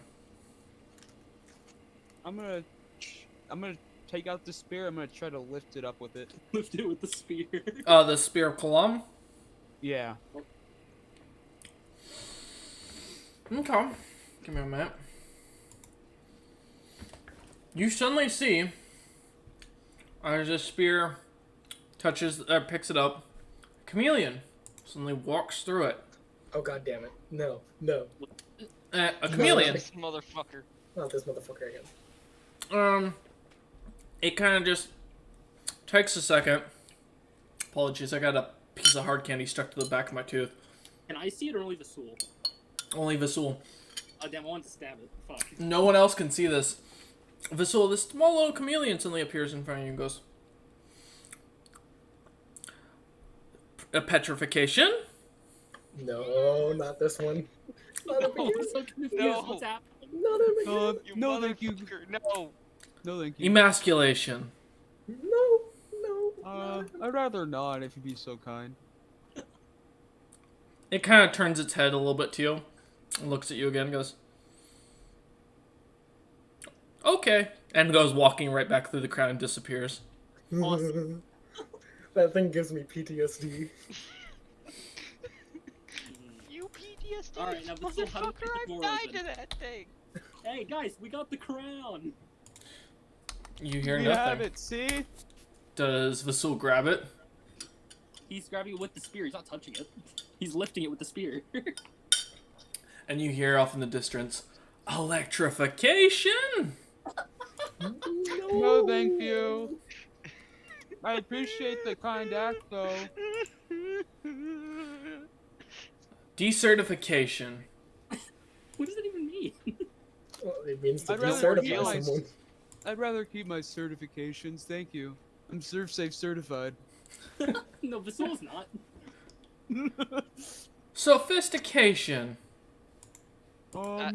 I'm gonna take out the spear. I'm gonna try to lift it up with it. Lift it with the spear. The Spear of Kalam. Yeah. Okay. Give me a minute. You suddenly see, as the spear picks it up, a chameleon suddenly walks through it. Oh, god damn it. No. A chameleon. This motherfucker. Not this motherfucker again. It kind of just takes a second. Apologies, I got a piece of hard candy stuck to the back of my tooth. Can I see it or only Vasul? Only Vasul. Oh damn, I wanted to stab it. Fuck. No one else can see this. Vasul, this small little chameleon suddenly appears in front of you and goes, a petrification? No, not this one. Not up Oh, again. I'm so confused. No. What's happening? Not up again. You No, thank you. motherfucker, No. No, thank you. Emasculation. No. I'd rather not if you'd be so kind. It kind of turns its head a little bit to you and looks at you again and goes, okay. And goes walking right back through the crowd and disappears. Awesome. That thing gives me PTSD. You PTSD, All right, now Vasul, how do we motherfucker! get the I've door died open? to that thing. Hey guys, we got the crown. You hear We nothing. have it, see? Does Vasul grab it? He's grabbing it with the spear. He's not touching it. He's lifting it with the spear. And you hear off in the distance, electrification! No, thank you. I appreciate the kind act, though. Decertification. What does that even mean? Well, it means to I'd rather decertify realize- someone. I'd rather keep my certifications, thank you. I'm ServSafe certified. No, Vasul's not. Sophistication. I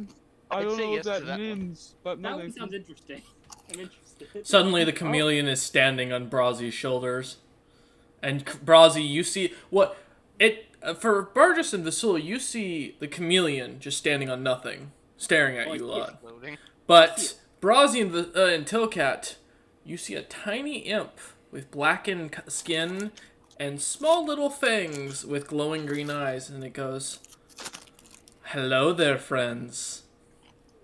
I'd don't say know yes what to that that one. means, but no, That one thank sounds you. interesting. I'm interested. Suddenly the chameleon is standing on Brazi's shoulders. And Brazi, you see what it for Burgess and Vasul, you see the chameleon just standing on nothing, staring at Oh, I you a see it. lot. Loading. But Brazi and Tilcat, you see a tiny imp with blackened skin and small little fangs with glowing green eyes, and it goes, "Hello there, friends.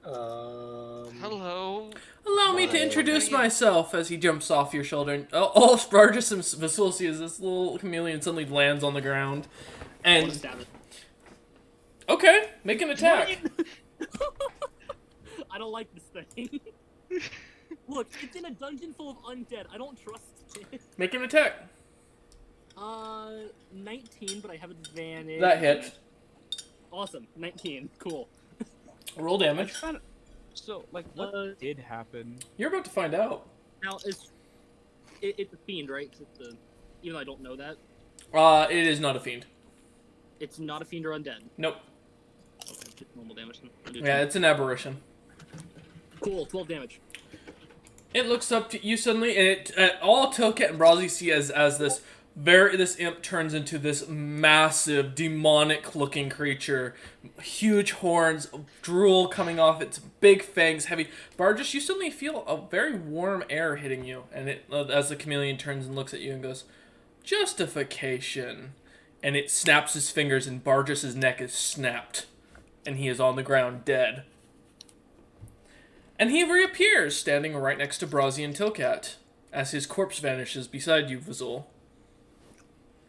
Hello. Allow me to Hi. introduce myself," as he jumps off your shoulder. And all Burgess and Vasul see is this little chameleon suddenly lands on the ground. I wanna And, stab it. okay, make an attack. I don't like this thing. Look, it's in a dungeon full of undead. I don't trust it. Make an attack. 19, but I have advantage. That hits. Awesome, 19. Cool. Roll damage. So, like, what did happen? You're about to find out. Now, it's a fiend, right? 'Cause it's a, even though I don't know that, It is not a fiend. it's not a fiend or undead. Nope. Okay, just normal damage. Then. I'll do Yeah, 10. it's an aberration. Cool, 12 damage. It looks up to you suddenly, and all Tilket and Brazi see as this imp turns into this massive, demonic-looking creature, huge horns, drool coming off its big fangs, heavy. Bargus, you suddenly feel a very warm air hitting you, and as the chameleon turns and looks at you and goes, "Justification," and it snaps his fingers, and Bargus's neck is snapped, and he is on the ground dead. And he reappears, standing right next to Brazi and Tilcat, as his corpse vanishes beside you, Vazul.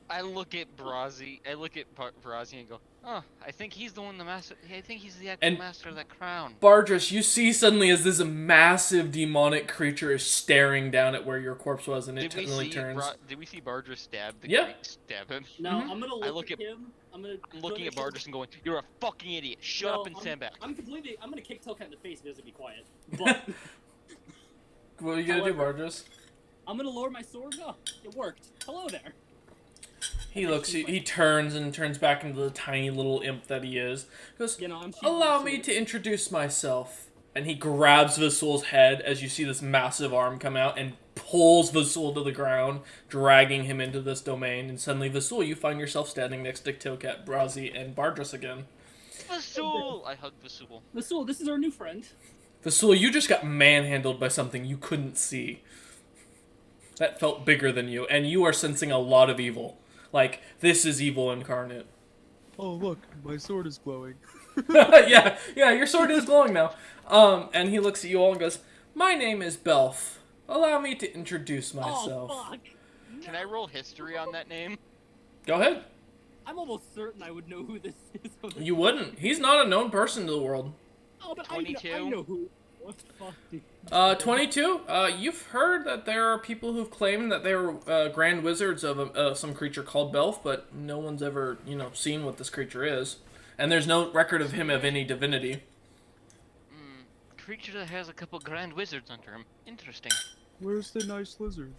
I look at Brazi. I look at Brazi and go, "Oh, I think he's the one, the master. I think he's the actual And- master of that crown." Bardrus, you see suddenly as this massive demonic creature is staring down at where your corpse was, and it Did we suddenly see? turns. Did we see Bardra stab the Yeah. Greek? Stab him. Now, Mhm. I'm gonna I look look at him. I'm looking at Bardra and going, "You're a fucking idiot. Shut up and stand back." I'm gonna kick Tilcat in the face if he doesn't be quiet. But What are you gonna do, However- Bardrus? I'm gonna lower my sword. Oh, it worked. Hello there. He looks. He turns and turns back into the tiny little imp that he is. Goes, You know, I'm cheating "Allow my me sword. to introduce myself." And he grabs Vasul's head as you see this massive arm come out and pulls Vasul to the ground, dragging him into this domain. And suddenly, Vasul, you find yourself standing next to Tilcat, Brazi, and Bardrus again. Vasul! I hug Vasul. Vasul, this is our new friend. Vasul, you just got manhandled by something you couldn't see. That felt bigger than you, and you are sensing a lot of evil. Like, this is evil incarnate. Oh, look, my sword is glowing. yeah, your sword is glowing now. And he looks at you all and goes, "My name is Belf. Allow me to introduce myself." Oh, fuck. Can I roll history on that name? Go ahead. I'm almost certain I would know who this is. You wouldn't. He's not a known person to the world. Oh, but 22? I know who. What the fuck, dude? 22. You've heard that there are people who've claimed that they were grand wizards of some creature called Belf, but no one's ever, seen what this creature is. And there's no record of him of any divinity. Creature that has a couple grand wizards under him. Interesting. Where's the nice lizard?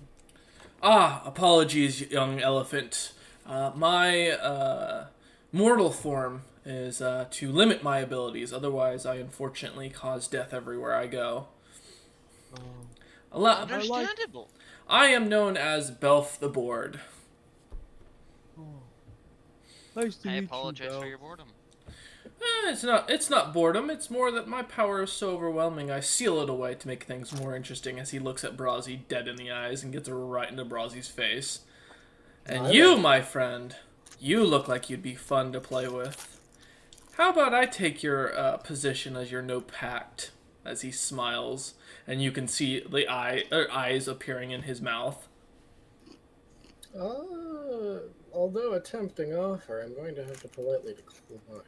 Apologies, young elephant. My mortal form is to limit my abilities. Otherwise, I unfortunately cause death everywhere I go. Understandable. I am known as Belf the Board. Nice to I meet apologize you, for Belle. your boredom. It's not boredom. It's more that my power is so overwhelming. I seal it away to make things more interesting. As he looks at Brazzy dead in the eyes and gets right into Brazzy's face. And you, my friend, you look like you'd be fun to play with. How about I take your position as your no pact? As he smiles, and you can see the eyes appearing in his mouth. Although a tempting offer, I'm going to have to politely decline.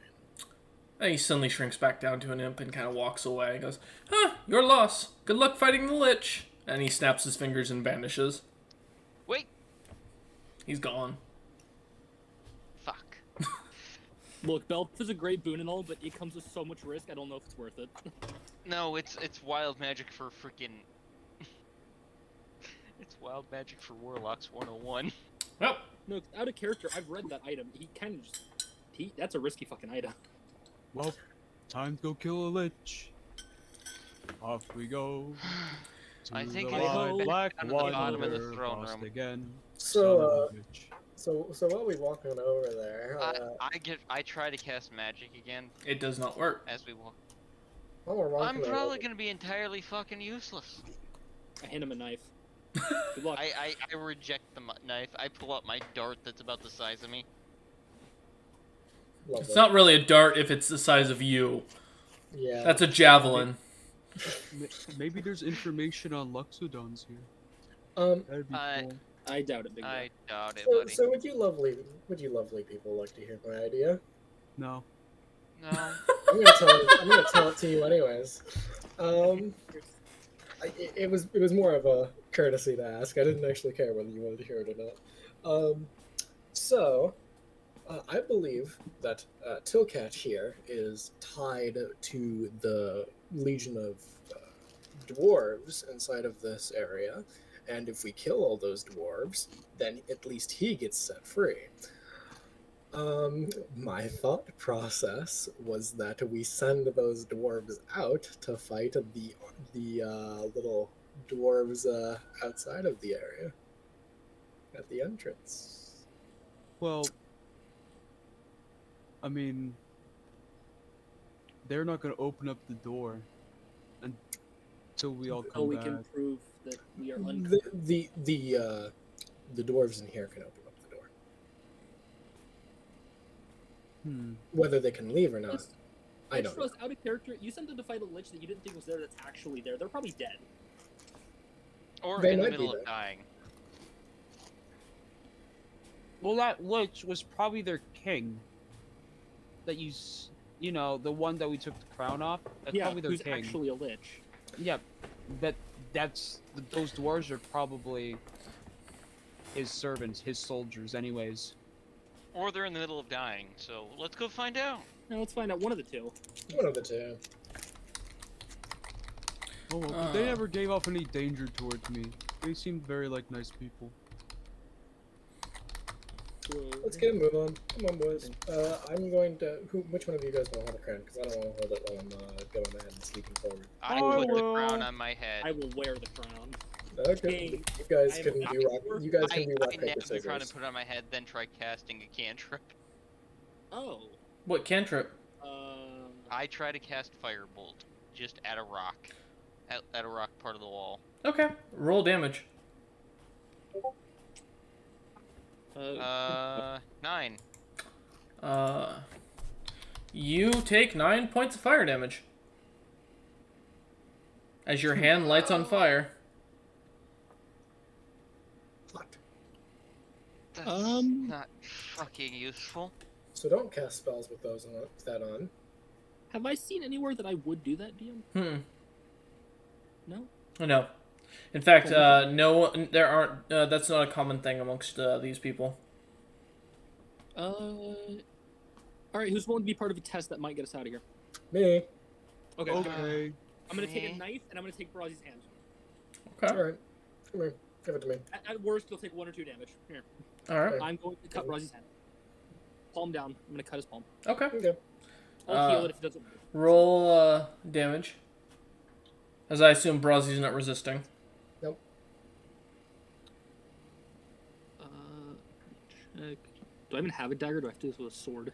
And he suddenly shrinks back down to an imp and kind of walks away and goes, "Huh, your loss. Good luck fighting the Lich." And he snaps his fingers and vanishes. Wait. He's gone. Fuck. Look, Belf is a great boon and all, but it comes with so much risk. I don't know if it's worth it. No, it's wild magic for freaking. It's wild magic for Warlocks 101. Well, No, out of character, I've read that item. He kind of just. That's a risky fucking item. Well, time to go kill a lich. Off we go. I To think the I wide vote black down to the bottom of the water, throne lost room. again. So, Son of a bitch. so while we walk on over there, I try to cast magic again it does not work. as we walk. while we're walking I'm over, probably gonna be entirely fucking useless. I hand him a knife. Good luck. I reject the knife. I pull out my dart that's about the size of me. Lovely. It's not really a dart if it's the size of you. Yeah. That's a javelin. Maybe there's information on Luxodons here. That'd be cool. I doubt it, big guy. I doubt it, So, buddy. so would you lovely people like to hear my idea? No. No. I'm gonna tell it to you anyways. It was more of a courtesy to ask. I didn't actually care whether you wanted to hear it or not. I believe that Tilcat here is tied to the legion of dwarves inside of this area, and if we kill all those dwarves, then at least he gets set free. My thought process was that we send those dwarves out to fight the little dwarves outside of the area at the entrance. Well, I mean, they're not gonna open up the door until we all So come we back. can prove that we are The dwarves in here can open up the door. Whether they can leave or not, I don't know. Trust, out of character, you sent them to fight a lich that you didn't think was there that's actually there. They're probably dead. Or They in the might be middle there. of dying. Well, that lich was probably their king. That you know, the one that we took the crown off. That's Yeah, probably their who's king. actually a lich. Yeah, those dwarves are probably his servants, his soldiers, anyways. Or they're in the middle of dying. So let's go find out. Now let's find out one of the two. One of the two. Oh, well, but they never gave off any danger towards me. They seemed very like nice people. Let's get a move on. Come on, boys. I'm going to. Which one of you guys will hold a crown? Because I don't want to hold it while I'm going ahead and sneaking forward. I Oh, put the well. crown on my head. I will wear the crown. Okay. Hey, You guys I'm can not do rock. You guys can do rock I paper nab the crown and scissors. put it on my head, then try casting a cantrip. Oh. What cantrip? I try to cast Firebolt just at a rock. At a rock part of the wall. Okay, roll damage. 9. You take 9 points of fire damage as your hand lights on fire. What? That's not fucking useful. So don't cast spells with those on, with that on. Have I seen anywhere that I would do that, DM? No? No. In fact, no, there aren't. That's not a common thing amongst these people. Alright, who's willing to be part of a test that might get us out of here? Me. Okay. Okay. I'm gonna take a Me? knife and I'm gonna take Brazzy's hand. Okay. All right. Come here. Give it to me. At worst, you'll take 1 or 2 damage. Here. All right. I'm going to cut Brazzy's hand. Palm down. I'm gonna cut his palm. Okay. Okay. I'll heal it if it doesn't move. Roll damage. As I assume Brazzy's not resisting. Nope. Check. Do I even have a dagger? Or do I have to do this with a sword?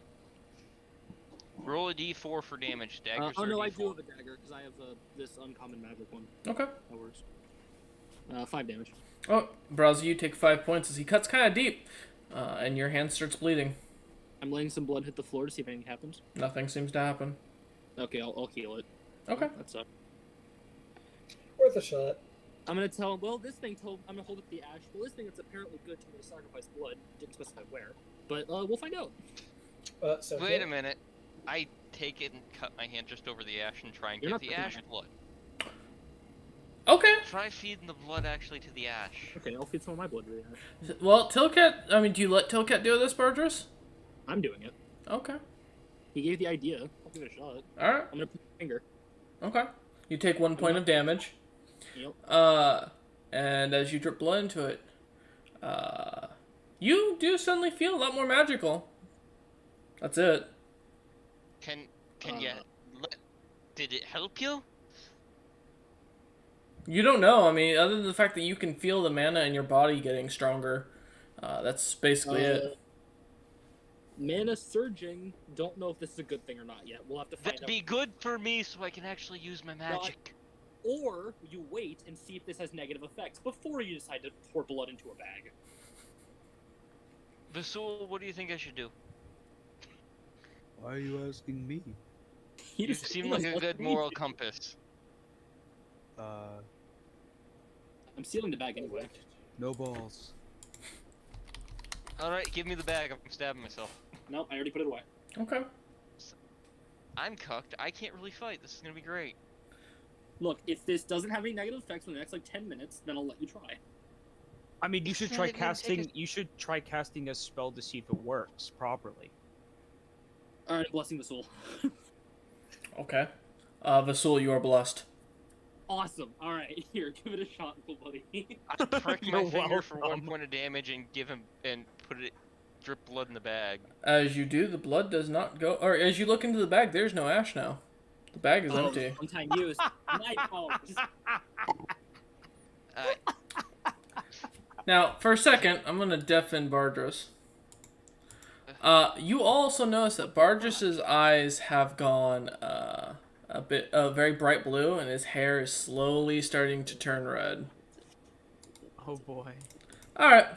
Roll a d4 for damage. Daggers Oh are no, I d4. do have a dagger because I have this uncommon magic one. Okay. That works. 5 damage. Oh, Browser, you take 5 points as he cuts kind of deep, and your hand starts bleeding. I'm letting some blood hit the floor to see if anything happens. Nothing seems to happen. Okay, I'll heal it. Okay. That sucks. Worth a shot. I'm gonna tell him, well, this thing told, I'm gonna hold up the ash. Well, this thing that's apparently good to me to sacrifice blood. Didn't specify where. But, we'll find out. So Wait a minute. I take it and cut my hand just over the ash and try and You're get not the cutting ash my hand. blood. Okay. Try feeding the blood actually to the ash. Okay, I'll feed some of my blood to the ash. Well, do you let Tilcat do this, Burgess? I'm doing it. Okay. He gave the idea. I'll give it a shot. Alright. I'm gonna put my finger. Okay. You take 1 point of damage. Yep. And as you drip blood into it, you do suddenly feel a lot more magical. That's it. Can you... Did it help you? You don't know. I mean, other than the fact that you can feel the mana in your body getting stronger, that's basically it. Mana surging. Don't know if this is a good thing or not yet. We'll have to find That'd out. be good for me so I can actually use my magic. Or you wait and see if this has negative effects before you decide to pour blood into a bag. Vasul, what do you think I should do? Why are you asking me? You seem like a good moral compass. I'm sealing the bag anyway. No balls. Alright, give me the bag. I'm stabbing myself. Nope, I already put it away. Okay. I'm cucked. I can't really fight. This is gonna be great. Look, if this doesn't have any negative effects for the next like 10 minutes, then I'll let you try. I mean, you It should said try it didn't take casting. us- You should try casting a spell to see if it works properly. Alright, blessing the soul. Okay. Vasul, you are blessed. Awesome. Alright, here, give it a shot, little buddy. I prick my You're finger for 1 welcome. point of damage and give him and put it drip blood in the bag. As you do, the blood does not go. Or as you look into the bag, there's no ash now. The bag is empty. One-time use. My powers. Now, for a second, I'm gonna deafen Bardras. You also notice that Bardras' eyes have gone a bit very bright blue, and his hair is slowly starting to turn red. Oh boy. All right,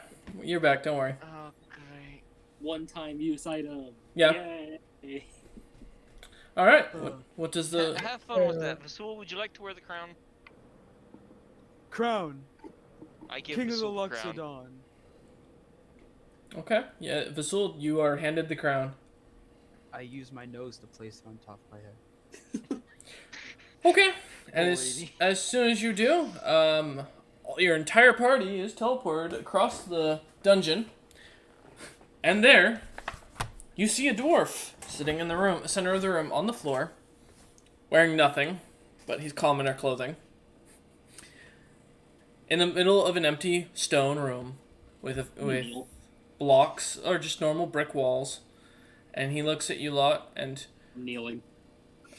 you're back. Don't worry. Oh, great. One-time use item. Yeah. Yay. All right. What does the? Have fun with that. Vasul, would you like to wear the crown? Crown. I give King of the Vasul the crown. Luxodon. Okay. Yeah, Vasul, you are handed the crown. I use my nose to place it on top of my head. Okay. And Alrighty. as soon as you do, your entire party is teleported across the dungeon, and there, you see a dwarf sitting in the room, center of the room, on the floor, wearing nothing, but he's commoner clothing, in the middle of an empty stone room with blocks or just normal brick walls, and he looks at you lot and Kneeling.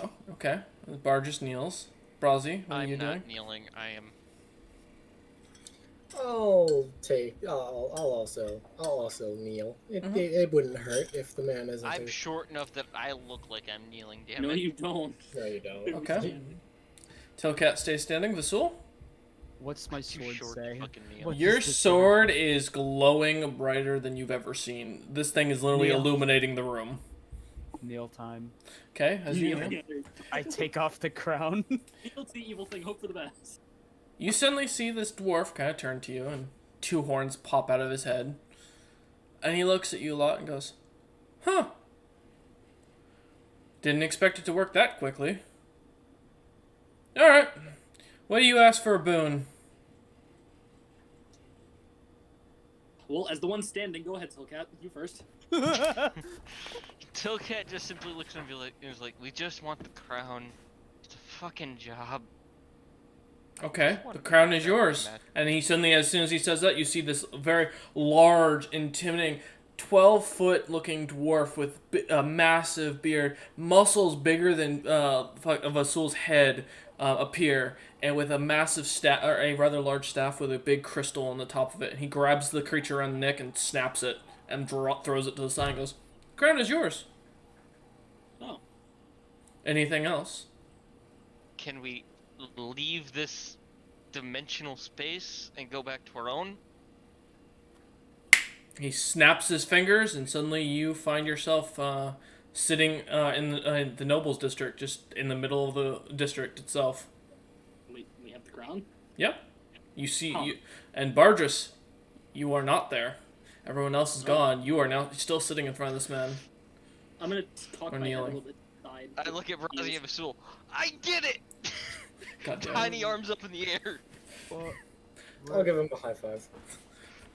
oh, okay. The bar just kneels. Brawzy, what are I'm you not doing? kneeling. I am. I'll also kneel. It wouldn't hurt if the man isn't. I'm short enough that I look like I'm kneeling. Damn No, it. you don't. No, you don't. Okay. Tilcat stays standing. Vasul? What's my Too sword short to say? fucking kneel. What Your does this sword is glowing brighter than you've ever seen. This thing is literally Kneel. illuminating the room. Kneel time. Okay, as you Kneel. I take off the crown. Kneel to the evil thing, hope for the best. you suddenly see this dwarf kind of turn to you, and two horns pop out of his head. And he looks at you a lot and goes, "Huh. Didn't expect it to work that quickly. Alright. What do you ask for a boon?" Well, as the one standing, go ahead, Tilcat. You first. Tilcat just simply looks at him and is like, we just want the crown. It's a fucking job. Okay, the crown is yours. And he suddenly, as soon as he says that, you see this very large, intimidating, 12-foot looking dwarf with a massive beard, muscles bigger than Vasul's head appear, and with a massive staff, or a rather large staff with a big crystal on the top of it. And he grabs the creature around the neck and snaps it, and throws it to the side and goes, "Crown is yours." Oh. Anything else? Can we leave this dimensional space and go back to our own? He snaps his fingers, and suddenly you find yourself sitting in the nobles district, just in the middle of the district itself. We have the crown? Yep. You see, Huh. and Bardris, you are not there. Everyone else is gone. You are now still sitting in front of this man. I'm gonna cock Or my head a kneeling. little bit side. I look at Brazi of a stool. I did it! God damn it. Tiny arms up in the air. I'll give him a high five.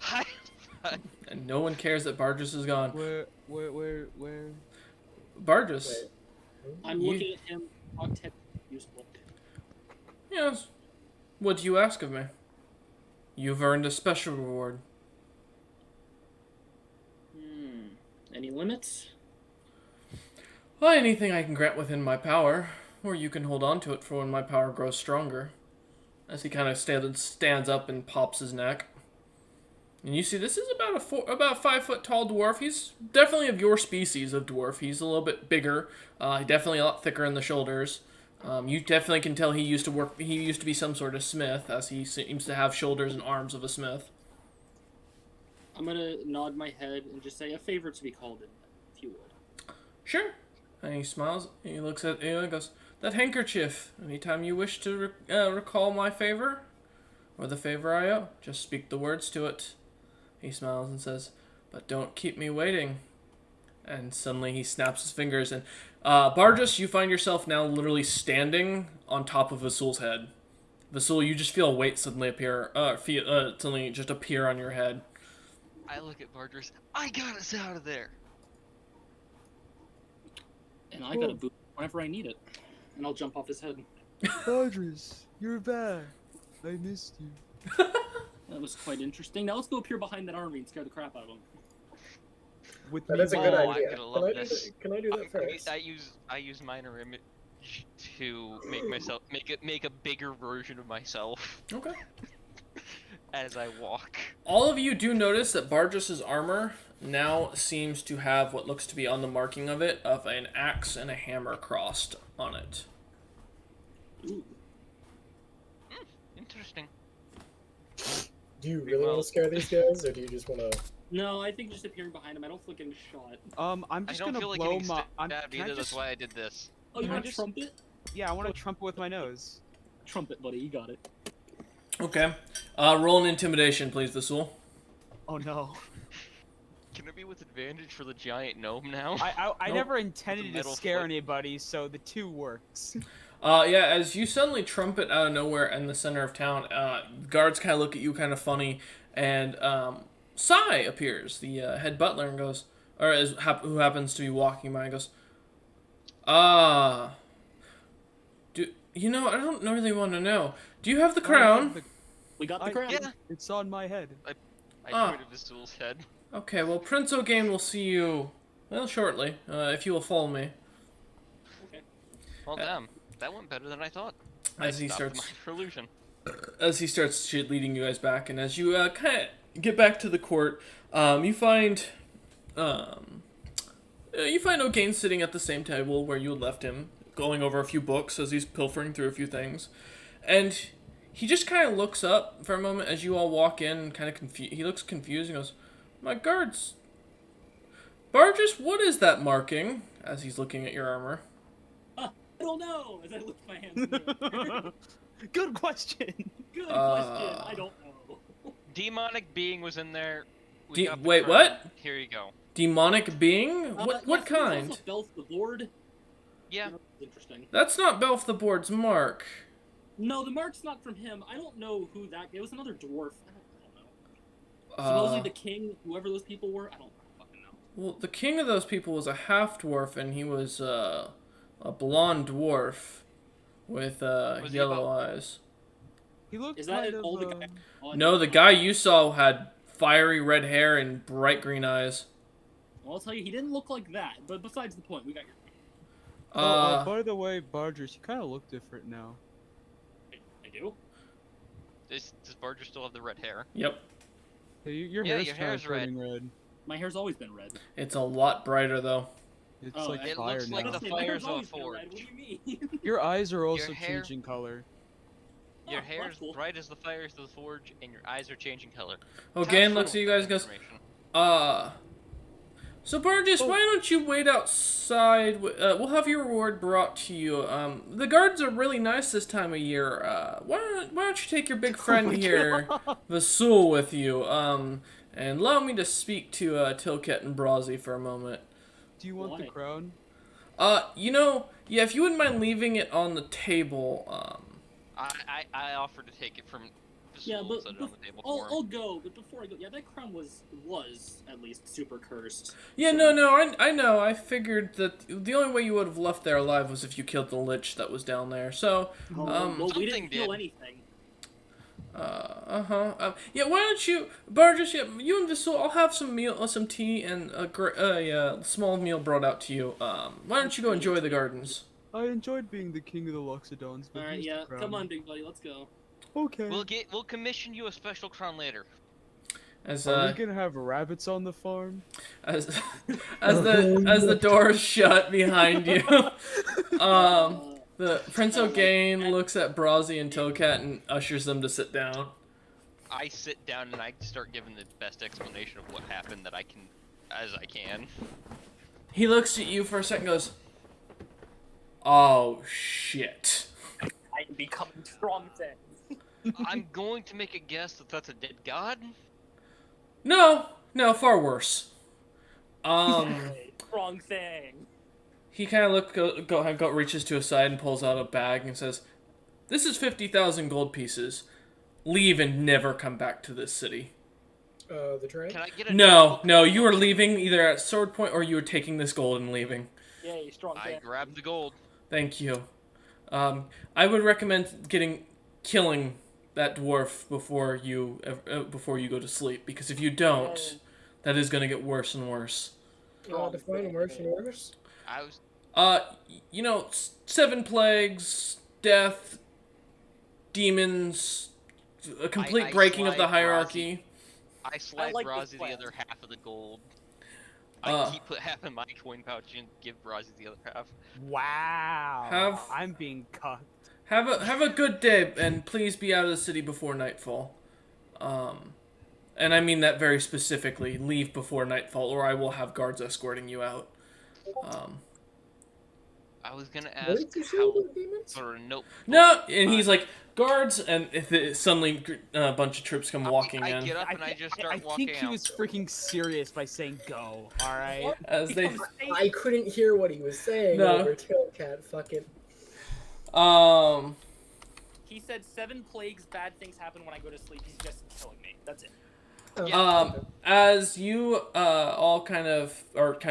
Hi. And no one cares that Bardris is gone. Where? Bardris. Wait. I'm You- looking at him, cocked head, confused look. Yes. What do you ask of me? You've earned a special reward. Any limits? Well, anything I can grant within my power, or you can hold on to it for when my power grows stronger. As he kind of stands up and pops his neck. And you see, this is about 5 foot tall dwarf. He's definitely of your species of dwarf. He's a little bit bigger. Definitely a lot thicker in the shoulders. You definitely can tell he used to be some sort of smith, as he seems to have shoulders and arms of a smith. I'm gonna nod my head and just say a favor to be called in, if you would. Sure. And he smiles. He looks at you and goes, "That handkerchief. Anytime you wish to recall my favor, or the favor I owe, just speak the words to it." He smiles and says, "But don't keep me waiting." And suddenly he snaps his fingers, and Bargus, you find yourself now literally standing on top of Vasul's head. Vasul, you just feel a weight suddenly suddenly just appear on your head. I look at Bardris. I got us out of there. And I got a boot whenever I need it. And I'll jump off his head. Bardris, you're back. I missed you. That was quite interesting. Now let's go up here behind that army and scare the crap out of him. With That me, is a good Oh, idea. I'm gonna love this. Can I do that first? I use minor image to make a bigger version of myself Okay. as I walk. All of you do notice that Bargis's armor now seems to have what looks to be on the marking of it of an axe and a hammer crossed on it. Ooh. Interesting. Do you really want to scare these guys, or do you just want to? No, I think just appearing behind him, I don't feel like getting shot. I'm I just don't gonna feel like blow getting my. stabbed Can I either. That's just? why I did this. Oh, you Can I want a just- trumpet? Yeah, I want to trumpet with my nose. Trumpet, buddy, you got it. Okay. Roll an intimidation, please, Vasul. Oh no. Can it be with advantage for the giant gnome now? I Nope. never intended to metal scare foot. anybody, so the 2 works. Yeah, as you suddenly trumpet out of nowhere in the center of town, guards kind of look at you kind of funny, and Sai appears, the head butler, and goes, who happens to be walking by, and goes, I don't really want to know. Do you have the crown? We got the I- crown. Yeah. It's on my head. I pointed Vasul's head. Okay, well, Prince O'Gain will see you, well, shortly, if you will follow me. Okay. Well, damn. That went better than I thought. As he stopped starts, my illusion. leading you guys back, and as you kind of get back to the court, you find O'Gain sitting at the same table where you had left him, going over a few books as he's pilfering through a few things, and he just kind of looks up for a moment as you all walk in, and kind of he looks confused and goes, "My guards, Bargus, what is that marking?" As he's looking at your armor. I don't know. As I lift my hands in the air. Good question. Good question. I don't know. Demonic being was in there. Wait, what? Here you go. Demonic being? What yes, there's kind? also Belf the board. Yeah. Interesting. That's not Belf the Board's mark. No, the mark's not from him. I don't know who that. It was another dwarf. I don't know. Supposedly the king, whoever those people were. I don't fucking know. Well, the king of those people was a half dwarf, and he was a blonde dwarf with he yellow eyes. He looked Is that kind all the of. guy? No, the guy you saw had fiery red hair and bright green eyes. Well, I'll tell you, he didn't look like that. But besides the point, we got your. By the way, Bardris, you kind of look different now. I do. Does Barger still have the red hair? Yep. Hey, your Yeah, hair's your kind of hair's red. turning red. My hair's always been red. It's a lot brighter though. It's Oh, like it fire looks now. like the My hair's fires of a always been red. forge. What do you mean? Your eyes are also hair- changing color. Your Oh, hair's that's cool. bright as the fires of the forge, and your eyes are changing color. Okay, and Have looks fun at you with guys that and goes, information. So Burgess, Oh. why don't you wait outside? We'll have your reward brought to you. The guards are really nice this time of year. Why don't you take your big friend here, Vasul, with you? And allow me to speak to Tilket and Brawsy for a moment. Do you want the Why? crown? Yeah, if you wouldn't mind leaving it on the table. I offered to take it from the Yeah, stool but and set it on the table for him. I'll go. But before I go, yeah, that crown was at least super cursed. Yeah, So- no, I know. I figured that the only way you would have left there alive was if you killed the lich that was down there. So, Well, we Something didn't kill did. anything. yeah, why don't you, Burgess? Yeah, you and Vasul, I'll have some tea, and a small meal brought out to you. Why don't you go enjoy the gardens? I enjoyed being the king of the Loxodons, but All right, here's the yeah, crown. come on, big buddy, let's go. Okay. We'll commission you a special crown later. As Are we gonna have rabbits on the farm? as the doors shut behind you, the Prince O'Gain looks at Brawsy and Tokat and ushers them to sit down. I sit down and I start giving the best explanation of what happened that I can. He looks at you for a second, and goes, "Oh shit." I am becoming strong thing. I'm going to make a guess that that's a dead god. No, far worse. Strong thing. He kind of reaches to his side and pulls out a bag and says, "This is 50,000 gold pieces. Leave and never come back to this city." The tray? Can I get a No, you are leaving either at sword point or you are taking this gold and leaving. Yay, strong I thing. grabbed the gold. Thank you. I would recommend killing that dwarf before you go to sleep, because if you don't, that is going to get worse and worse. Define worse and worse? I was 7 plagues, death, demons, a complete I breaking of the slide hierarchy. I slide like this Brazzy plan. the other half of the gold. Uh. I put half in my coin pouch and give Brazzy the other half. Wow. I'm being cucked. Have a good day, and please be out of the city before nightfall. And I mean that very specifically. Leave before nightfall, or I will have guards escorting you out. I was gonna What ask did you say how about demons? or nope. No, and he's like, guards, and suddenly a bunch of troops come walking I in. get up and I just start I walking think he out. was freaking serious by saying go, alright? As they, I couldn't hear what he was saying No. over Tailcat fucking... He said 7 plagues, bad things happen when I go to sleep. He's just killing me. That's it. As you all kind of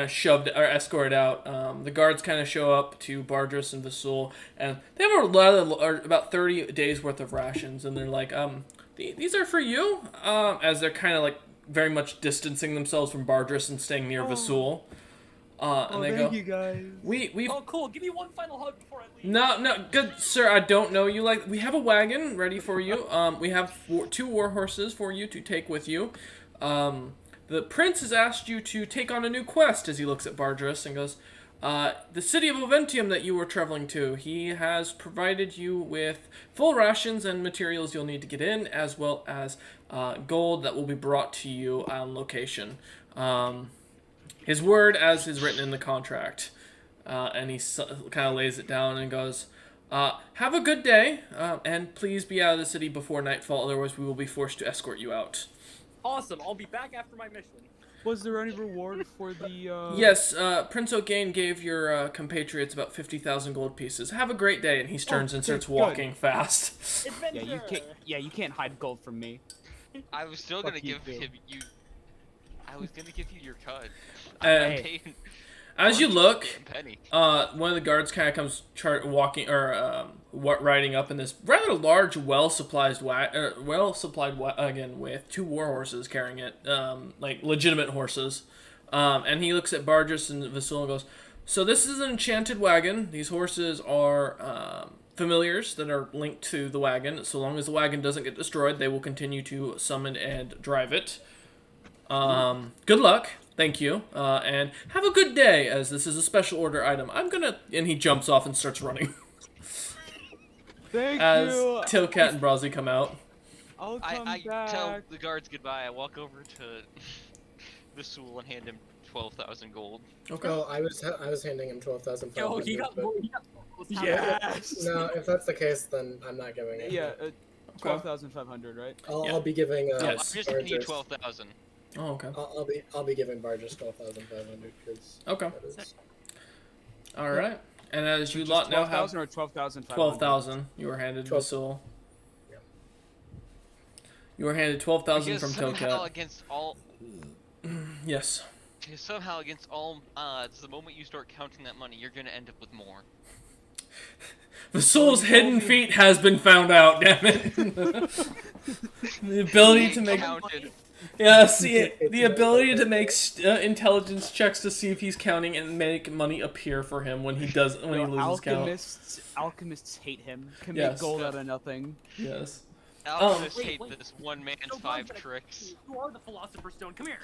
shoved or escorted out, the guards kind of show up to Bardris and Vasul, and they have about 30 days worth of rations, and they're like, these are for you. As they're kind of like very much distancing themselves from Bardris and staying near Vasul. And they thank go, you guys. we Oh, cool. Give me one final hug before I leave. No, good sir. I don't know you. Like, we have a wagon ready for you. We have 2 war horses for you to take with you. The prince has asked you to take on a new quest. As he looks at Bardris and goes, the city of Oventium that you were traveling to. He has provided you with full rations and materials you'll need to get in, as well as gold that will be brought to you on location. His word as is written in the contract. And he kind of lays it down and goes, have a good day, and please be out of the city before nightfall, otherwise we will be forced to escort you out. Awesome. I'll be back after my mission. Was there any reward for the, Yes, Prince O'Gain gave your compatriots about 50,000 gold pieces. Have a great day, and he turns and starts good. walking fast. Adventure. You can't hide gold from me. I was still gonna Fuck you, give Bill. him you. I was gonna give you your cut. And I paid as you look, a penny. one of the guards kind of comes riding up in this rather large, well-supplied wagon with 2 war horses carrying it, like legitimate horses. And he looks at Bardris and Vasul and goes, "So this is an enchanted wagon. These horses are familiars that are linked to the wagon. So long as the wagon doesn't get destroyed, they will continue to summon and drive it. Good luck." Thank you, and have a good day, as this is a special order item. And he jumps off and starts running. Thank As you. Tilcat and Brazzy come out. I'll come I back. tell the guards goodbye. I walk over to Vasul and hand him 12,000 gold. Okay. Oh, I was handing him 12,500. Yo, he got but- more. He got more. Yes. No, if that's the case, then I'm not giving it. Yeah, 12,500, right? I'll be giving. Yes. I'm just giving you Barges- 12,000. Oh, okay. I'll be giving Barges 12,500 because. Okay. All right. And as you Just lot now have 12,000 or 12,500? 12,000, you were handed Vasul. You were handed 12,000 from Somehow Tilcat. against all, Yes. somehow against all odds, the moment you start counting that money, you're gonna end up with more. Vasul's hidden feat has been found out. Damn it. The ability to make. Counted. Yeah, see, the ability to make intelligence checks to see if he's counting and make money appear for him when he loses count. Alchemists hate him. Can Yes. make gold out of nothing. Yes. Alchemists Wait, hate wait. this one man's So, 5 Barge, tricks. You are the Philosopher's Stone. Come here.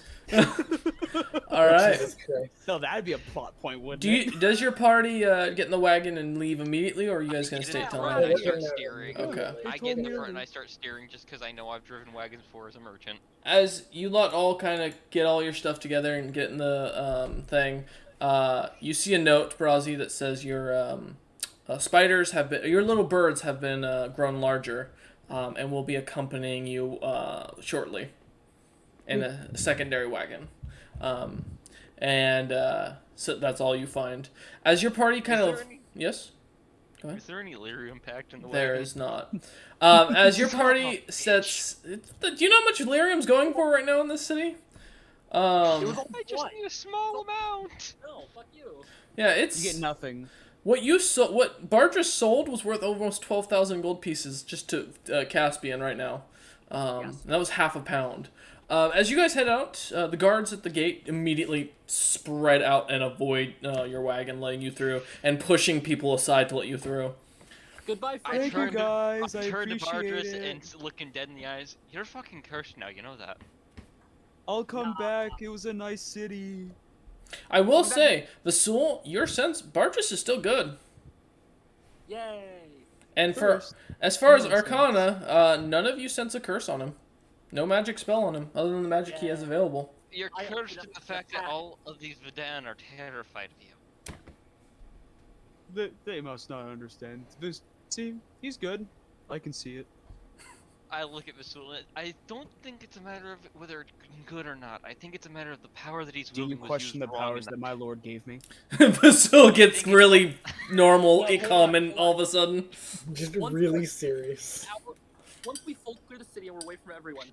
All right. Jesus Christ. So that'd be a plot point, wouldn't Does your party get in the wagon and leave immediately, or are you guys gonna Get stay in the till front, night? I start steering. Okay. I get in the front and I start steering just because I know I've driven wagons before as a merchant. As you lot all kind of get all your stuff together and get in the thing, you see a note, Brazzy, that says your spiders have been, your little birds have been grown larger, and will be accompanying you shortly in a secondary wagon. So that's all you find. As your party kind of yes. Go ahead. Is there any lyrium packed in the There wagon? is not. As your party sets, do you know how much lyrium's going for right now in this city? It was I just need a small amount. No, fuck you. Yeah, it's You get nothing. what Bardris sold was worth almost 12,000 gold pieces just to Caspian right now. And that was half a pound. As you guys head out, the guards at the gate immediately spread out and avoid your wagon, letting you through, and pushing people aside to let you through. Goodbye, I friend. Thank you, turned to- guys. I turned to appreciate Bardris it. and looking dead in the eyes. You're fucking cursed now, you know that. I'll come back. It was a nice city. I will say, Vasul, your sense, Bardris is still good. Yay. And First, as far as no sense. Arcana, none of you sense a curse on him. No magic spell on him, other than the magic he has Yeah. available. You're I cursed opened at up the fact the that pack. all of these Vidan are terrified of you. They must not understand. See, he's good. I can see it. I look at Vasul. I don't think it's a matter of whether it's good or not. I think it's a matter of the power that he's Do you wielding was question the used wrong powers in that my lord gave me? Vasul gets really normal, Yeah, hold common on. all of a sudden. Just One really second. serious. Once we full clear the city and we're away from everyone,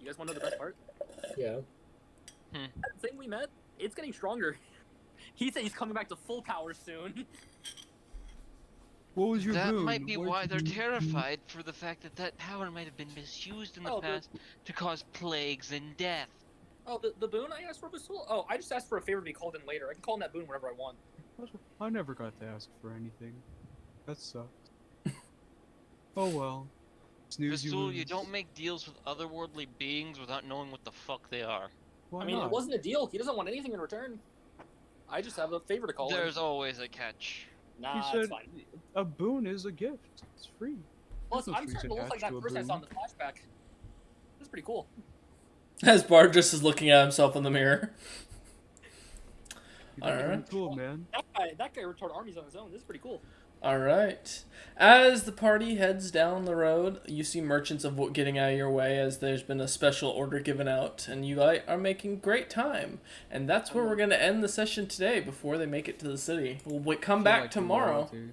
you guys want to know the best part? Yeah. That thing we met, it's getting stronger. He said he's coming back to full power soon. What was your That boon? might be Why'd why you they're do- terrified for the fact that that power might have been misused in the Oh, but- past to cause plagues and death. Oh, the boon I asked for Vasul? Oh, I just asked for a favor to be called in later. I can call in that boon whenever I want. I never got to ask for anything. That sucks. Oh well. Snooze Vasul, lose. you don't make deals with otherworldly beings without knowing what the fuck they are. Why I mean, not? it wasn't a deal. He doesn't want anything in return. I just have a favor to call There's in. always a catch. Nah, You it's said fine. a boon is a gift. It's free. Plus, There's no I'm strings starting to look like attached that to a person I saw in boon. the flashback. That's pretty cool. As Bardris is looking at himself in the mirror. You Alright. Very cool, man. That guy retarded armies on his own. This is pretty cool. Alright. As the party heads down the road, you see merchants of getting out of your way as there's been a special order given out, and you guys are making great time. And that's where we're going to end the session today before they make it to the city. We'll come Feel back like tomorrow. royalty.